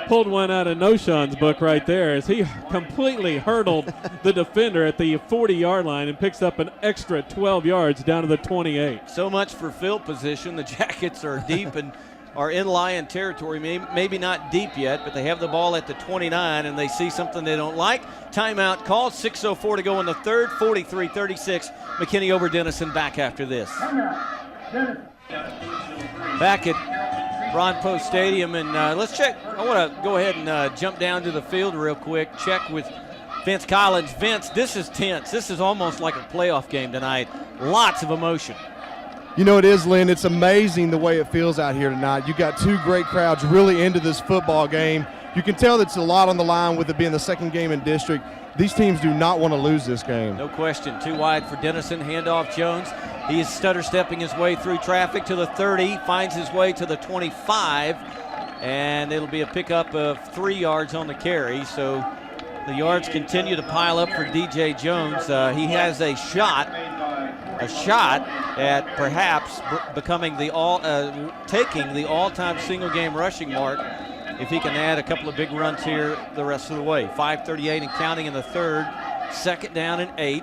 pulled one out of Noshawn's book right there as he completely hurdled the defender at the 40-yard line and picks up an extra 12 yards down to the 28. So much for field position. The Jackets are deep and are in Lion territory. Maybe not deep yet, but they have the ball at the 29, and they see something they don't like. Timeout called. 6:04 to go in the third. 43-36. McKinney over Denison. Back after this. Back at Ron Post Stadium, and let's check. I want to go ahead and jump down to the field real quick. Check with Vince Collins. Vince, this is tense. This is almost like a playoff game tonight. Lots of emotion. You know it is, Lynn. It's amazing the way it feels out here tonight. You got two great crowds really into this football game. You can tell that it's a lot on the line with it being the second game in district. These teams do not want to lose this game. No question. Too wide for Denison. Handoff Jones. He is stutter-stepping his way through traffic to the 30, finds his way to the 25, and it'll be a pickup of 3 yards on the carry. So the yards continue to pile up for DJ Jones. He has a shot at perhaps becoming taking the all-time single-game rushing mark if he can add a couple of big runs here the rest of the way. 5:38 and counting in the third. Second down and 8.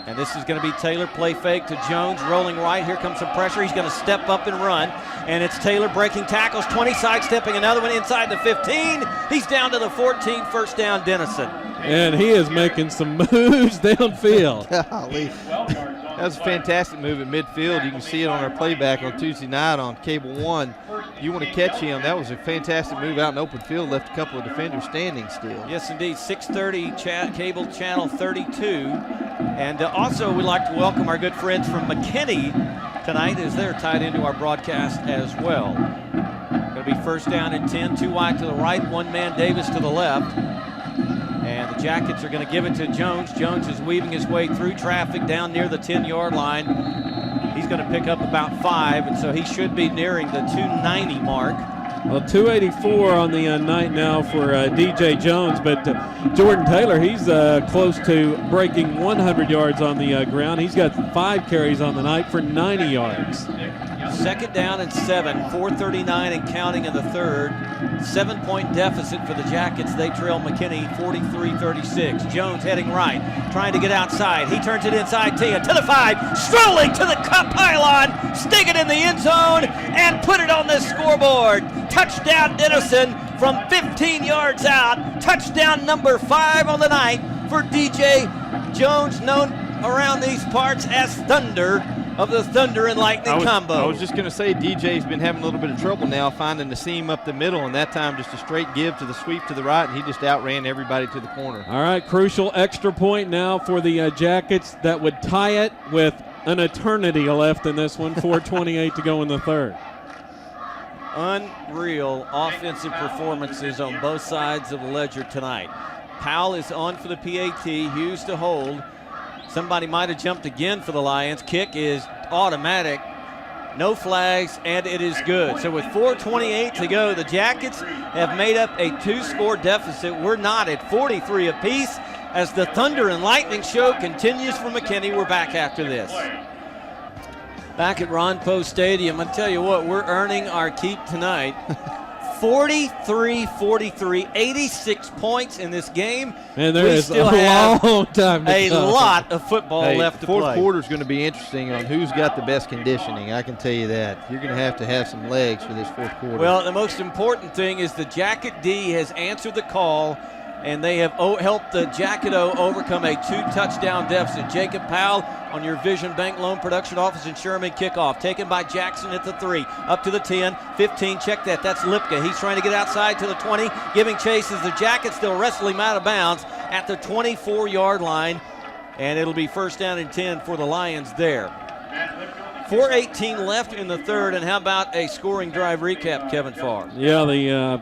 And this is going to be Taylor, play fake to Jones, rolling right. Here comes some pressure. He's going to step up and run. And it's Taylor breaking tackles, 20, sidestepping another one inside the 15. He's down to the 14, first down, Denison. And he is making some moves downfield. Golly. That was a fantastic move at midfield. You can see it on our playback on Tuesday night on Cable 1. You want to catch him. That was a fantastic move out in open field. Left a couple of defenders standing still. Yes, indeed. 6:30, Cable Channel 32. And also we'd like to welcome our good friends from McKinney tonight as they're tied into our broadcast as well. Going to be first down and 10. 2 wide to the right. One man Davis to the left. And the Jackets are going to give it to Jones. Jones is weaving his way through traffic down near the 10-yard line. He's going to pick up about 5, and so he should be nearing the 290 mark. Well, 284 on the night now for DJ Jones, but Jordan Taylor, he's close to breaking 100 yards on the ground. He's got 5 carries on the night for 90 yards. 2nd down and 7, 4:39 and counting in the 3rd. 7-point deficit for the Jackets. They trail McKinney 43-36. Jones heading right, trying to get outside. He turns it inside 10 to the 5, strolling to the cup pylon, stick it in the end zone, and put it on the scoreboard. Touchdown Denison from 15 yards out. Touchdown number 5 on the night for DJ Jones, known around these parts as Thunder of the Thunder and Lightning combo. I was just going to say DJ's been having a little bit of trouble now finding the seam up the middle, and that time just a straight give to the sweep to the right, and he just outran everybody to the corner. All right, crucial extra point now for the Jackets that would tie it with an eternity left in this one. 4:28 to go in the 3rd. Unreal offensive performances on both sides of the ledger tonight. Powell is on for the PAT, Hughes to hold. Somebody might have jumped again for the Lions. Kick is automatic. No flags, and it is good. So with 4:28 to go, the Jackets have made up a 2-score deficit. We're not at 43 apiece as the Thunder and Lightning show continues for McKinney. We're back after this. Back at Ron Poe Stadium, I tell you what, we're earning our keep tonight. 43-43, 86 points in this game. And there we is still a have long time to a go. lot of football left to play. Fourth quarter is going to be interesting on who's got the best conditioning. I can tell you that. You're going to have some legs for this fourth quarter. Well, the most important thing is the Jacket D has answered the call, and they have helped the Jacket O overcome a 2-touchdown deficit. Jacob Powell on your Vision Bank Loan Production Office in Sherman kickoff. Taken by Jackson at the 3. Up to the 10, 15, check that. That's Lipka. He's trying to get outside to the 20, giving chase as the Jackets still wrestling him out of bounds at the 24-yard line. And it'll be 1st down and 10 for the Lions there. 4:18 left in the 3rd, and how about a scoring drive recap, Kevin Farr? Yeah, the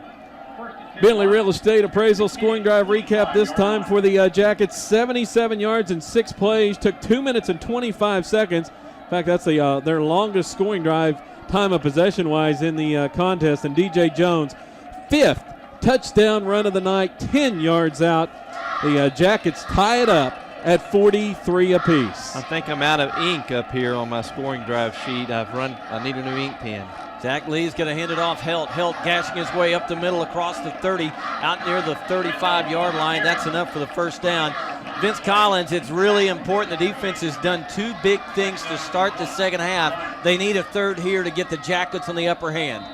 Bentley Real Estate Appraisal scoring drive recap this time for the Jackets. 77 yards in 6 plays. Took 2 minutes and 25 seconds. In fact, that's their longest scoring drive time of possession-wise in the contest. And DJ Jones, 5th touchdown run of the night, 10 yards out. The Jackets tie it up at 43 apiece. I think I'm out of ink up here on my scoring drive sheet. I need a new ink pen. Zach Lee's going to hand it off. Helt gashing his way up the middle across the 30, out near the 35-yard line. That's enough for the 1st down. Vince Collins, it's really important. The defense has done 2 big things to start the 2nd half. They need a 3rd here to get the Jackets on the upper hand.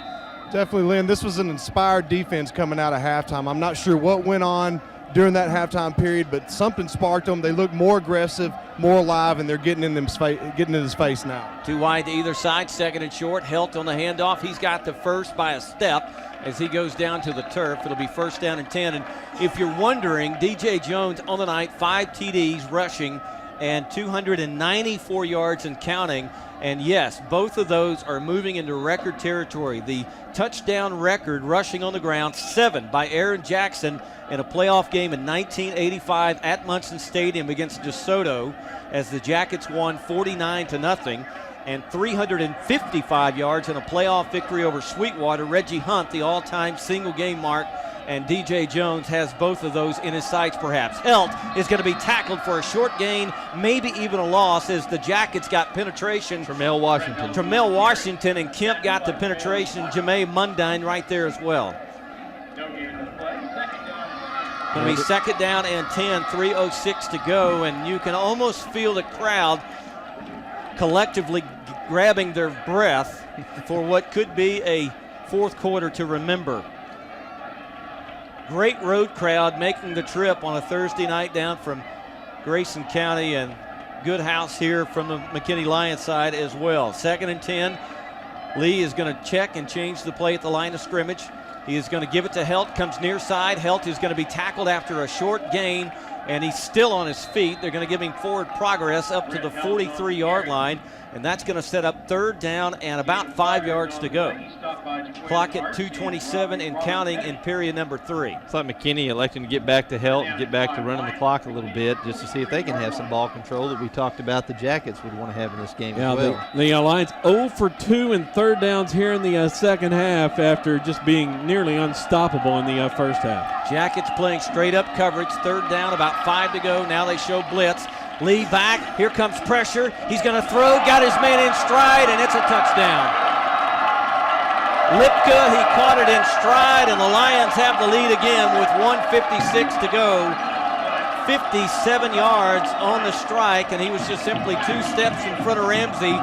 Definitely, Lynn. This was an inspired defense coming out of halftime. I'm not sure what went on during that halftime period, but something sparked them. They look more aggressive, more alive, and they're getting in his face now. 2 wide to either side, 2nd and short. Helt on the handoff. He's got the 1st by a step as he goes down to the turf. It'll be 1st down and 10. And if you're wondering, DJ Jones on the night, 5 TDs rushing and 294 yards and counting. And yes, both of those are moving into record territory. The touchdown record rushing on the ground, 7 by Aaron Jackson in a playoff game in 1985 at Munson Stadium against DeSoto, as the Jackets won 49-0, and 355 yards in a playoff victory over Sweetwater. Reggie Hunt, the all-time single game mark, and DJ Jones has both of those in his sights perhaps. Helt is going to be tackled for a short gain, maybe even a loss, as the Jackets got penetration. Tremel Washington and Kemp got the penetration. Jameis Mundine right there as well. Going to be 2nd down and 10, 3:06 to go, and you can almost feel the crowd collectively grabbing their breath for what could be a 4th quarter to remember. Great road crowd making the trip on a Thursday night down from Grayson County, and good house here from the McKinney Lions side as well. 2nd and 10. Lee is going to check and change the play at the line of scrimmage. He is going to give it to Helt, comes near side. Helt is going to be tackled after a short gain and he's still on his feet. They're going to give him forward progress up to the 43-yard line, and that's going to set up 3rd down and about 5 yards to go. Clock at 2:27 and counting in period number 3. It's like McKinney electing to get back to help and get back to running the clock a little bit just to see if they can have some ball control that we talked about the Jackets would want to have in this game as well. The Lions 0 for 2 in 3rd downs here in the second half after just being nearly unstoppable in the first half. Jackets playing straight up coverage, 3rd down, about 5 to go. Now they show blitz. Lee back, here comes pressure. He's going to throw, got his man in stride, and it's a touchdown. Lipka, he caught it in stride, and the Lions have the lead again with 1:56 to go. 57 yards on the strike, and he was just simply 2 steps in front of Ramsey.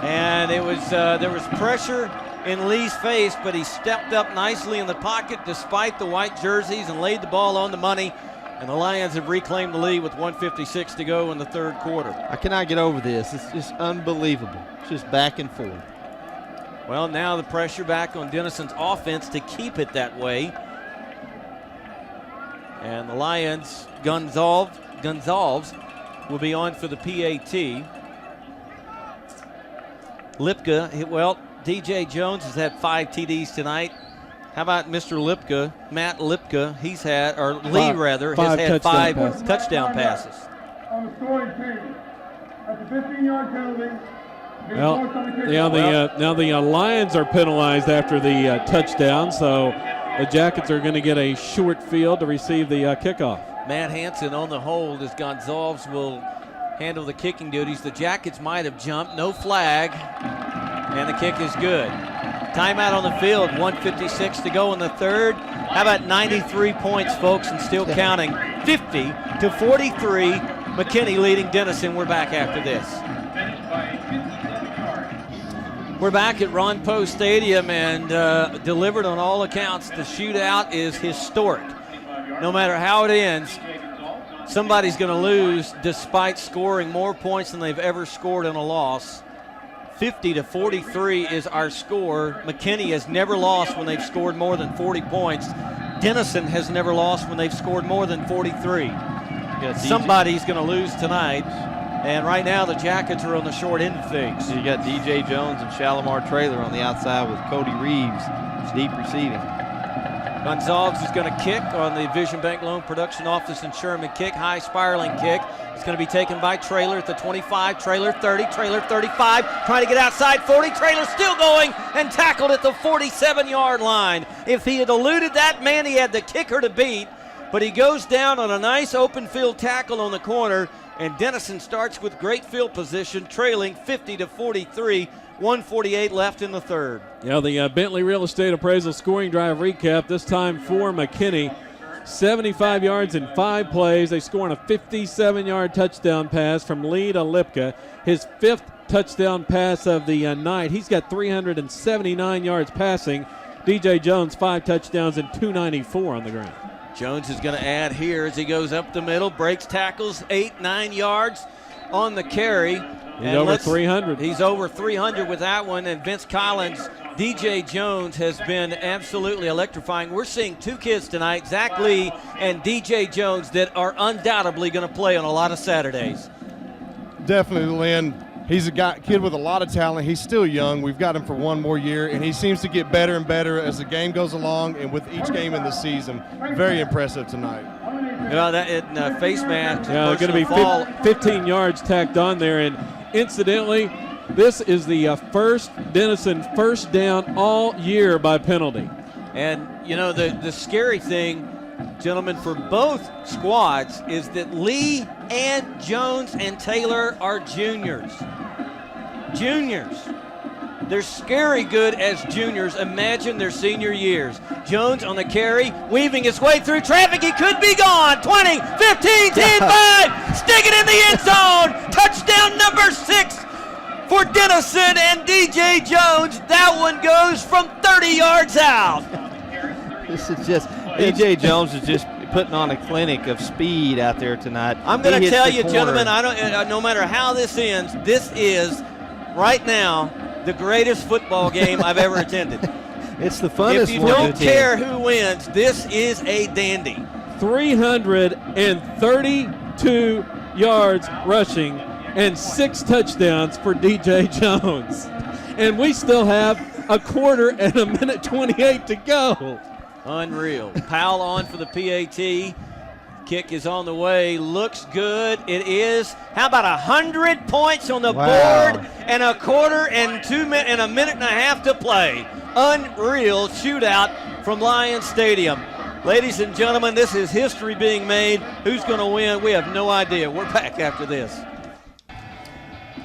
And it was there was pressure in Lee's face, but he stepped up nicely in the pocket despite the white jerseys and laid the ball on the money. And the Lions have reclaimed the lead with 1:56 to go in the 3rd quarter. I cannot get over this. It's just unbelievable. It's just back and forth. Well, now the pressure back on Denison's offense to keep it that way. And the Lions, Gonzalez will be on for the PAT. Lipka, well, DJ Jones has had 5 TDs tonight. How about Mr. Lipka, Matt Lipka? He's had, or Lee rather, has had 5 touchdown passes. On the scoring team, at the 15-yard penalty. Well, now the Lions are penalized after the touchdown, so the Jackets are going to get a short field to receive the kickoff. Matt Hansen on the hold as Gonzalez will handle the kicking duties. The Jackets might have jumped, no flag, and the kick is good. Timeout on the field, 1:56 to go in the 3rd. How about 93 points, folks, and still counting. 50-43, McKinney leading Denison. We're back after this. We're back at Ron Poe Stadium, and delivered on all accounts. The shootout is historic. No matter how it ends, somebody's going to lose despite scoring more points than they've ever scored in a loss. 50-43 is our score. McKinney has never lost when they've scored more than 40 points. Denison has never lost when they've scored more than 43. Somebody's going to lose tonight. And right now the Jackets are on the short end of things. So you got DJ Jones and Shalimar Traylor on the outside with Cody Reeves deep receiving. Gonzalez is going to kick on the Vision Bank Loan Production Office and Sherman kick. High spiraling kick. It's going to be taken by Traylor at the 25. Traylor 30. Traylor 35. Trying to get outside 40. Traylor still going and tackled at the 47-yard line. If he had eluded that man, he had the kicker to beat. But he goes down on a nice open field tackle on the corner. And Denison starts with great field position, trailing 50-43. 1:48 left in the 3rd. Yeah, the Bentley Real Estate Appraisal scoring drive recap, this time for McKinney. 75 yards in 5 plays. They score on a 57-yard touchdown pass from Lee to Lipka. His 5th touchdown pass of the night. He's got 379 yards passing. DJ Jones, 5 touchdowns and 294 on the ground. Jones is going to add here as he goes up the middle, breaks tackles, 8-9 yards on the carry. He's over 300. He's over 300 with that one. And Vince Collins, DJ Jones has been absolutely electrifying. We're seeing 2 kids tonight, Zach Lee and DJ Jones, that are undoubtedly going to play on a lot of Saturdays. Definitely, Lynn. He's a kid with a lot of talent. He's still young. We've got him for 1 more year, and he seems to get better and better as the game goes along and with each game in the season. Very impressive tonight. You know, that in face mask. Yeah, going to be 15 yards tacked on there. And incidentally, this is the first Denison first down all year by penalty. And, you know, the scary thing, gentlemen, for both squads is that Lee and Jones and Taylor are juniors. Juniors. They're scary good as juniors. Imagine their senior years. Jones on the carry, weaving his way through traffic. He could be gone. 20, 15, 10, 5. Stick it in the end zone. Touchdown number 6 for Denison and DJ Jones. That one goes from 30 yards out. This is just, DJ Jones is just putting on a clinic of speed out there tonight. I'm going to tell you, gentlemen, no matter how this ends, this is right now the greatest football game I've ever attended. It's the funnest. If you don't care who wins, this is a dandy. 332 yards rushing and 6 touchdowns for DJ Jones. And we still have a quarter and a minute 28 to go. Unreal. Powell on for the PAT. Kick is on the way. Looks good. It is. How about 100 points on the board and a quarter and a minute and a half to play. Unreal shootout from Lions Stadium. Ladies and gentlemen, this is history being made. Who's going to win? We have no idea. We're back after this.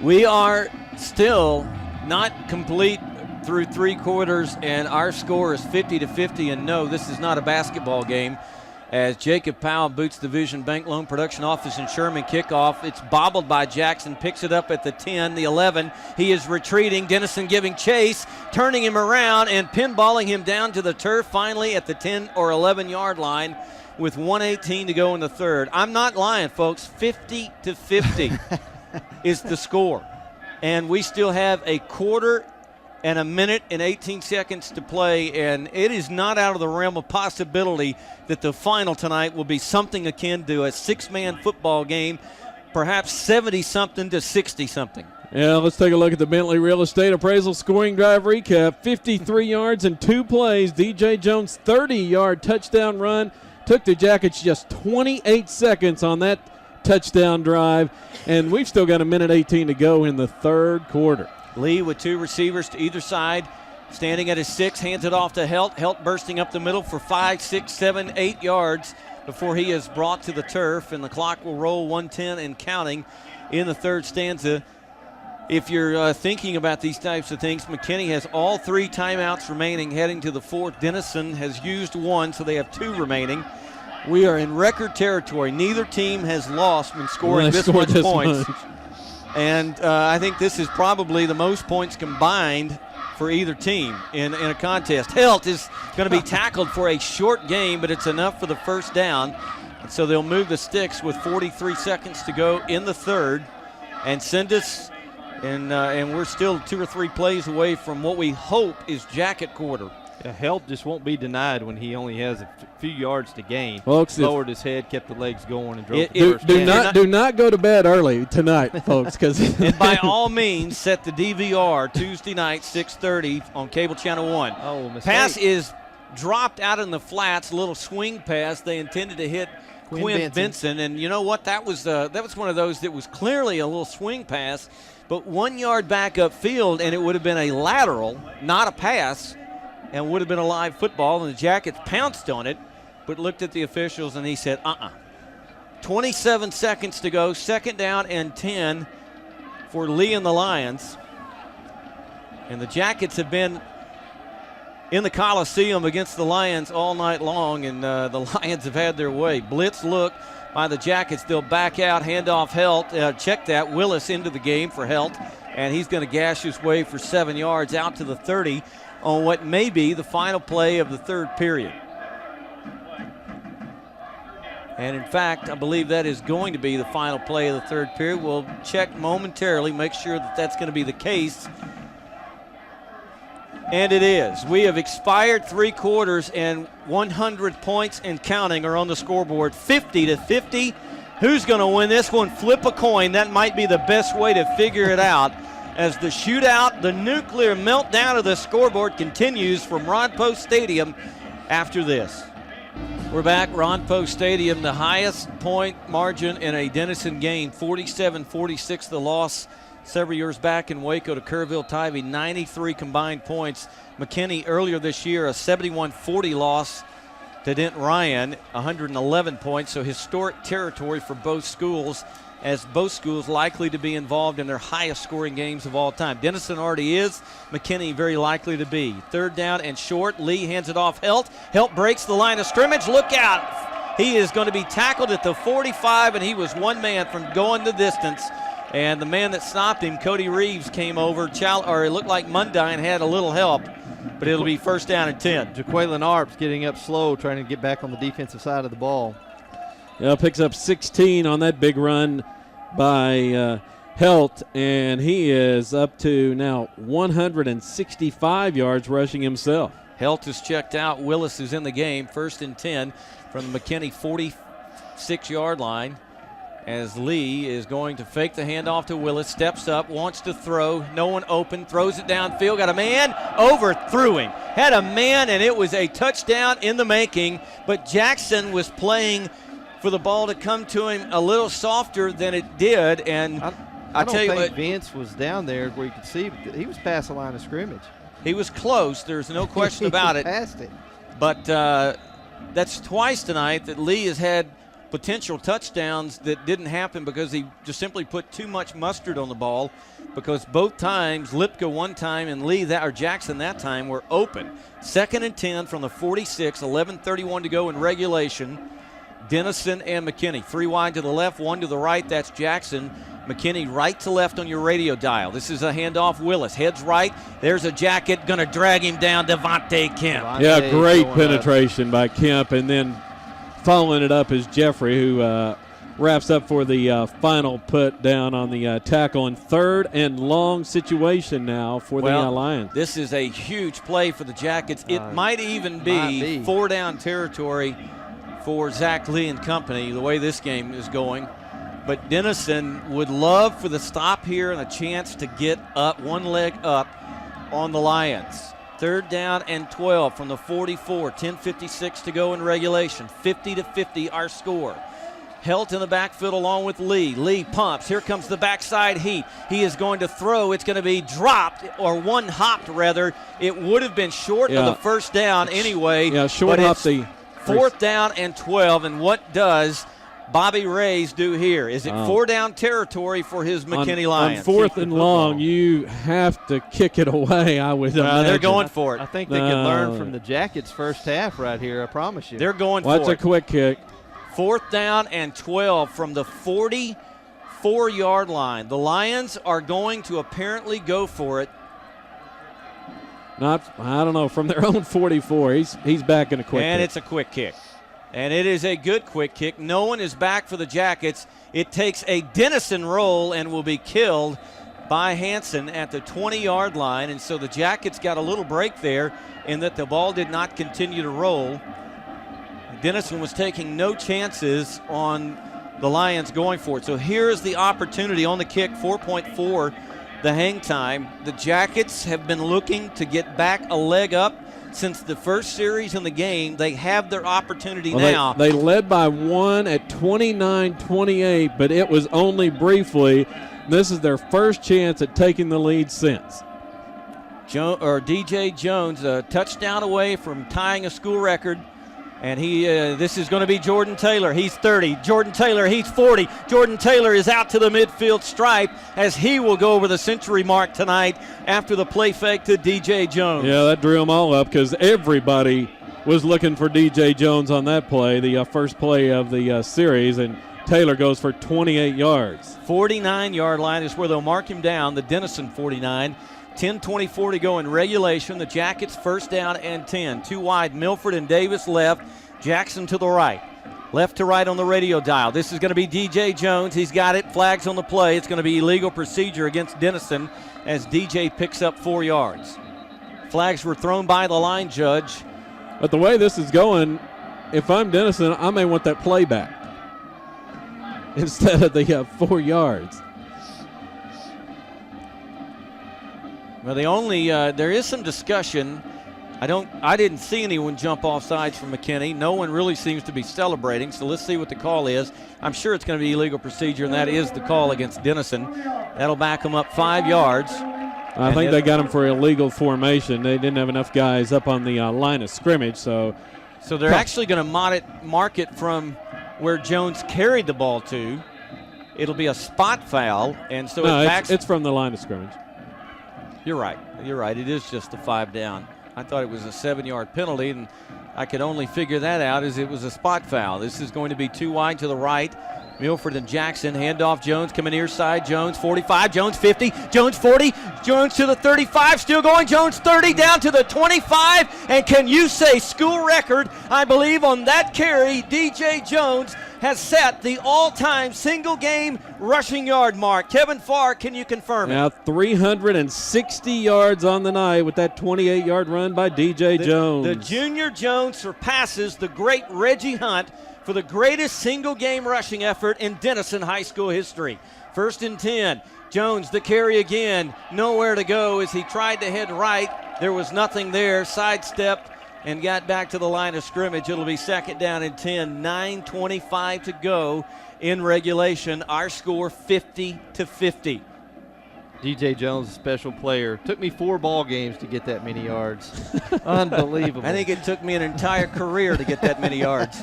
We are still not complete through 3 quarters, and our score is 50-50. And no, this is not a basketball game. As Jacob Powell boots the Vision Bank Loan Production Office in Sherman kickoff. It's bobbled by Jackson, picks it up at the 10, the 11. He is retreating. Denison giving chase, turning him around and pinballing him down to the turf finally at the 10 or 11-yard line with 1:18 to go in the third. I'm not lying, folks. 50-50 is the score. And we still have a quarter and a minute and 18 seconds to play, and it is not out of the realm of possibility that the final tonight will be something akin to a 6-man football game, perhaps 70-something to 60-something. Yeah, let's take a look at the Bentley Real Estate Appraisal scoring drive recap. 53 yards and 2 plays. DJ Jones' 30-yard touchdown run took the Jackets just 28 seconds on that touchdown drive, and we've still got a minute 18 to go in the third quarter. Lee with 2 receivers to either side, standing at his 6, hands it off to Helt. Helt bursting up the middle for 5, 6, 7, 8 yards before he is brought to the turf, and the clock will roll 1:10 and counting in the third stanza. If you're thinking about these types of things, McKinney has all 3 timeouts remaining heading to the fourth. Denison has used 1, so they have 2 remaining. We are in record territory. Neither team has lost when scoring this much points. And I think this is probably the most points combined for either team in a contest. Helt is going to be tackled for a short game, but it's enough for the first down. And so they'll move the sticks with 43 seconds to go in the third and send us, and we're still 2 or 3 plays away from what we hope is jacket quarter. Yeah, Helt just won't be denied when he only has a few yards to gain. Folks, lowered his head, kept the legs going, and drove the first down. Do not go to bed early tonight, folks. And by all means, set the DVR Tuesday night, 6:30 on Cable Channel 1. Oh, mistake. Pass is dropped out in the flats, a little swing pass. They intended to hit Quinn Benson, and you know what? That was one of those that was clearly a little swing pass, but 1 yard back upfield, and it would have been a lateral, not a pass, and would have been a live football, and the Jackets pounced on it, but looked at the officials, and he said, 27 seconds to go, 2nd down and 10 for Lee and the Lions. And the Jackets have been in the Coliseum against the Lions all night long, and the Lions have had their way. Blitz look by the Jackets. They'll back out, hand off Helt. Check that. Willis into the game for Helt, and he's going to gash his way for 7 yards out to the 30 on what may be the final play of the third period. And in fact, I believe that is going to be the final play of the third period. We'll check momentarily, make sure that that's going to be the case. And it is. We have expired 3 quarters, and 100 points and counting are on the scoreboard, 50-50. Who's going to win this one? Flip a coin. That might be the best way to figure it out. As the shootout, the nuclear meltdown of the scoreboard continues from Ron Post Stadium after this. We're back, Ron Post Stadium, the highest point margin in a Denison game, 47-46 the loss several years back in Waco to Kerrville-Tivy, 93 combined points. McKinney earlier this year, a 71-40 loss to Dent Ryan, 111 points, so historic territory for both schools, as both schools likely to be involved in their highest scoring games of all time. Denison already is, McKinney very likely to be. 3rd down and short. Lee hands it off Helt. Helt breaks the line of scrimmage. Look out. He is going to be tackled at the 45, and he was one man from going the distance. And the man that stopped him, Cody Reeves, came over. It looked like Mundine had a little help, but it'll be 1st down and 10. Jaqueline Arps getting up slow, trying to get back on the defensive side of the ball. Yeah, picks up 16 on that big run by Helt, and he is up to now 165 yards rushing himself. Helt is checked out. Willis is in the game. 1st and 10 from the McKinney 46-yard line. As Lee is going to fake the handoff to Willis, steps up, wants to throw, no one open, throws it downfield, got a man, overthrew him. Had a man, and it was a touchdown in the making, but Jackson was playing for the ball to come to him a little softer than it did, and I tell you don't think what, Vince was down there where you could see, but he was past the line of scrimmage. he was close, there's no question about it. Past it. But that's twice tonight that Lee has had potential touchdowns that didn't happen because he just simply put too much mustard on the ball, because both times, Lipka one time and Jackson that time, were open. 2nd and 10 from the 46, 11:31 to go in regulation. Denison and McKinney, 3 wide to the left, 1 to the right. That's Jackson. McKinney right to left on your radio dial. This is a handoff. Willis heads right. There's a Jacket, going to drag him down. Devontae Kemp. Yeah, great penetration by Kemp, and then following it up is Jeffrey, who wraps up for the final put down on the tackle. And 3rd and long situation now for the Lions. This is a huge play for the Jackets. It might even be 4-down territory for Zach Lee and company, the way this game is going. But Denison would love for the stop here and a chance to get up, one leg up on the Lions. 3rd down and 12 from the 44, 10:56 to go in regulation. 50-50 our score. Helt in the backfield along with Lee. Lee pumps. Here comes the backside heat. He is going to throw. It's going to be dropped, or one hopped rather. It would have been short of the 1st down anyway. Yeah, short off the 4th down and 12. And what does Bobby Rays do here? Is it 4-down territory for his McKinney Lions? On 4th and long, you have to kick it away, I would imagine. They're going for it. I think they could learn from the Jackets' first half right here, I promise you. They're going for it. That's a quick kick. 4th down and 12 from the 44-yard line. The Lions are going to apparently go for it. I don't know, from their own 44. He's back in a quick kick. And it's a quick kick. And it is a good quick kick. No one is back for the Jackets. It takes a Denison roll and will be killed by Hansen at the 20-yard line. And so the Jackets got a little break there in that the ball did not continue to roll. Denison was taking no chances on the Lions going for it. So here's the opportunity on the kick, 4.4 the hang time. The Jackets have been looking to get back a leg up since the first series in the game. They have their opportunity now. They led by 1 at 29-28, but it was only briefly. This is their first chance at taking the lead since. DJ Jones, a touchdown away from tying a school record. And this is going to be Jordan Taylor. He's 30. Jordan Taylor, he's 40. Jordan Taylor is out to the midfield stripe as he will go over the century mark tonight after the play fake to DJ Jones. Yeah, that drew them all up because everybody was looking for DJ Jones on that play, the first play of the series, and Taylor goes for 28 yards. 49-yard line is where they'll mark him down, the Denison 49. 10:24 to go in regulation. The Jackets 1st down and 10. 2 wide, Milford and Davis left. Jackson to the right. Left to right on the radio dial. This is going to be DJ Jones. He's got it. Flags on the play. It's going to be illegal procedure against Denison as DJ picks up 4 yards. Flags were thrown by the line judge. But the way this is going, if I'm Denison, I may want that play back instead of the 4 yards. Well, there is some discussion. I didn't see anyone jump off sides from McKinney. No one really seems to be celebrating, so let's see what the call is. I'm sure it's going to be illegal procedure, and that is the call against Denison. That'll back them up 5 yards. I think they got him for illegal formation. They didn't have enough guys up on the line of scrimmage, so they're actually going to mark it from where Jones carried the ball to. It'll be a spot foul, and so it's from the line of scrimmage. You're right. It is just a 5 down. I thought it was a 7-yard penalty, and I could only figure that out as it was a spot foul. This is going to be 2 wide to the right. Milford and Jackson, handoff. Jones coming near side. Jones 45, Jones 50, Jones 40, Jones to the 35, still going. Jones 30 down to the 25. And can you say school record? I believe on that carry, DJ Jones has set the all-time single-game rushing yard mark. Kevin Farr, can you confirm it? Now 360 yards on the night with that 28-yard run by DJ Jones. The Junior Jones surpasses the great Reggie Hunt for the greatest single-game rushing effort in Denison High School history. 1st and 10. Jones the carry again. Nowhere to go as he tried to head right. There was nothing there. Sidestepped and got back to the line of scrimmage. It'll be 2nd down and 10. 9:25 to go in regulation. Our score 50-50. DJ Jones, a special player. Took me 4 ball games to get that many yards. Unbelievable. I think it took me an entire career to get that many yards.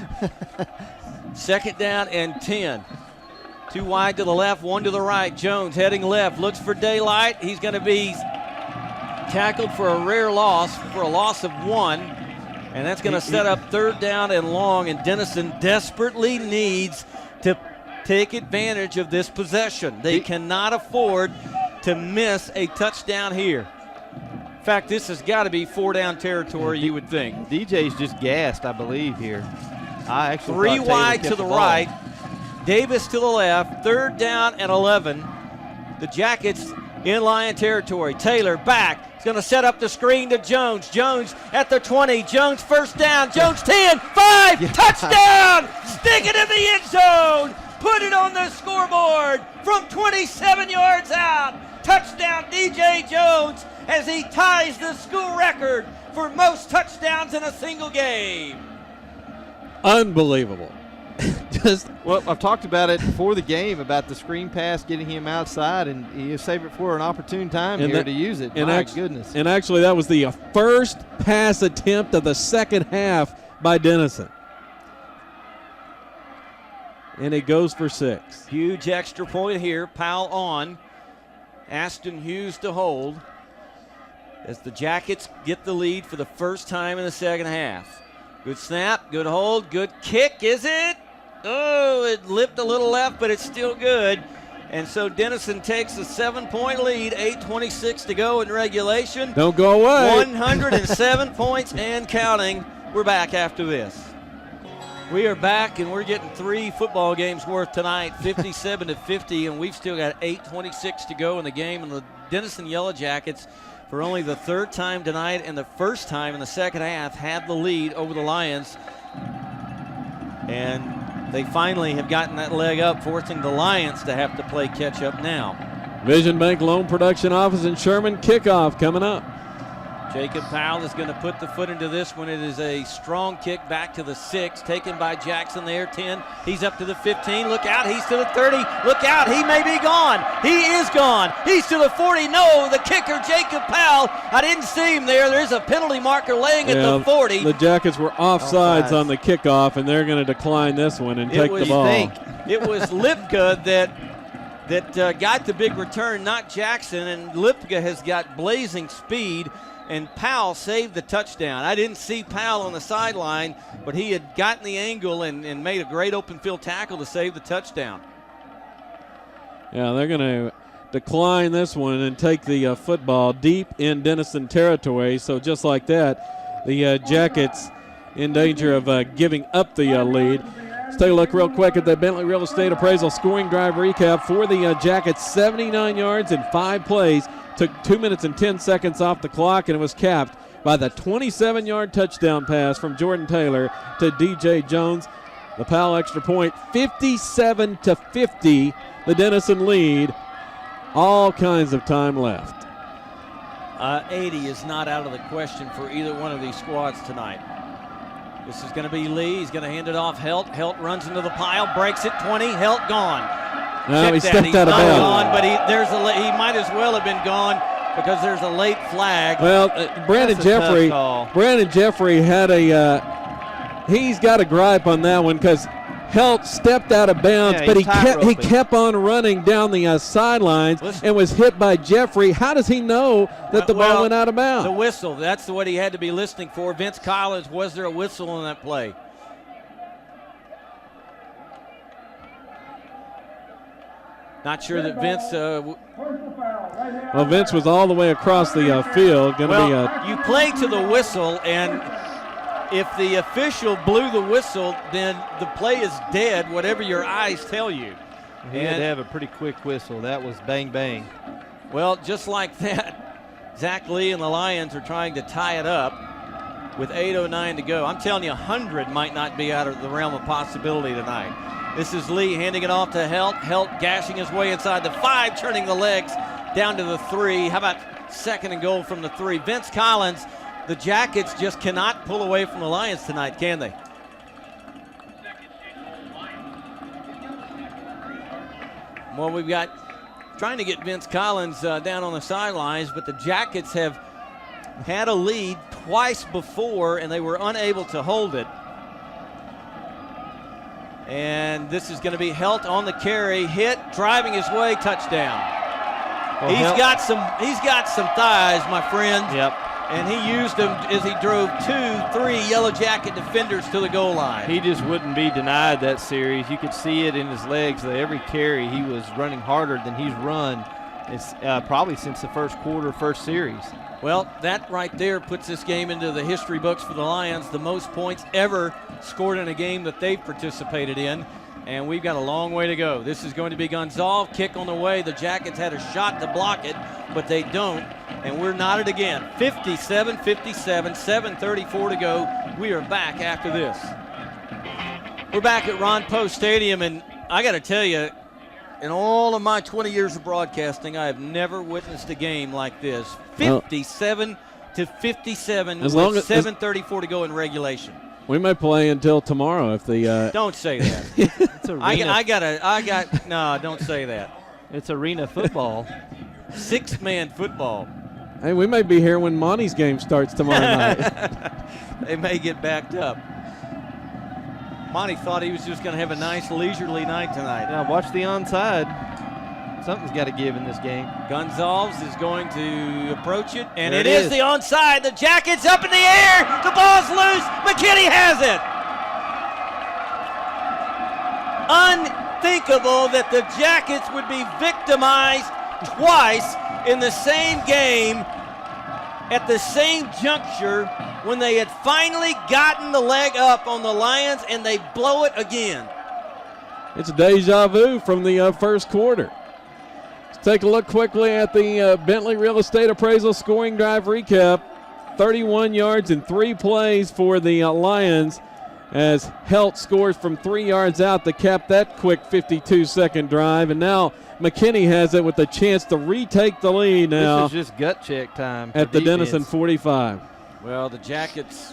2nd down and 10. 2 wide to the left, 1 to the right. Jones heading left, looks for daylight. He's going to be tackled for a rare loss, for a loss of 1. And that's going to set up 3rd down and long. And Denison desperately needs to take advantage of this possession. They cannot afford to miss a touchdown here. In fact, this has got to be 4-down territory, you would think. DJ's just gassed, I believe, here. I actually 3 thought Taylor wide kept to the ball. right. Davis to the left. 3rd down and 11. The Jackets in Lion territory. Taylor back. He's going to set up the screen to Jones. Jones at the 20. Jones 1st down. Jones 10, 5, touchdown! Stick it in the end zone. Put it on the scoreboard from 27 yards out. Touchdown DJ Jones as he ties the school record for most touchdowns in a single game. Unbelievable. Well, I've talked about it before the game about the screen pass, getting him outside, and you save it for an opportune time here to use it. My goodness. And actually, that was the first pass attempt of the second half by Denison. And it goes for 6. Huge extra point here. Powell on. Aston Hughes to hold as the Jackets get the lead for the first time in the second half. Good snap, good hold, good kick, is it? Oh, it lipped a little left, but it's still good. And so Denison takes a 7-point lead, 8:26 to go in regulation. Don't go away. 107 points and counting. We're back after this. We are back, and we're getting 3 football games worth tonight, 57-50, and we've still got 8:26 to go in the game. And the Denison Yellow Jackets, for only the 3rd time tonight and the 1st time in the second half, had the lead over the Lions. And they finally have gotten that leg up, forcing the Lions to have to play catch-up now. Vision Bank Loan Production Office in Sherman, kickoff coming up. Jacob Powell is going to put the foot into this one. It is a strong kick back to the 6, taken by Jackson there, 10. He's up to the 15. Look out, he's to the 30. Look out, he may be gone. He is gone. He's to the 40. No, the kicker, Jacob Powell. I didn't see him there. There's a penalty marker laying at the 40. The Jackets were offsides on the kickoff, and they're going to decline this one and take the ball. It was Lipka that got the big return, not Jackson, and Lipka has got blazing speed. And Powell saved the touchdown. I didn't see Powell on the sideline, but he had gotten the angle and made a great open field tackle to save the touchdown. Yeah, they're going to decline this one and take the football deep in Denison territory. So just like that, the Jackets in danger of giving up the lead. Let's take a look real quick at the Bentley Real Estate Appraisal scoring drive recap for the Jackets. 79 yards in 5 plays. Took 2 minutes and 10 seconds off the clock, and it was capped by the 27-yard touchdown pass from Jordan Taylor to DJ Jones. The Powell extra point, 57-50, the Denison lead. All kinds of time left. 80 is not out of the question for either one of these squads tonight. This is going to be Lee. He's going to hand it off. Helt runs into the pile, breaks it, 20. Helt gone. No, he stepped out of bounds. Gone, but he might as well have been gone because there's a late flag. Well, Brandon Jeffrey had he's got a gripe on that one because Helt stepped out of bounds, but he kept on running down the sidelines and was hit by Jeffrey. How does he know that the ball went out of bounds? The whistle, that's what he had to be listening for. Vince Collins, was there a whistle on that play? Not sure that Vince. Well, Vince was all the way across the field. You play to the whistle, and if the official blew the whistle, then the play is dead, whatever your eyes tell you. He had to have a pretty quick whistle. That was bang, bang. Well, just like that, Zach Lee and the Lions are trying to tie it up with 8:09 to go. I'm telling you, 100 might not be out of the realm of possibility tonight. This is Lee handing it off to Helt. Helt gashing his way inside the 5, turning the legs down to the 3. How about 2nd and goal from the 3? Vince Collins, the Jackets just cannot pull away from the Lions tonight, can they? Well, we've got trying to get Vince Collins down on the sidelines, but the Jackets have had a lead twice before, and they were unable to hold it. And this is going to be Helt on the carry, hit, driving his way, touchdown. Well, he's got some thighs, my friend. Yep. And he used them as he drove 2-3 Yellow Jacket defenders to the goal line. He just wouldn't be denied that series. You could see it in his legs that every carry he was running harder than he's run. It's probably since the first quarter, first series. Well, that right there puts this game into the history books for the Lions, the most points ever scored in a game that they've participated in. And we've got a long way to go. This is going to be Gonzalez, kick on the way. The Jackets had a shot to block it, but they don't. And we're knotted again. 57-57, 7:34 to go. We are back after this. We're back at Ron Post Stadium, and I got to tell you, in all of my 20 years of broadcasting, I have never witnessed a game like this. 57-57 As long with as 7:34 to go in regulation. We may play until tomorrow if the. Don't say that. It's arena. No, don't say that. It's arena football. 6-man football. Hey, we may be here when Monty's game starts tomorrow night. They may get backed up. Monty thought he was just going to have a nice leisurely night tonight. Now watch the onside. Something's got to give in this game. Gonzalez is going to approach it, and There it it is is. the onside. The Jackets up in the air. The ball's loose. McKinney has it. Unthinkable that the Jackets would be victimized twice in the same game at the same juncture when they had finally gotten the leg up on the Lions, and they blow it again. It's deja vu from the first quarter. Let's take a look quickly at the Bentley Real Estate Appraisal scoring drive recap. 31 yards in 3 plays for the Lions as Helt scores from 3 yards out to cap that quick 52-second drive. And now McKinney has it with a chance to retake the lead now This is just gut check time at for the defense. Denison 45. Well, the Jackets,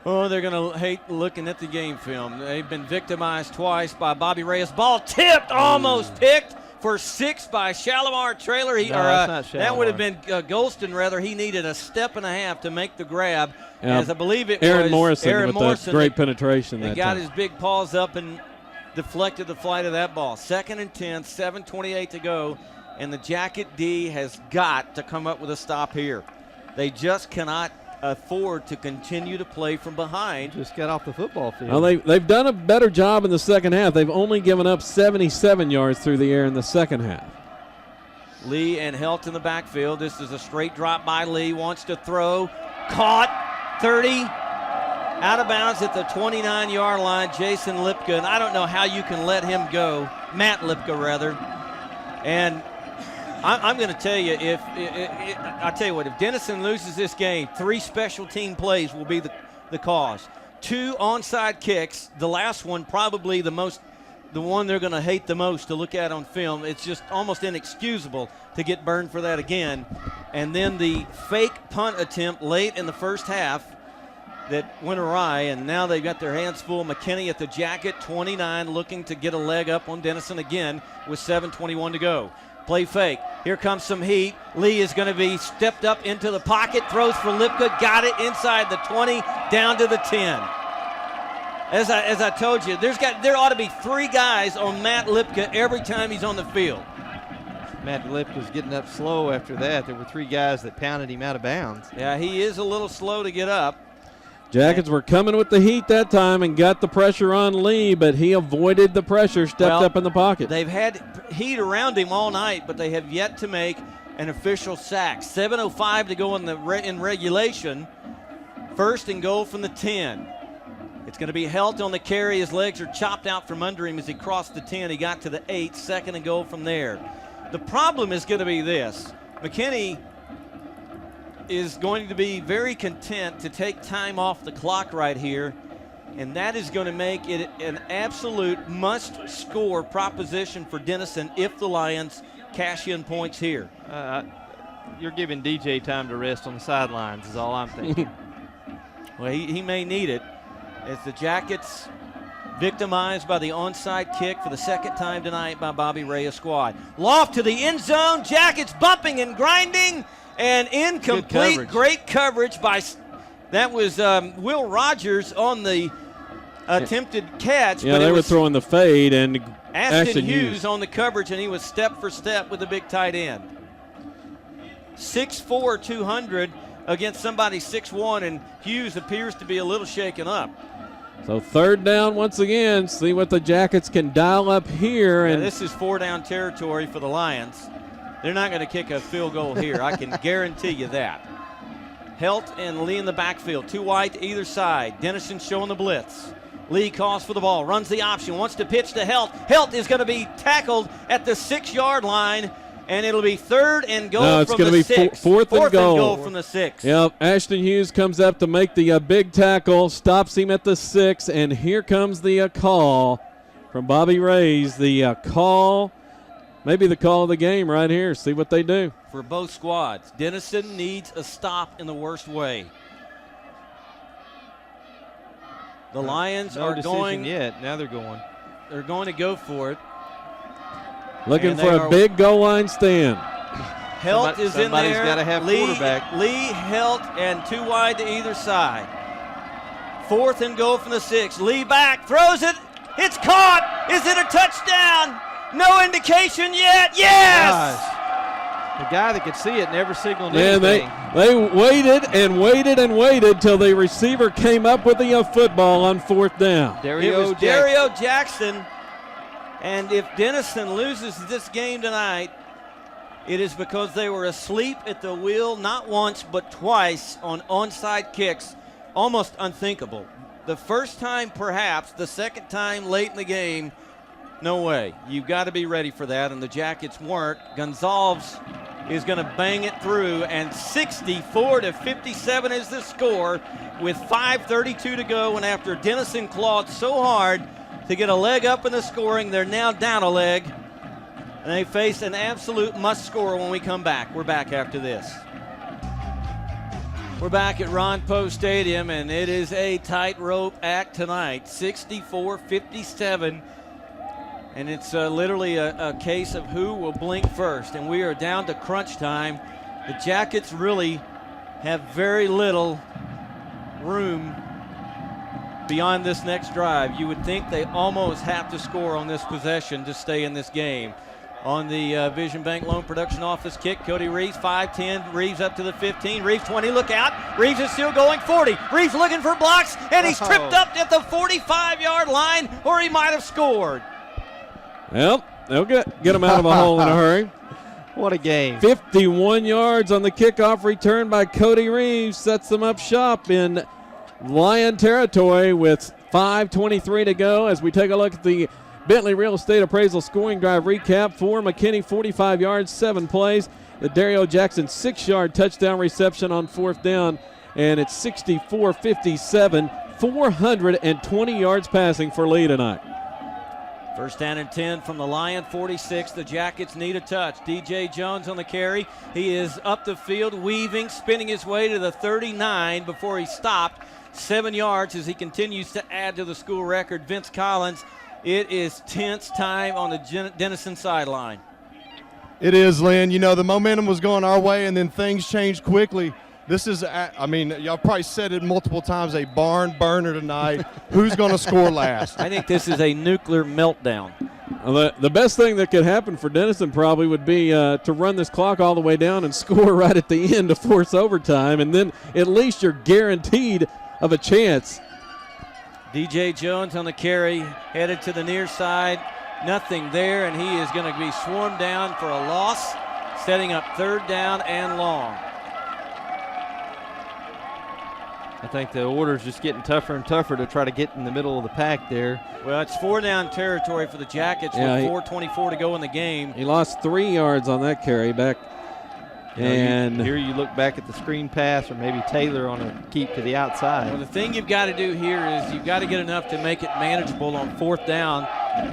they're going to hate looking at the game film. They've been victimized twice by Bobby Reyes. Ball tipped, almost picked for 6 by Shalimar Trailer. No, that's not that would have Shalimar. been Golston, rather. He needed a step and a half to make the grab, Yeah. as I believe it Aaron was Morrison Aaron with Morrison that great that- penetration He that got time. his big paws up and deflected the flight of that ball. 2nd and 10, 7:28 to go, and the Jacket D has got to come up with a stop here. They just cannot afford to continue to play from behind. Just got off the football field. Well, they've done a better job in the second half. They've only given up 77 yards through the air in the second half. Lee and Helt in the backfield. This is a straight drop by Lee. Wants to throw. Caught. 30. Out of bounds at the 29-yard line. Jason Lipka. And I don't know how you can let him go. Matt Lipka, rather. And I'm going to tell you, I tell you what, if Denison loses this game, 3 special team plays will be the cause. 2 onside kicks. The last one probably the one they're going to hate the most to look at on film. It's just almost inexcusable to get burned for that again. And then the fake punt attempt late in the first half that went awry, and now they've got their hands full. McKinney at the Jacket, 29, looking to get a leg up on Denison again with 7:21 to go. Play fake. Here comes some heat. Lee is going to be stepped up into the pocket, throws for Lipka, got it inside the 20, down to the 10. As I told you, there ought to be 3 guys on Matt Lipka every time he's on the field. Matt Lipka's getting up slow after that. There were 3 guys that pounded him out of bounds. Yeah, he is a little slow to get up. Jackets were coming with the heat that time and got the pressure on Lee, but he avoided the pressure, stepped up in the pocket. They've had heat around him all night, but they have yet to make an official sack. 7:05 to go in regulation. First and goal from the 10. It's going to be Helt on the carry. His legs are chopped out from under him as he crossed the 10. He got to the 8. Second and goal from there. The problem is going to be this. McKinney is going to be very content to take time off the clock right here, and that is going to make it an absolute must-score proposition for Denison if the Lions cash in points here. You're giving DJ time to rest on the sidelines is all I'm thinking. Well, he may need it as the Jackets victimized by the onside kick for the second time tonight by Bobby Reyes' squad. Loft to the end zone. Jackets bumping and grinding and incomplete. Great coverage by that was Will Rogers on the attempted catch. Yeah, but they were throwing the fade and Ashton Hughes on the coverage, and he was step for step with the big tight end. 6'4", 200 against somebody 6'1", and Hughes appears to be a little shaken up. So third down once again. See what the Jackets can dial up here. And this is 4-down territory for the Lions. They're not going to kick a field goal here. I can guarantee you that. Helt and Lee in the backfield. 2 wide to either side. Denison showing the blitz. Lee calls for the ball, runs the option, wants to pitch to Helt. Helt is going to be tackled at the 6-yard line, and it'll be third and goal from the 6. Fourth and goal from the 6. Yep, Ashton Hughes comes up to make the big tackle, stops him at the 6, and here comes the call from Bobby Reyes. The call, maybe the call of the game right here. See what they do. For both squads, Denison needs a stop in the worst way. The Lions are going yet. Now they're going. They're going to go for it. Looking for a big goal line stand. Helt is in there. Somebody's got to have quarterback. Lee, Helt, and 2 wide to either side. 4th and goal from the 6. Lee back, throws it. It's caught. Is it a touchdown? No indication yet. Yes! Gosh. The guy that could see it never signaled anything. They waited and waited and waited till the receiver came up with the football on 4th down. It was Dario Jackson. And if Denison loses this game tonight, it is because they were asleep at the wheel not once but twice on onside kicks. Almost unthinkable. The first time perhaps, the second time late in the game, no way. You've got to be ready for that, and the Jackets weren't. Gonzalez is going to bang it through, and 64-57 is the score with 5:32 to go, and after Denison clawed so hard to get a leg up in the scoring, they're now down a leg, and they face an absolute must score when we come back. We're back after this. We're back at Ron Poe Stadium, and it is a tightrope act tonight, 64-57. And it's literally a case of who will blink first. And we are down to crunch time. The Jackets really have very little room beyond this next drive. You would think they almost have to score on this possession to stay in this game. On the Vision Bank Loan Production Office kick, Cody Reeves, 5-10. Reeves up to the 15. Reeves 20, look out. Reeves is still going 40. Reeves looking for blocks, and he's tripped up at the 45-yard line, or he might have scored. Well, they'll get him out of a hole in a hurry. What a game. 51 yards on the kickoff return by Cody Reeves. Sets them up shop in Lion territory with 5:23 to go as we take a look at the Bentley Real Estate Appraisal scoring drive recap. For McKinney, 45 yards, 7 plays. The Dario Jackson 6-yard touchdown reception on 4th down, and it's 64-57, 420 yards passing for Lee tonight. First down and 10 from the Lion 46. The Jackets need a touch. DJ Jones on the carry. He is up the field, weaving, spinning his way to the 39 before he stopped. 7 yards as he continues to add to the school record. Vince Collins, it is tense time on the Denison sideline. It is, Lynn. You know, the momentum was going our way, and then things changed quickly. This is, I mean, y'all probably said it multiple times, a barn burner tonight. Who's going to score last? I think this is a nuclear meltdown. Well, the best thing that could happen for Denison probably would be to run this clock all the way down and score right at the end to force overtime, and then at least you're guaranteed of a chance. DJ Jones on the carry, headed to the near side. Nothing there, and he is going to be swarmed down for a loss, setting up 3rd down and long. I think the order's just getting tougher and tougher to try to get in the middle of the pack there. Well, it's 4-down territory for the Jackets with 4:24 to go in the game. He lost 3 yards on that carry back. And here you look back at the screen pass or maybe Taylor on a keep to the outside. Well, the thing you've got to do here is you've got to get enough to make it manageable on 4th down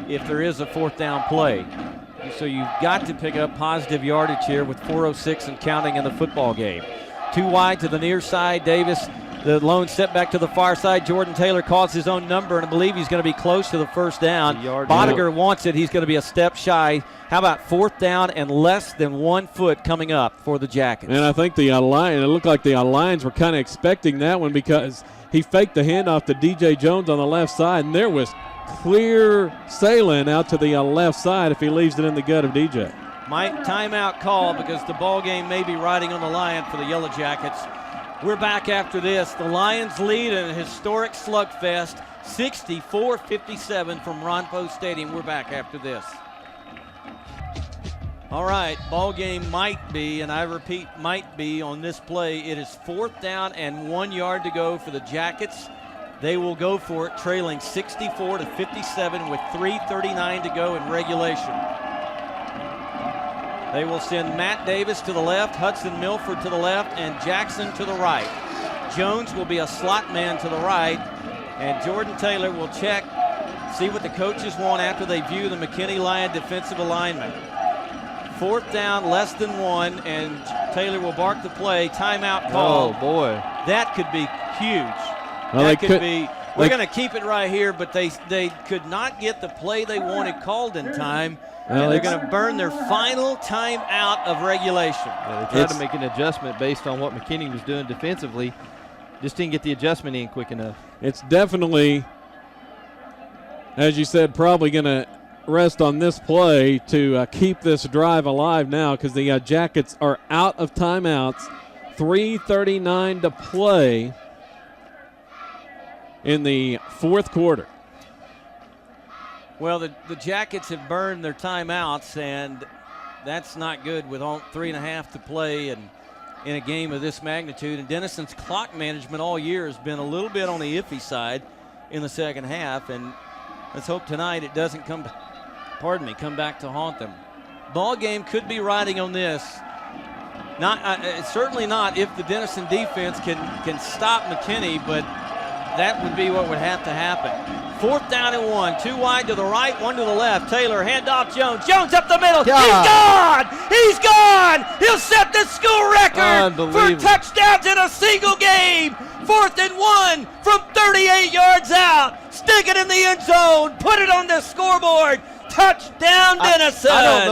if there is a 4th down play. So you've got to pick up positive yardage here with 4:06 and counting in the football game. 2 wide to the near side. Davis, the lone step back to the far side. Jordan Taylor calls his own number, and I believe he's going to be close to the 1st down. Bodiger wants it. He's going to be a step shy. How about 4th down and less than 1 foot coming up for the Jackets? And I think the Lions, it looked like the Lions were kind of expecting that one because he faked the handoff to DJ Jones on the left side, and there was clear sailing out to the left side if he leaves it in the gut of DJ. Mike, timeout call because the ball game may be riding on the line for the Yellow Jackets. We're back after this. The Lions lead in a historic slugfest, 64-57 from Ron Poe Stadium. We're back after this. All right, ball game might be, and I repeat, might be on this play. It is 4th down and 1 yard to go for the Jackets. They will go for it, trailing 64-57 with 3:39 to go in regulation. They will send Matt Davis to the left, Hudson Milford to the left, and Jackson to the right. Jones will be a slot man to the right, and Jordan Taylor will check, see what the coaches want after they view the McKinney Lion defensive alignment. 4th down, less than 1, and Taylor will bark the play. Timeout call. Oh, boy. That could be huge. Well, that could be. We're going to keep it right here, but they could not get the play they wanted called in time. Well, and they're going to burn their final time out of regulation. Yeah, they tried to make an adjustment based on what McKinney was doing defensively. Just didn't get the adjustment in quick enough. It's definitely, as you said, probably going to rest on this play to keep this drive alive now because the Jackets are out of timeouts. 3:39 to play in the 4th quarter. Well, the Jackets have burned their timeouts, and that's not good with 3.5 to play and in a game of this magnitude. And Denison's clock management all year has been a little bit on the iffy side in the second half, and let's hope tonight it doesn't come back to haunt them. Ball game could be riding on this. Certainly not if the Denison defense can stop McKinney, but that would be what would have to happen. 4th down and 1. 2 wide to the right, 1 to the left. Taylor, handoff Jones. Jones up the middle. God. He's gone! He's gone! He'll set the school record for touchdowns in a single game. 4th and 1 from 38 yards out. Stick it in the end zone. Put it on the scoreboard. Touchdown, Denison. I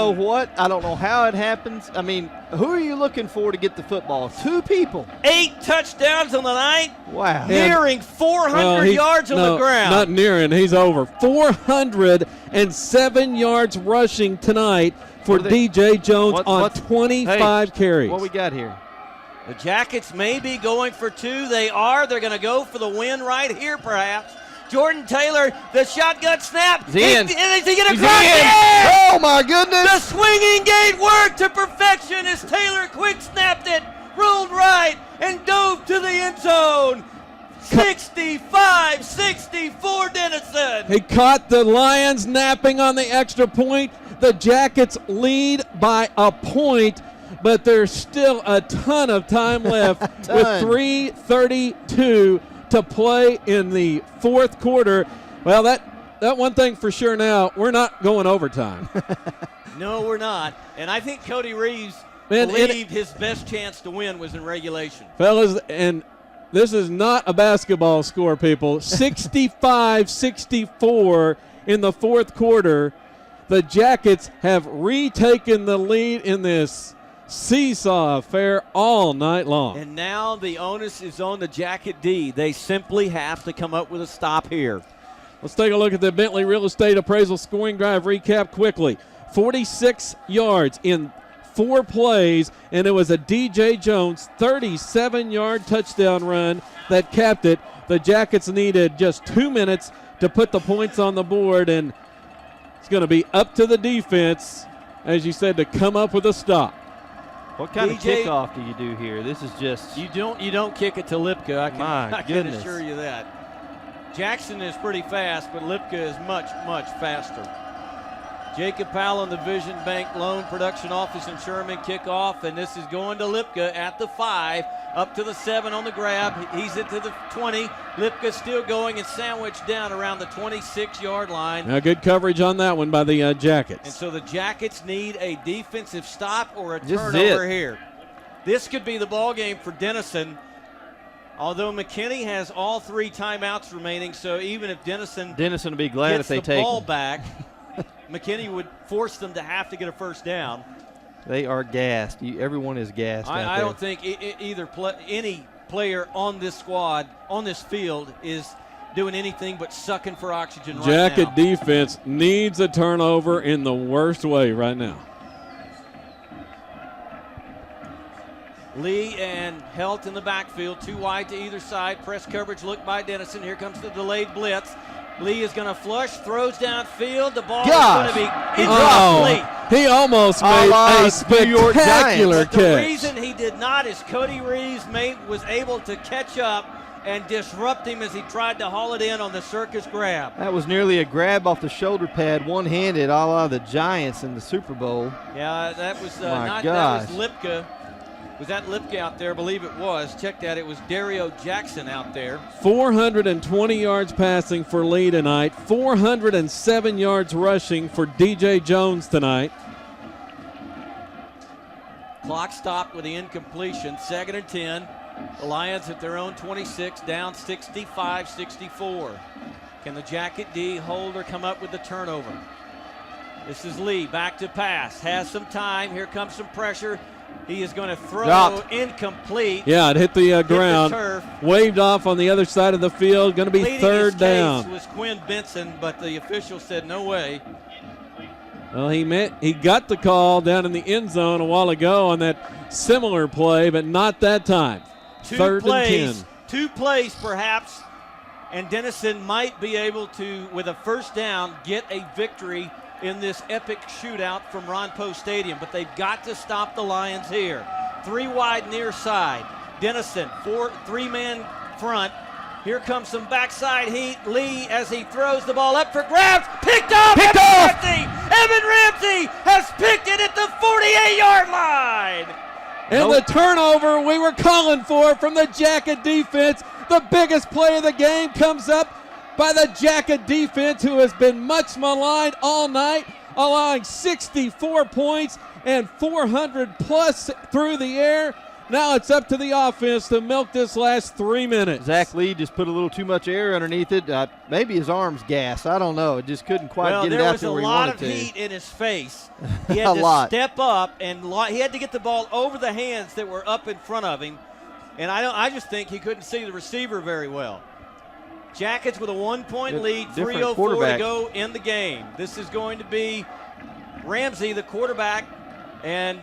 don't know how it happens. I mean, who are you looking for to get the football? 2 people. 8 touchdowns on the night. Wow. Nearing 400 yards on the ground. Not nearing. He's over 407 yards rushing tonight for DJ Jones on 25 carries. What we got here? The Jackets may be going for 2. They are. They're going to go for the win right here, perhaps. Jordan Taylor, the shotgun snap. He's in. Is he going to He's cross in. it? Oh, my goodness. The swinging gate worked to perfection as Taylor quick snapped it, rolled right, and dove to the end zone. 65-64 Denison. He caught the Lions napping on the extra point. The Jackets lead by a point, but there's still a ton of time left with 3:32 to play in the 4th quarter. Well, that one thing for sure now, we're not going overtime. No, we're not. And I think Cody Reeves believed his best chance to win was in regulation. Fellas, and this is not a basketball score, people. 65-64 in the 4th quarter. The Jackets have retaken the lead in this seesaw affair all night long. And now the onus is on the Jacket D. They simply have to come up with a stop here. Let's take a look at the Bentley Real Estate Appraisal scoring drive recap quickly. 46 yards in 4 plays, and it was a DJ Jones 37-yard touchdown run that capped it. The Jackets needed just 2 minutes to put the points on the board, and it's going to be up to the defense, as you said, to come up with a stop. What kind of DJ kickoff do you do here? This is just You don't kick it to Lipka. My I can goodness. assure you that. Jackson is pretty fast, but Lipka is much, much faster. Jacob Powell in the Vision Bank Loan Production Office in Sherman kickoff, and this is going to Lipka at the 5, up to the 7 on the grab. He's into the 20. Lipka still going and sandwiched down around the 26-yard line. Now good coverage on that one by the And Jackets. so the Jackets need a defensive stop or a This is turnover it. here. This could be the ball game for Denison. Although McKinney has all 3 timeouts remaining, so even if Denison Denison will be glad gets if they the take ball them. back, McKinney would force them to have to get a first down. They are gassed. Everyone is gassed. out I there. don't think any player on this squad, on this field, is doing anything but sucking for oxygen right Jacket now. defense needs a turnover in the worst way right now. Lee and Helt in the backfield, 2 wide to either side. Press coverage look by Denison. Here comes the delayed blitz. Lee is going to flush, throws downfield. The ball is going to be, he dropped Lee. He almost A made la a New York spectacular But the catch. reason he did not is Cody Reeves was able to catch up and disrupt him as he tried to haul it in on the circus grab. That was nearly a grab off the shoulder pad, one-handed, a la the Giants in the Super Bowl. Yeah, that was My that was Lipka. Was that Lipka out there? I believe it was. Check that. It was Dario Jackson out there. 420 yards passing for Lee tonight. 407 yards rushing for DJ Jones tonight. Clock stopped with the incompletion. 2nd and 10. The Lions at their own 26, down 65-64. Can the Jacket D hold or come up with the turnover? This is Lee back to pass. Has some time. Here comes some pressure. He is going to throw Dropped. incomplete. Yeah, it hit the the ground. turf. Waved off on the other side of the field. Going to be Pleading third his down. case was Quinn Benson, but the official said no way. Well, he got the call down in the end zone a while ago on that similar play, but not that time. Third and 10. 2 plays perhaps, and Denison might be able to, with a first down, get a victory in this epic shootout from Ron Poe Stadium, but they've got to stop the Lions here. 3 wide near side. Denison, 3-man front. Here comes some backside heat. Lee, as he throws the ball up for grabs, picked off. Evan Ramsey has picked it at the 48-yard line. And the turnover we were calling for from the Jacket defense. The biggest play of the game comes up by the Jacket defense, who has been much maligned all night, allowing 64 points and 400 plus through the air. Now it's up to the offense to milk this last 3 minutes. Zach Lee just put a little too much air underneath it. Maybe his arm's gassed. I don't know. It just couldn't quite get it out there where he wanted to. There was a lot of heat in his face. He had to lot. step up, and he had to get the ball over the hands that were up in front of him. And I just think he couldn't see the receiver very well. Jackets with a 1-point lead, Different 3:04 to quarterback. go in the game. This is going to be Ramsey, the quarterback, and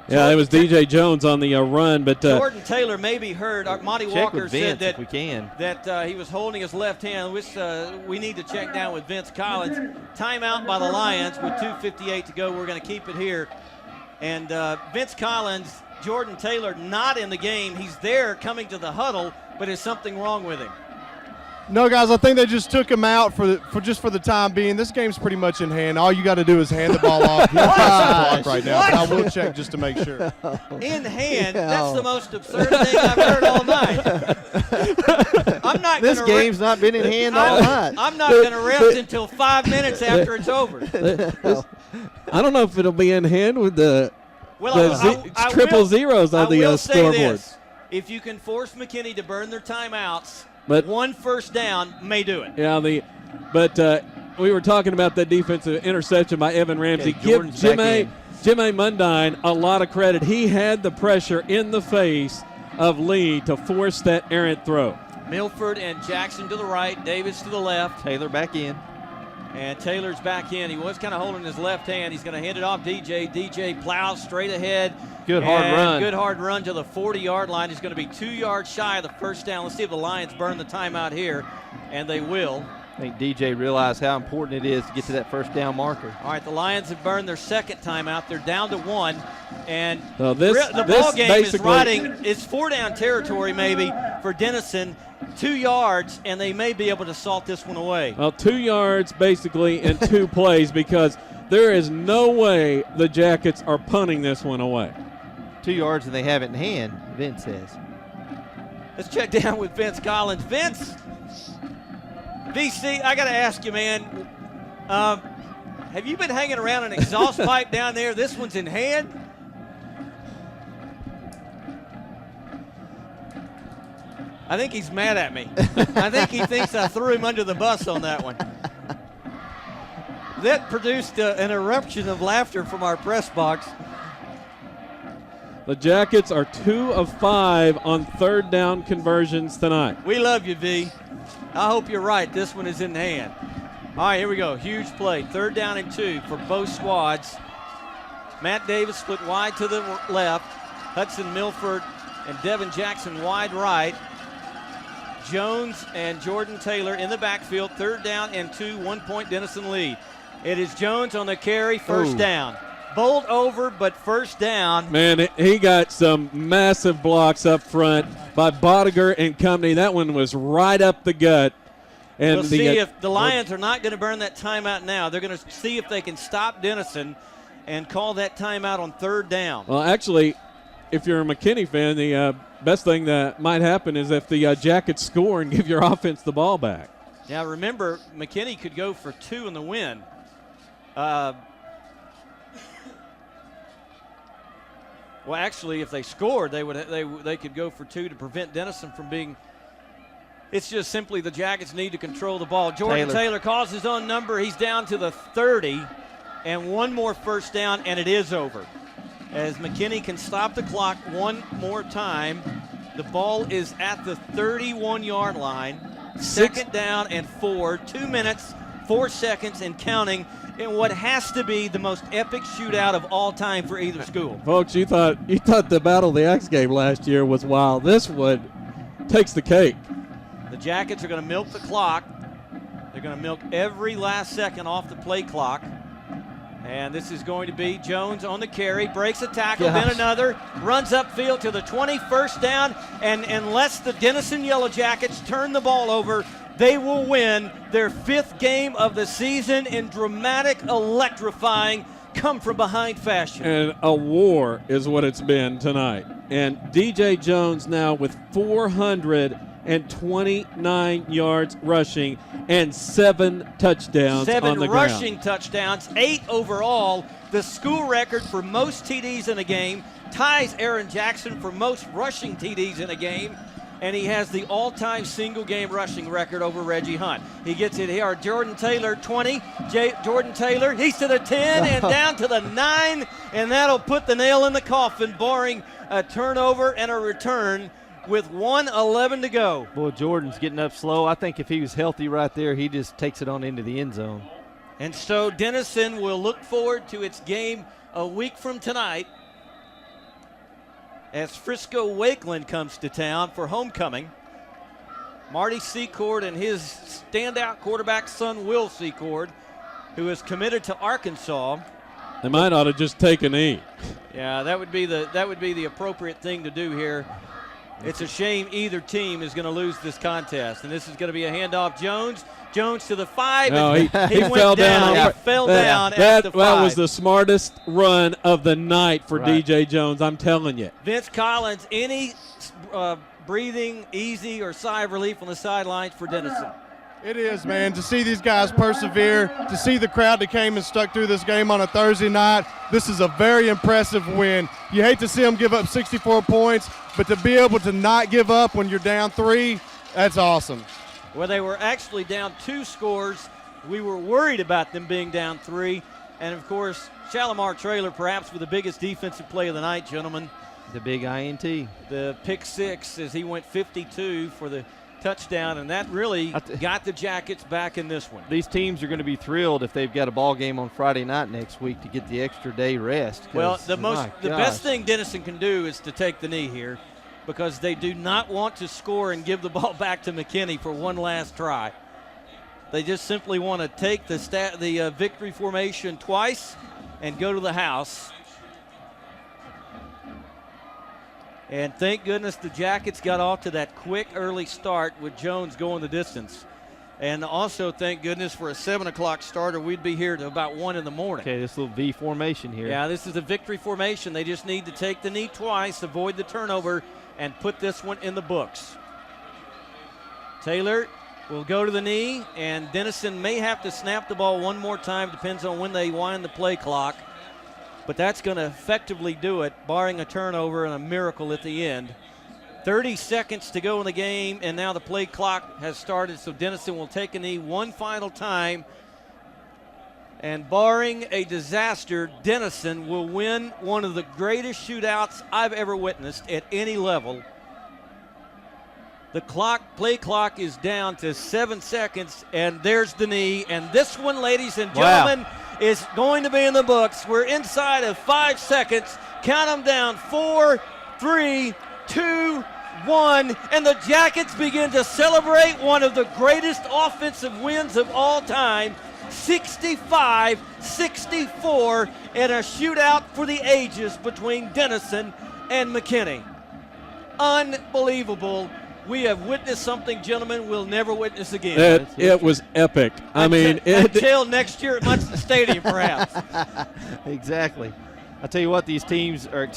Yeah, it was DJ Jones on the run, but Jordan Taylor may be hurt. Monty Check Walker with Vince said if we can. that he was holding his left hand, which we need to check down with Vince Collins. Timeout by the Lions with 2:58 to go. We're going to keep it here. And Vince Collins, Jordan Taylor not in the game. He's there coming to the huddle, but is something wrong with him? No, guys, I think they just took him out for the time being. This game's pretty much in hand. All you got to do is hand the ball off. He's block right now, but I will check just to make sure. In hand? That's the most absurd thing I've heard all night. I'm not. This game's not been in hand all night. I'm not going to rest until 5 minutes after it's over. I don't know if it'll be in hand with the triple zeros on the scoreboard. This. If you can force McKinney to burn their timeouts, but one first down may do it. Yeah, we were talking about that defensive interception by Evan Ramsey. Okay, Give Jordan's back Jimmy Mundine a lot of credit. He had the pressure in the face of Lee to force that errant throw. Milford and Jackson to the right, Davis to the left. Taylor back in. And Taylor's back in. He was kind of holding his left hand. He's going to hand it off DJ. DJ plows straight ahead. Good hard run. Good hard run to the 40-yard line. He's going to be 2 yards shy of the first down. Let's see if the Lions burn the timeout here. And they will. I think DJ realized how important it is to get to that first down marker. All right, the Lions have burned their second timeout. They're down to 1, and So the ball game is riding. It's 4-down territory maybe for Denison, 2 yards, and they may be able to salt this one away. Well, 2 yards basically in 2 plays because there is no way the Jackets are punting this one away. 2 yards and they have it in hand, Vince says. Let's check down with Vince Collins. Vince, VC, I got to ask you, man, have you been hanging around an exhaust pipe down there? This one's in hand. I think he's mad at me. I think he thinks I threw him under the bus on that one. That produced an eruption of laughter from our press box. The Jackets are 2 of 5 on 3rd down conversions tonight. We love you, V. I hope you're right. This one is in hand. All right, here we go. Huge play. 3rd down and 2 for both squads. Matt Davis split wide to the left. Hudson Milford and Devin Jackson wide right. Jones and Jordan Taylor in the backfield. 3rd down and 2, 1-point Denison lead. It is Jones on the carry, first down. Bowled over, but first down. Man, he got some massive blocks up front by Bodiger and company. That one was right up the gut. And we'll see if the Lions are not going to burn that timeout now. They're going to see if they can stop Denison and call that timeout on 3rd down. Well, actually, if you're a McKinney fan, the best thing that might happen is if the Jackets score and give your offense the ball back. Now, remember, McKinney could go for 2 in the win. Well, actually, if they scored, they could go for 2 to prevent Denison from being. It's just simply the Jackets need to control the ball. Jordan Taylor calls his own number. He's down to the 30, and one more first down, and it is over. As McKinney can stop the clock one more time, the ball is at the 31-yard line. 2nd down and 4, 2 minutes, 4 seconds, and counting. In what has to be the most epic shootout of all time for either school. Folks, you thought the Battle of the X game last year was wild. This one takes the cake. The Jackets are going to milk the clock. They're going to milk every last second off the play clock. And this is going to be Jones on the carry, breaks a tackle, then another, runs upfield to the 21st down, and unless the Denison Yellow Jackets turn the ball over, they will win their 5th game of the season in dramatic, electrifying, come-from-behind fashion. And a war is what it's been tonight. And DJ Jones now with 429 yards rushing and 7 touchdowns on the ground. 7 rushing touchdowns, 8 overall. The school record for most TDs in a game ties Aaron Jackson for most rushing TDs in a game. And he has the all-time single-game rushing record over Reggie Hunt. He gets it here. Jordan Taylor, 20. Jordan Taylor, he's to the 10 and down to the 9, and that'll put the nail in the coffin, barring a turnover and a return with 1:11 to go. Boy, Jordan's getting up slow. I think if he was healthy right there, he just takes it on into the end zone. And so Denison will look forward to its game a week from tonight as Frisco Wakeland comes to town for homecoming. Marty Secord and his standout quarterback son, Will Secord, who is committed to Arkansas. They might ought to just take a knee. Yeah, that would be the appropriate thing to do here. It's a shame either team is going to lose this contest, and this is going to be a handoff. Jones to the 5. No, he went fell down. He fell down at the 5. That was the smartest run of the night for DJ Jones, I'm telling you. Vince Collins, any breathing easy or sigh of relief on the sidelines for Denison? It is, man, to see these guys persevere, to see the crowd that came and stuck through this game on a Thursday night. This is a very impressive win. You hate to see them give up 64 points, but to be able to not give up when you're down 3, that's awesome. Well, they were actually down 2 scores. We were worried about them being down 3. And, of course, Shalimar Traylor perhaps with the biggest defensive play of the night, gentlemen. The big INT. The pick 6 as he went 52 for the touchdown, and that really got the Jackets back in this one. These teams are going to be thrilled if they've got a ball game on Friday night next week to get the extra day rest. Well, the best thing Denison can do is to take the knee here, because they do not want to score and give the ball back to McKinney for one last try. They just simply want to take the victory formation twice and go to the house. And thank goodness the Jackets got off to that quick early start with Jones going the distance. And also thank goodness for a 7 o'clock start, or we'd be here to about 1 in the morning. Okay, this little V formation here. Yeah, this is a victory formation. They just need to take the knee twice, avoid the turnover, and put this one in the books. Taylor will go to the knee, and Denison may have to snap the ball one more time, depends on when they wind the play clock. But that's going to effectively do it, barring a turnover and a miracle at the end. 30 seconds to go in the game, and now the play clock has started, so Denison will take a knee one final time. And barring a disaster, Denison will win one of the greatest shootouts I've ever witnessed at any level. The play clock is down to 7 seconds, and there's the knee. And this one, ladies and gentlemen, is going to be in the books. We're inside of 5 seconds. Count them down. 4, 3, 2, 1. And the Jackets begin to celebrate one of the greatest offensive wins of all time. 65-64 in a shootout for the ages between Denison and McKinney. Unbelievable. We have witnessed something, gentlemen, we'll never witness again. It was epic. Until next year at Munson Stadium, perhaps. Exactly. I tell you what, these teams are